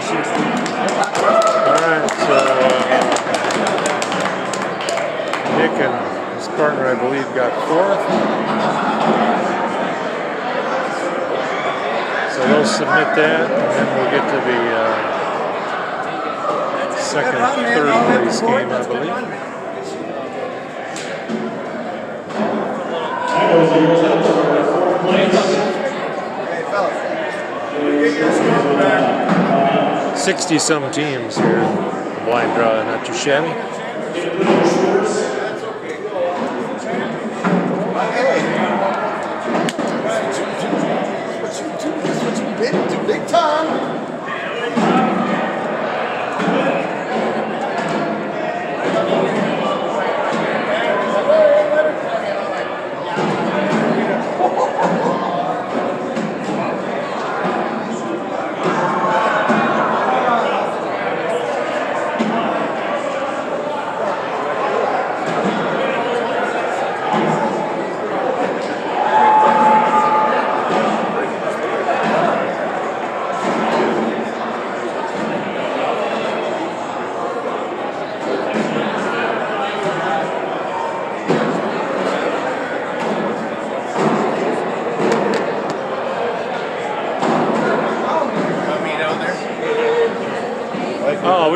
S1: right, so Nick and his partner, I believe, got fourth. So they'll submit that, and then we'll get to the second, third place game, I believe.
S5: That was the results for fourth place.
S1: 60-some teams here in the blind draw, not too shabby.
S4: That's what you've been to, big time.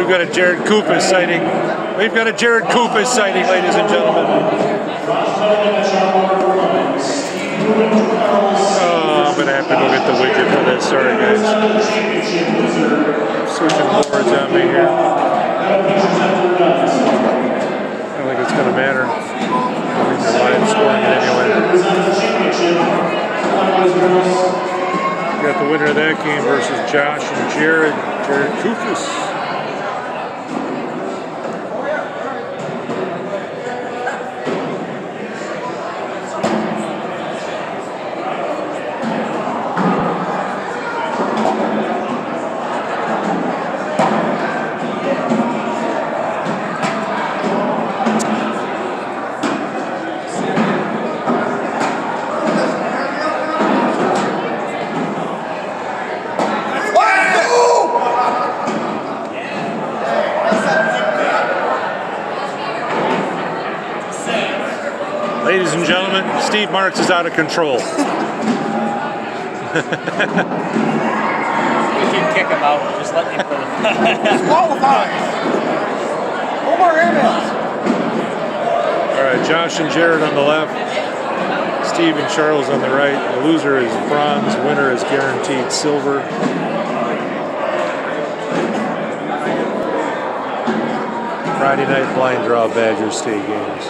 S1: We've got a Jared Kupis sighting. We've got a Jared Kupis sighting, ladies and gentlemen. Oh, I'm gonna have to go get the widget for this. Sorry, guys. Switching boards on me here. I don't think it's gonna matter. I think they're live scoring it anyway. Got the winner of that game versus Josh and Jared Kupis. Ladies and gentlemen, Steve Marks is out of control.
S10: We can kick him out. Just let him go. Qualified. No more emails.
S1: All right, Josh and Jared on the left. Steve and Charles on the right. The loser is bronze. Winner is guaranteed silver. Friday night blind draw Badger State games.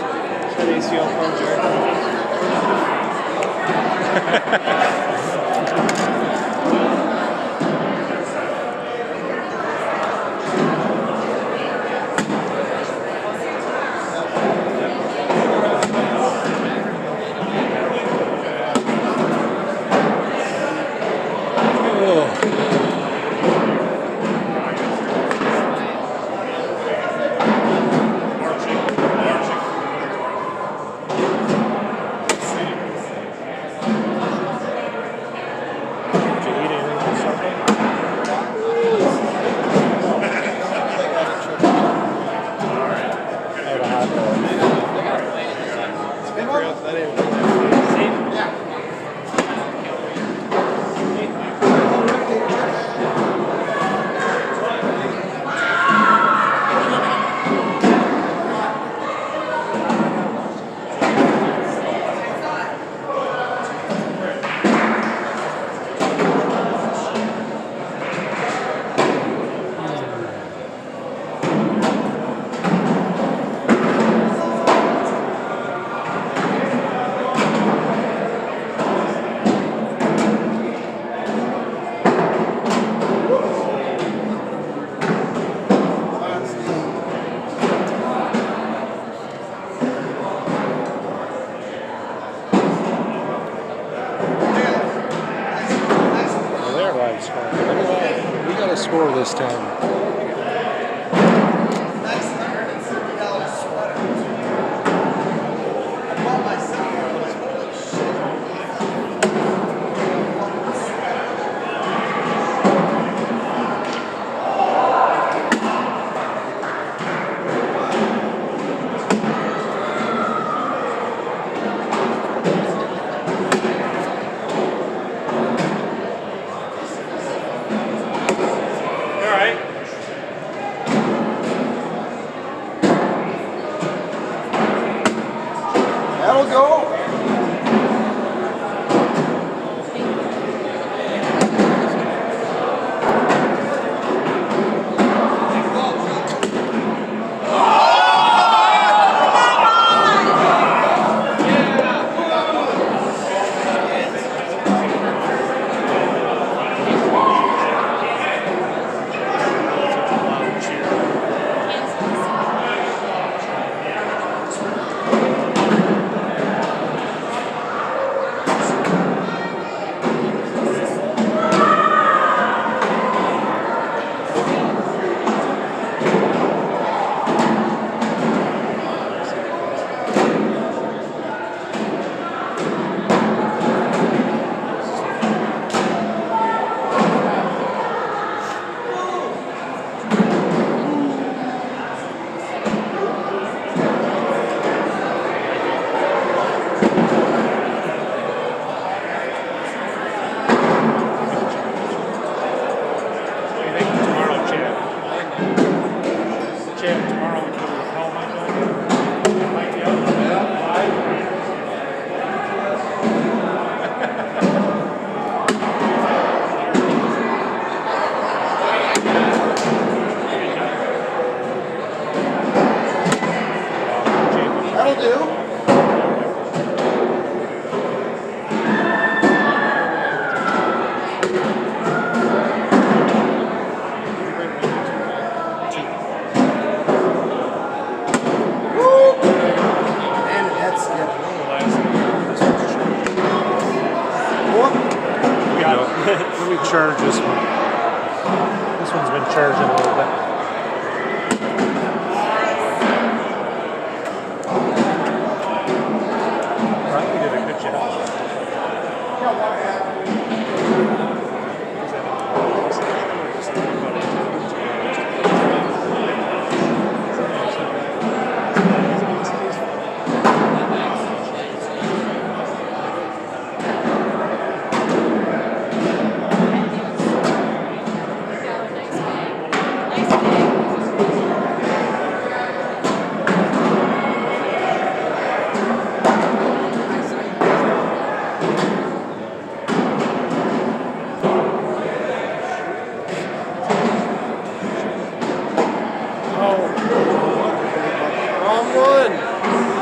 S10: ACL from Jared.
S1: We got a score this time.
S10: That'll go.
S1: charge this one. This one's been charging a little bit. Probably did a good job.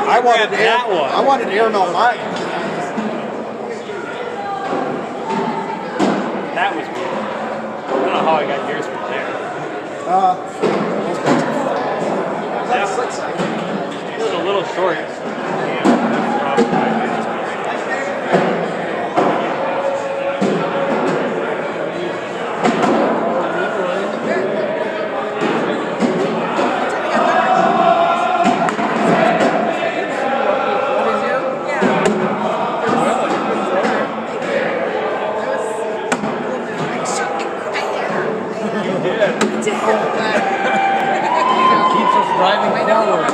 S4: I wanted to air no mine.
S11: That was weird. I don't know how I got yours from there. It was a little short.
S10: Keeps us driving forward.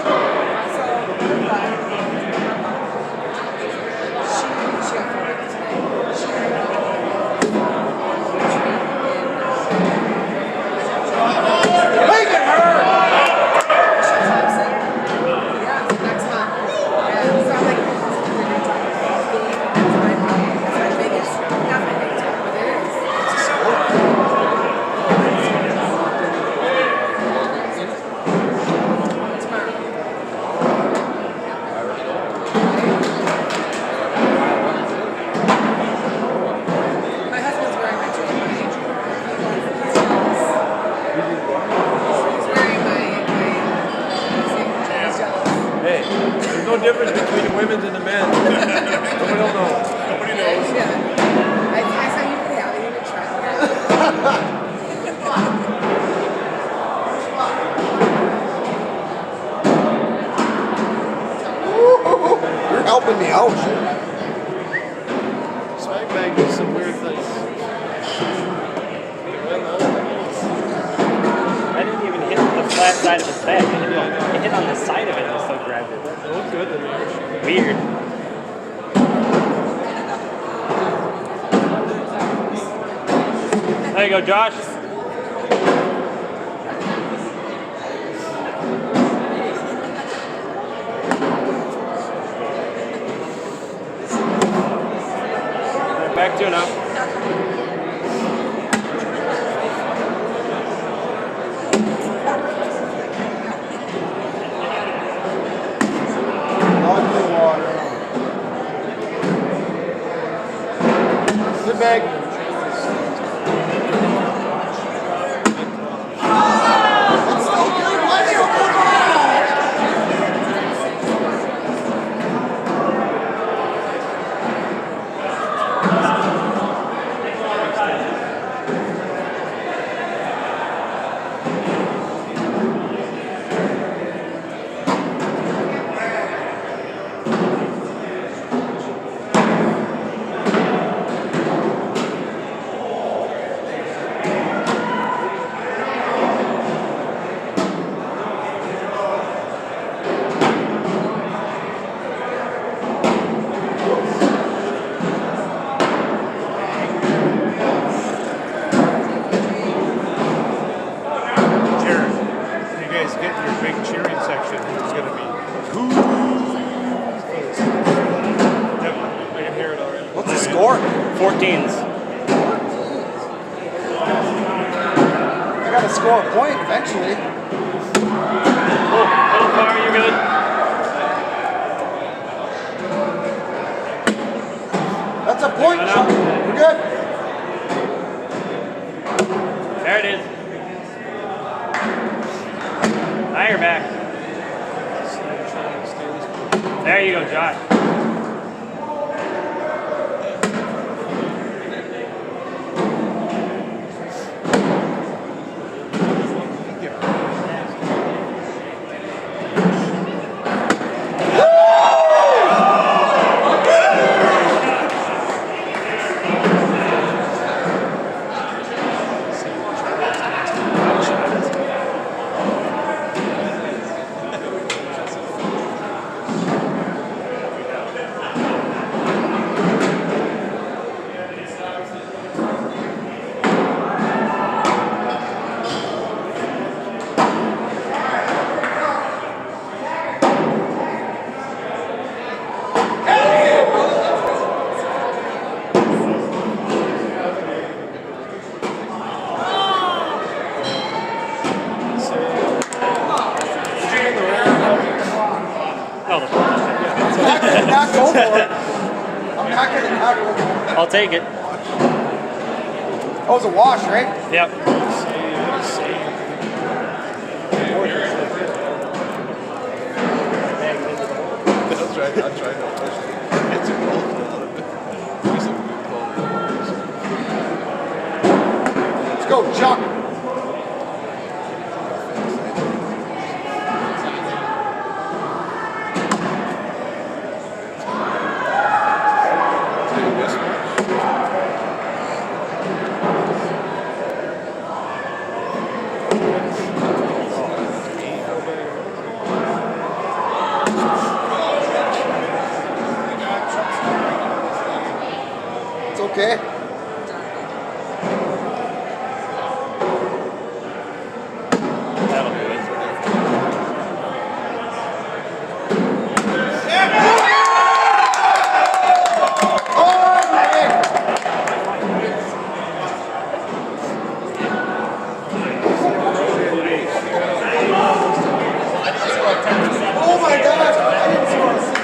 S3: No difference between the women's and the men. Nobody will know. Nobody knows.
S6: I saw you play out. You didn't try.
S4: You're helping me out.
S3: Swag bag does some weird things.
S11: I didn't even hit the flat side of his bag. It hit on the side of it and still grabbed it.
S3: That was good.
S11: Weird. There you go, Josh. Back to now.
S4: Sit back.
S11: What's the score? 14s.
S4: I gotta score a point eventually.
S11: Oh, little far, you're good.
S4: That's a point. We're good.
S11: There it is. Now you're back. There you go, Josh.
S10: I'm not going to knuckle.
S11: I'll take it.
S10: That was a wash, right?
S11: Yep.
S3: I'll try to push it. It's a cold one. It's a cold one.
S10: Let's go, Chuck. It's okay.
S11: That'll do it.
S10: Oh my God! I didn't score a single.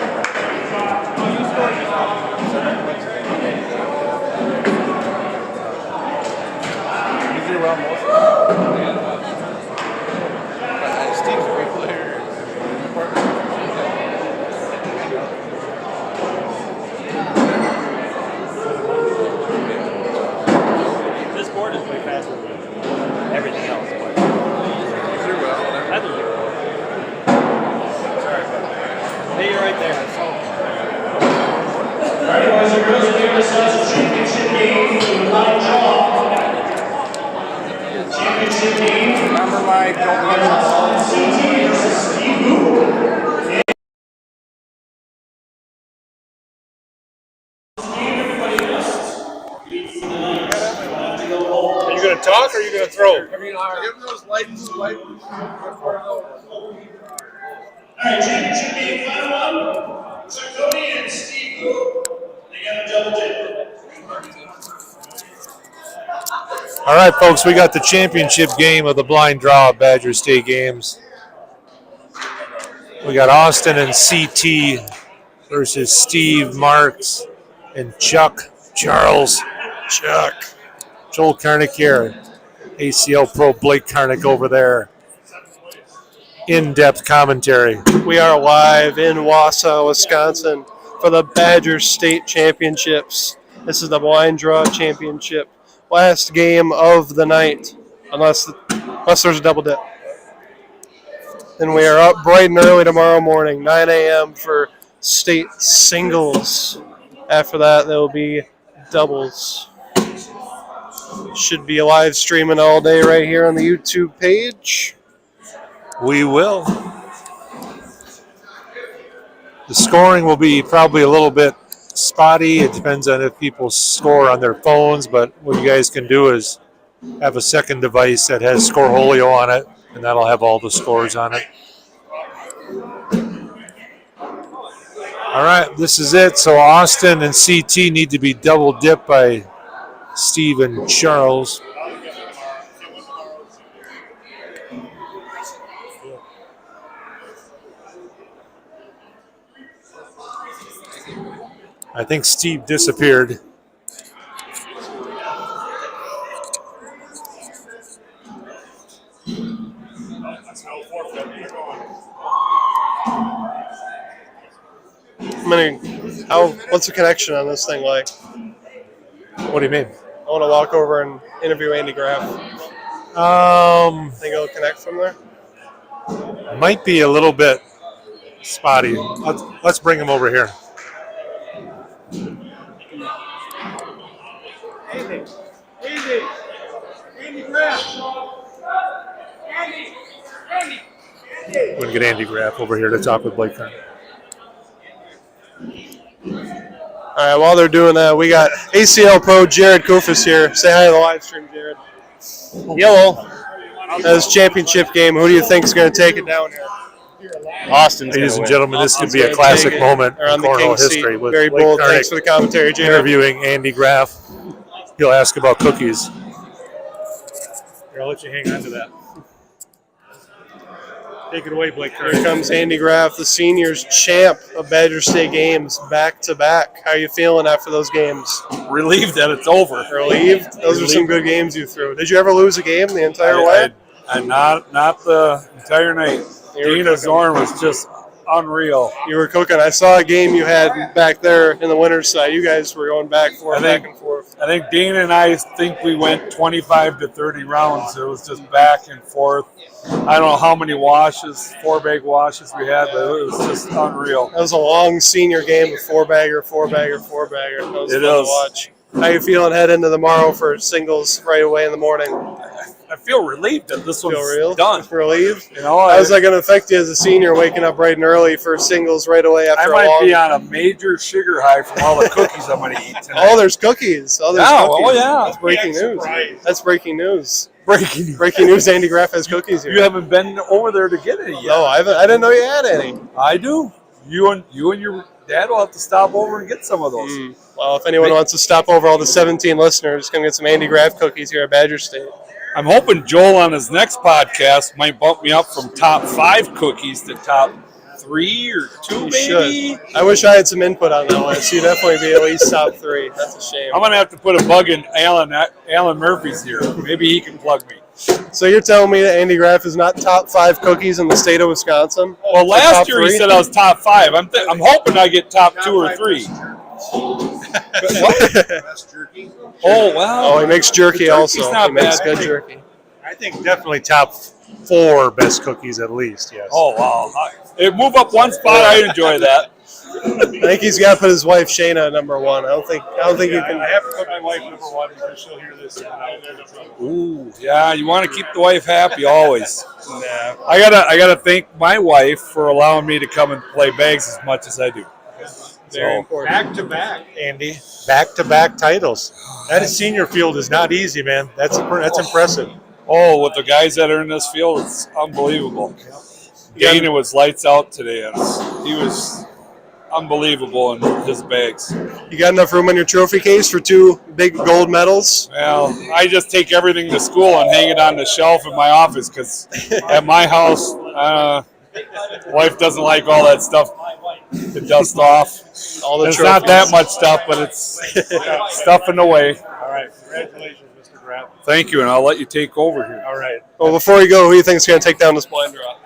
S3: Steve's a great player.
S11: This board is way faster than everything else. But I think you're Hey, you're right there.
S5: All right, boys and girls, we have ourselves a championship game for the line draw. Championship game.
S10: Remember my
S5: CT versus Steve Google.
S1: Are you going to talk or are you going to throw?
S3: Give him those lights.
S5: All right, championship game, final one. So Cody and Steve Google. They got a double dip.
S1: All right, folks, we got the championship game of the blind draw Badger State games. We got Austin and CT versus Steve Marks and Chuck Charles. Chuck. Joel Karnick here. ACL Pro Blake Karnick over there. In-depth commentary.
S12: We are live in Wausau, Wisconsin for the Badger State Championships. This is the blind draw championship. Last game of the night, unless there's a double dip. Then we are up bright and early tomorrow morning, 9 a.m. for state singles. After that, there will be doubles. Should be live streaming all day right here on the YouTube page.
S1: We will. The scoring will be probably a little bit spotty. It depends on if people score on their phones, but what you guys can do is have a second device that has Scoreholio on it, and that'll have all the scores on it. All right, this is it. So Austin and CT need to be double dipped by Steve and Charles. I think Steve disappeared.
S12: What's the connection on this thing like?
S1: What do you mean?
S12: I want to walk over and interview Andy Graff. Think it'll connect from there?
S1: Might be a little bit spotty. Let's bring him over here.
S5: Andy Graff.
S1: We're going to get Andy Graff over here to talk with Blake Karnick.
S12: All right, while they're doing that, we got ACL Pro Jared Kufis here. Say hi to the live stream, Jared.
S11: Yellow.
S12: This championship game, who do you think is going to take it down here?
S11: Austin's
S1: Ladies and
S11: win.
S1: gentlemen, this could be a classic moment in
S12: on the
S1: cornhole
S12: King's
S1: history
S12: seat.
S1: with
S12: Very
S1: Blake
S12: bold.
S1: Karnick
S12: Thanks for the commentary, Jared.
S1: interviewing Andy Graff. He'll ask about cookies. Here, I'll let you hang on to that. Take it away, Blake.
S12: Here comes Andy Graff, the seniors champ of Badger State games, back to back. How are you feeling after those games?
S2: Relieved that it's over.
S12: Relieved? Those are some good games you threw. Did you ever lose a game the entire way?
S2: I not the entire night. Dina Zorn was just unreal.
S12: You were cooking. I saw a game you had back there in the winner's side. You guys were going back and forth.
S2: I think Dina and I think we went 25 to 30 rounds. It was just back and forth. I don't know how many washes, 4-bag washes we had, but it was just unreal.
S12: That was a long senior game of 4-bagger. That was fun to watch. How you feeling head into tomorrow for singles right away in the morning?
S2: I feel relieved that this one's done.
S12: Relieved?
S2: You know,
S12: how's that going to affect you as a senior waking up bright and early for singles right away after
S2: I might be on a major sugar high from all the cookies I'm going to eat tonight.
S12: Oh, there's cookies. Oh, there's cookies. Oh, yeah. That's breaking news. That's breaking news. Breaking news. Andy Graff has cookies here.
S2: You haven't been over there to get any yet.
S12: No, I haven't. I didn't know you had any.
S2: I do. You and your dad will have to stop over and get some of those.
S12: Well, if anyone wants to stop over, all the 17 listeners, come get some Andy Graff cookies here at Badger State.
S2: I'm hoping Joel on his next podcast might bump me up from top 5 cookies to top 3 or 2, maybe.
S12: Should. I wish I had some input on that list. You'd definitely be at least top 3. That's a shame.
S2: I'm going to have to put a bug in Alan Murphy's here. Maybe he can plug me.
S12: So you're telling me that Andy Graff is not top 5 cookies in the state of Wisconsin?
S2: Well, last year he said I was top 5. I'm hoping I get top 2 or 3. Oh, wow.
S12: Oh, he makes jerky also.
S2: Not
S12: he makes
S2: bad.
S12: good jerky.
S1: I think definitely top 4 best cookies at least, yes.
S2: Oh, wow. It moved up one spot. I enjoy that.
S12: I think he's got to put his wife Shayna at number 1. I don't think you can.
S1: I have to put my wife number 1 because she'll hear this.
S2: Ooh, yeah, you want to keep the wife happy always. Yeah. I gotta thank my wife for allowing me to come and play bags as much as I do.
S12: Very important.
S1: Back to back, Andy. Back to back titles. That senior field is not easy, man. That's impressive.
S2: Oh, with the guys that are in this field, it's unbelievable. Dana was lights out today, and he was unbelievable in his bags.
S12: You got enough room in your trophy case for 2 big gold medals?
S2: Well, I just take everything to school and hang it on the shelf in my office because at my house, wife doesn't like all that stuff to dust off. It's not that much stuff, but it's stuff in the way.
S1: All right. Congratulations, Mr. Graff.
S2: Thank you, and I'll let you take over here.
S1: All right.
S12: Well, before you go, who do you think is going to take down this blind draw?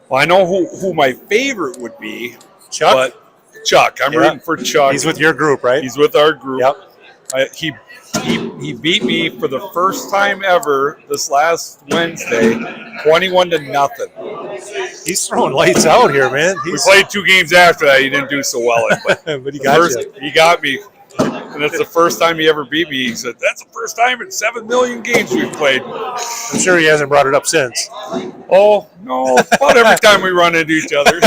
S2: Well, I know who my favorite would be.
S1: Chuck?
S2: But Chuck. I'm rooting for Chuck.
S1: He's with your group, right?
S2: He's with our group.
S1: Yep.
S2: He beat me for the first time ever this last Wednesday, 21-0.
S1: He's throwing lights out here, man.
S2: We played 2 games after that. He didn't do so well in,
S1: but he got you.
S2: He got me. And that's the first time he ever beat me. He said, that's the first time in 7 million games we've played.
S1: I'm sure he hasn't brought it up since.
S2: Oh, no. About every time we run into each other.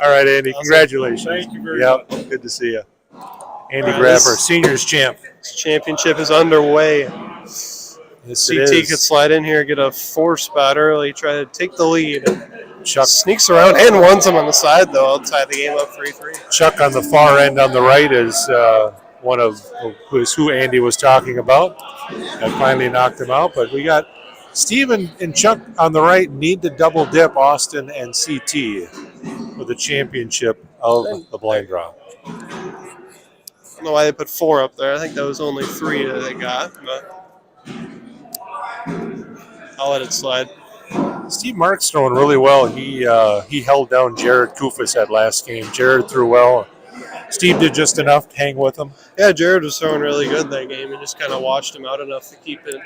S1: All right, Andy. Congratulations.
S2: Thank you very much.
S1: Good to see you. Andy Graffer, seniors champ.
S12: This championship is underway.
S1: Yes,
S12: CT could slide in here, get a 4 spot early, try to take the lead. Chuck sneaks around and wins him on the side, though. I'll tie the game up 3-3.
S1: Chuck on the far end on the right is one of who Andy was talking about. That finally knocked him out, but we got Steve and Chuck on the right need to double dip Austin and CT for the championship of the blind draw.
S12: I don't know why they put 4 up there. I think that was only 3 that they got, but I'll let it slide.
S1: Steve Mark's throwing really well. He held down Jared Kufis that last game. Jared threw well. Steve did just enough to hang with him.
S12: Yeah, Jared was throwing really good that game and just kind of watched him out enough to keep it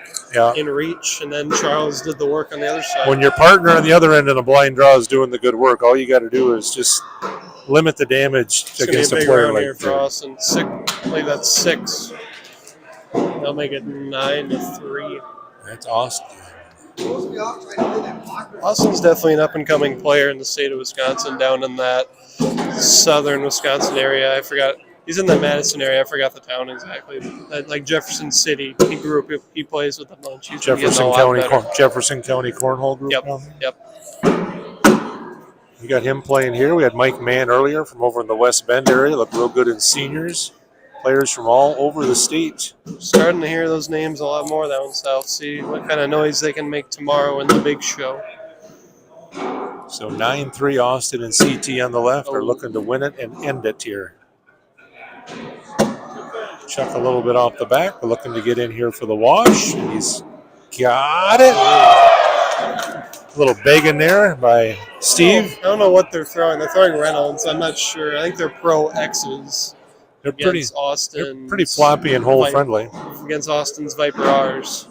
S12: in reach. And then Charles did the work on the other side.
S1: When your partner on the other end of the blind draw is doing the good work, all you got to do is just limit the damage against a player like
S12: for us. And I believe that's 6. They'll make it 9-3.
S1: That's awesome.
S12: Austin's definitely an up-and-coming player in the state of Wisconsin, down in that southern Wisconsin area. I forgot. He's in the Madison area. I forgot the town exactly. Like Jefferson City. He grew up. He plays with a bunch. He's
S1: Jefferson County Cornhole Group.
S12: Yep.
S1: We got him playing here. We had Mike Mann earlier from over in the West Bend area. Looked real good in seniors. Players from all over the state.
S12: Starting to hear those names a lot more down south. See what kind of noise they can make tomorrow in the big show.
S1: So 9-3 Austin and CT on the left are looking to win it and end it here. Chuck a little bit off the back. We're looking to get in here for the wash. And he's got it. A little begging there by Steve.
S12: I don't know what they're throwing. They're throwing Reynolds. I'm not sure. I think they're pro X's.
S1: They're pretty
S12: Austin.
S1: They're pretty floppy and hole friendly.
S12: Against Austin's Viper R's.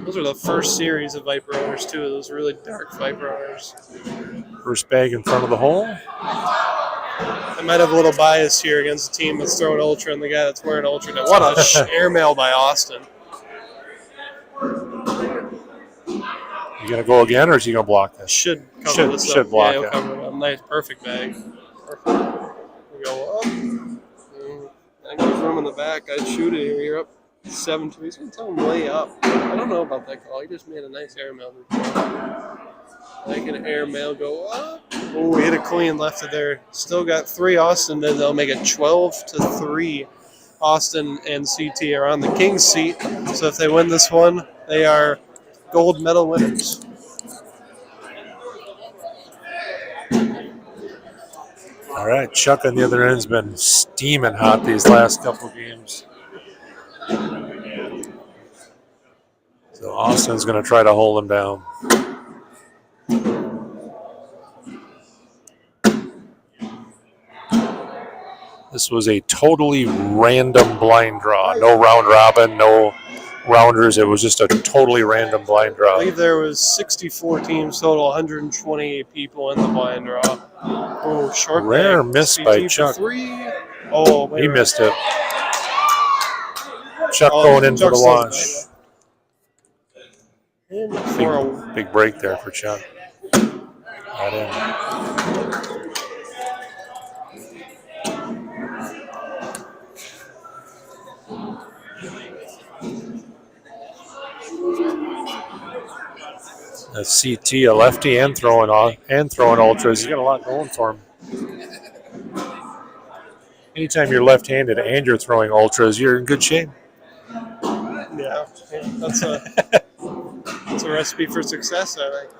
S12: Those are the first series of Viper R's too. Those really dark Viper R's.
S1: First bag in front of the hole.
S12: I might have a little bias here against the team that's throwing Ultra and the guy that's wearing Ultra. Now, what a airmail by Austin.
S1: You gonna go again, or is he gonna block this?
S12: Should cover this up.
S1: Should block
S12: he'll
S1: it.
S12: cover it up. Nice, perfect bag. Perfect. We go up. I think there's room in the back. I'd shoot it here. You're up 7-2. He's gonna tell him lay up. I don't know about that call. He just made a nice airmail. Like an airmail go up. Oh, we hit a clean, left it there. Still got 3 Austin, then they'll make it 12-3. Austin and CT are on the king's seat. So if they win this one, they are gold medal winners.
S1: All right, Chuck on the other end's been steaming hot these last couple games. So Austin's going to try to hold him down. This was a totally random blind draw. No round robin, no rounders. It was just a totally random blind draw.
S12: I believe there was 64 teams total, 128 people in the blind draw. Oh, short
S1: Rare
S12: bag.
S1: miss
S12: CT
S1: by
S12: for
S1: Chuck.
S12: 3. Oh,
S1: He missed it. Chuck going in for the wash. Big break there for Chuck. Not in. A CT, a lefty, and throwing ultras. He's got a lot going for him. Anytime you're left-handed and you're throwing ultras, you're in good shape.
S12: Yeah, that's a recipe for success, I think.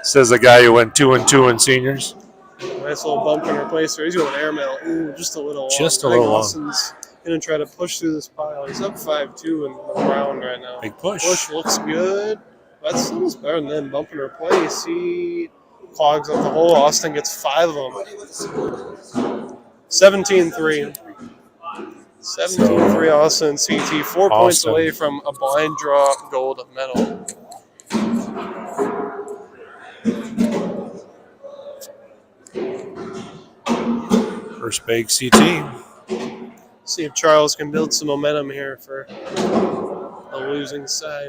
S1: Says the guy who went 2-2 in seniors.
S12: Nice little bump and replacer. He's going airmail. Ooh, just a little long.
S1: Just a little long.
S12: Austin's going to try to push through this pile. He's up 5-2 in the round right now.
S1: Big push.
S12: Push looks good. That's almost better than bump and replace. He clogs up the hole. Austin gets 5 of them. 17-3. 17-3 Austin CT. 4 points away from a blind draw gold medal.
S1: First bag CT.
S12: See if Charles can build some momentum here for the losing side.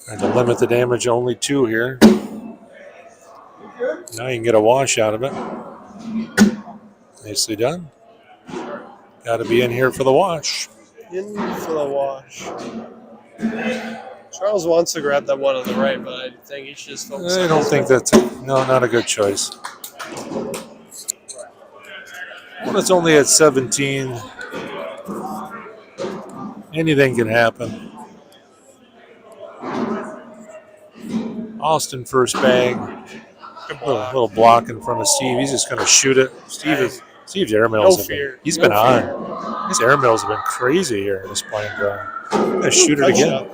S1: Trying to limit the damage, only 2 here. Now you can get a wash out of it. Nicely done. Got to be in here for the wash.
S12: In for the wash. Charles wants to grab that one on the right, but I think he should just focus on
S1: I don't think that's not a good choice. When it's only at 17, anything can happen. Austin first bag. Little block in front of Steve. He's just going to shoot it. Steve's airmails he's been on. His airmails have been crazy here in this blind draw. Going to shoot it again.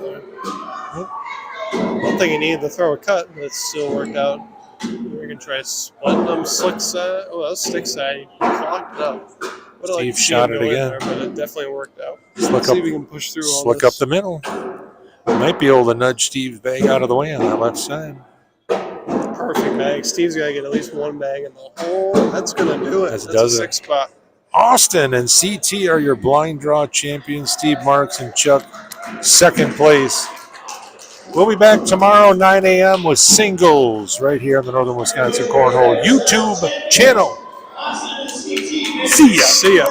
S12: I don't think he needed to throw a cut, but it still worked out. We're going to try splitting them slick side. Oh, that was stick side. He clogged it up.
S1: Steve shot it again.
S12: There, but it definitely worked out.
S1: Let's
S12: see if we can push through all
S1: Slick
S12: this.
S1: up the middle. Might be able to nudge Steve's bag out of the way on that left side.
S12: Perfect bag. Steve's got to get at least 1 bag in the hole. That's going to do it. That's a 6 spot.
S1: Austin and CT are your blind draw champions. Steve Marks and Chuck, second place. We'll be back tomorrow, 9 a.m. with singles right here on the Northern Wisconsin Cornhole YouTube channel. See ya.
S12: See ya.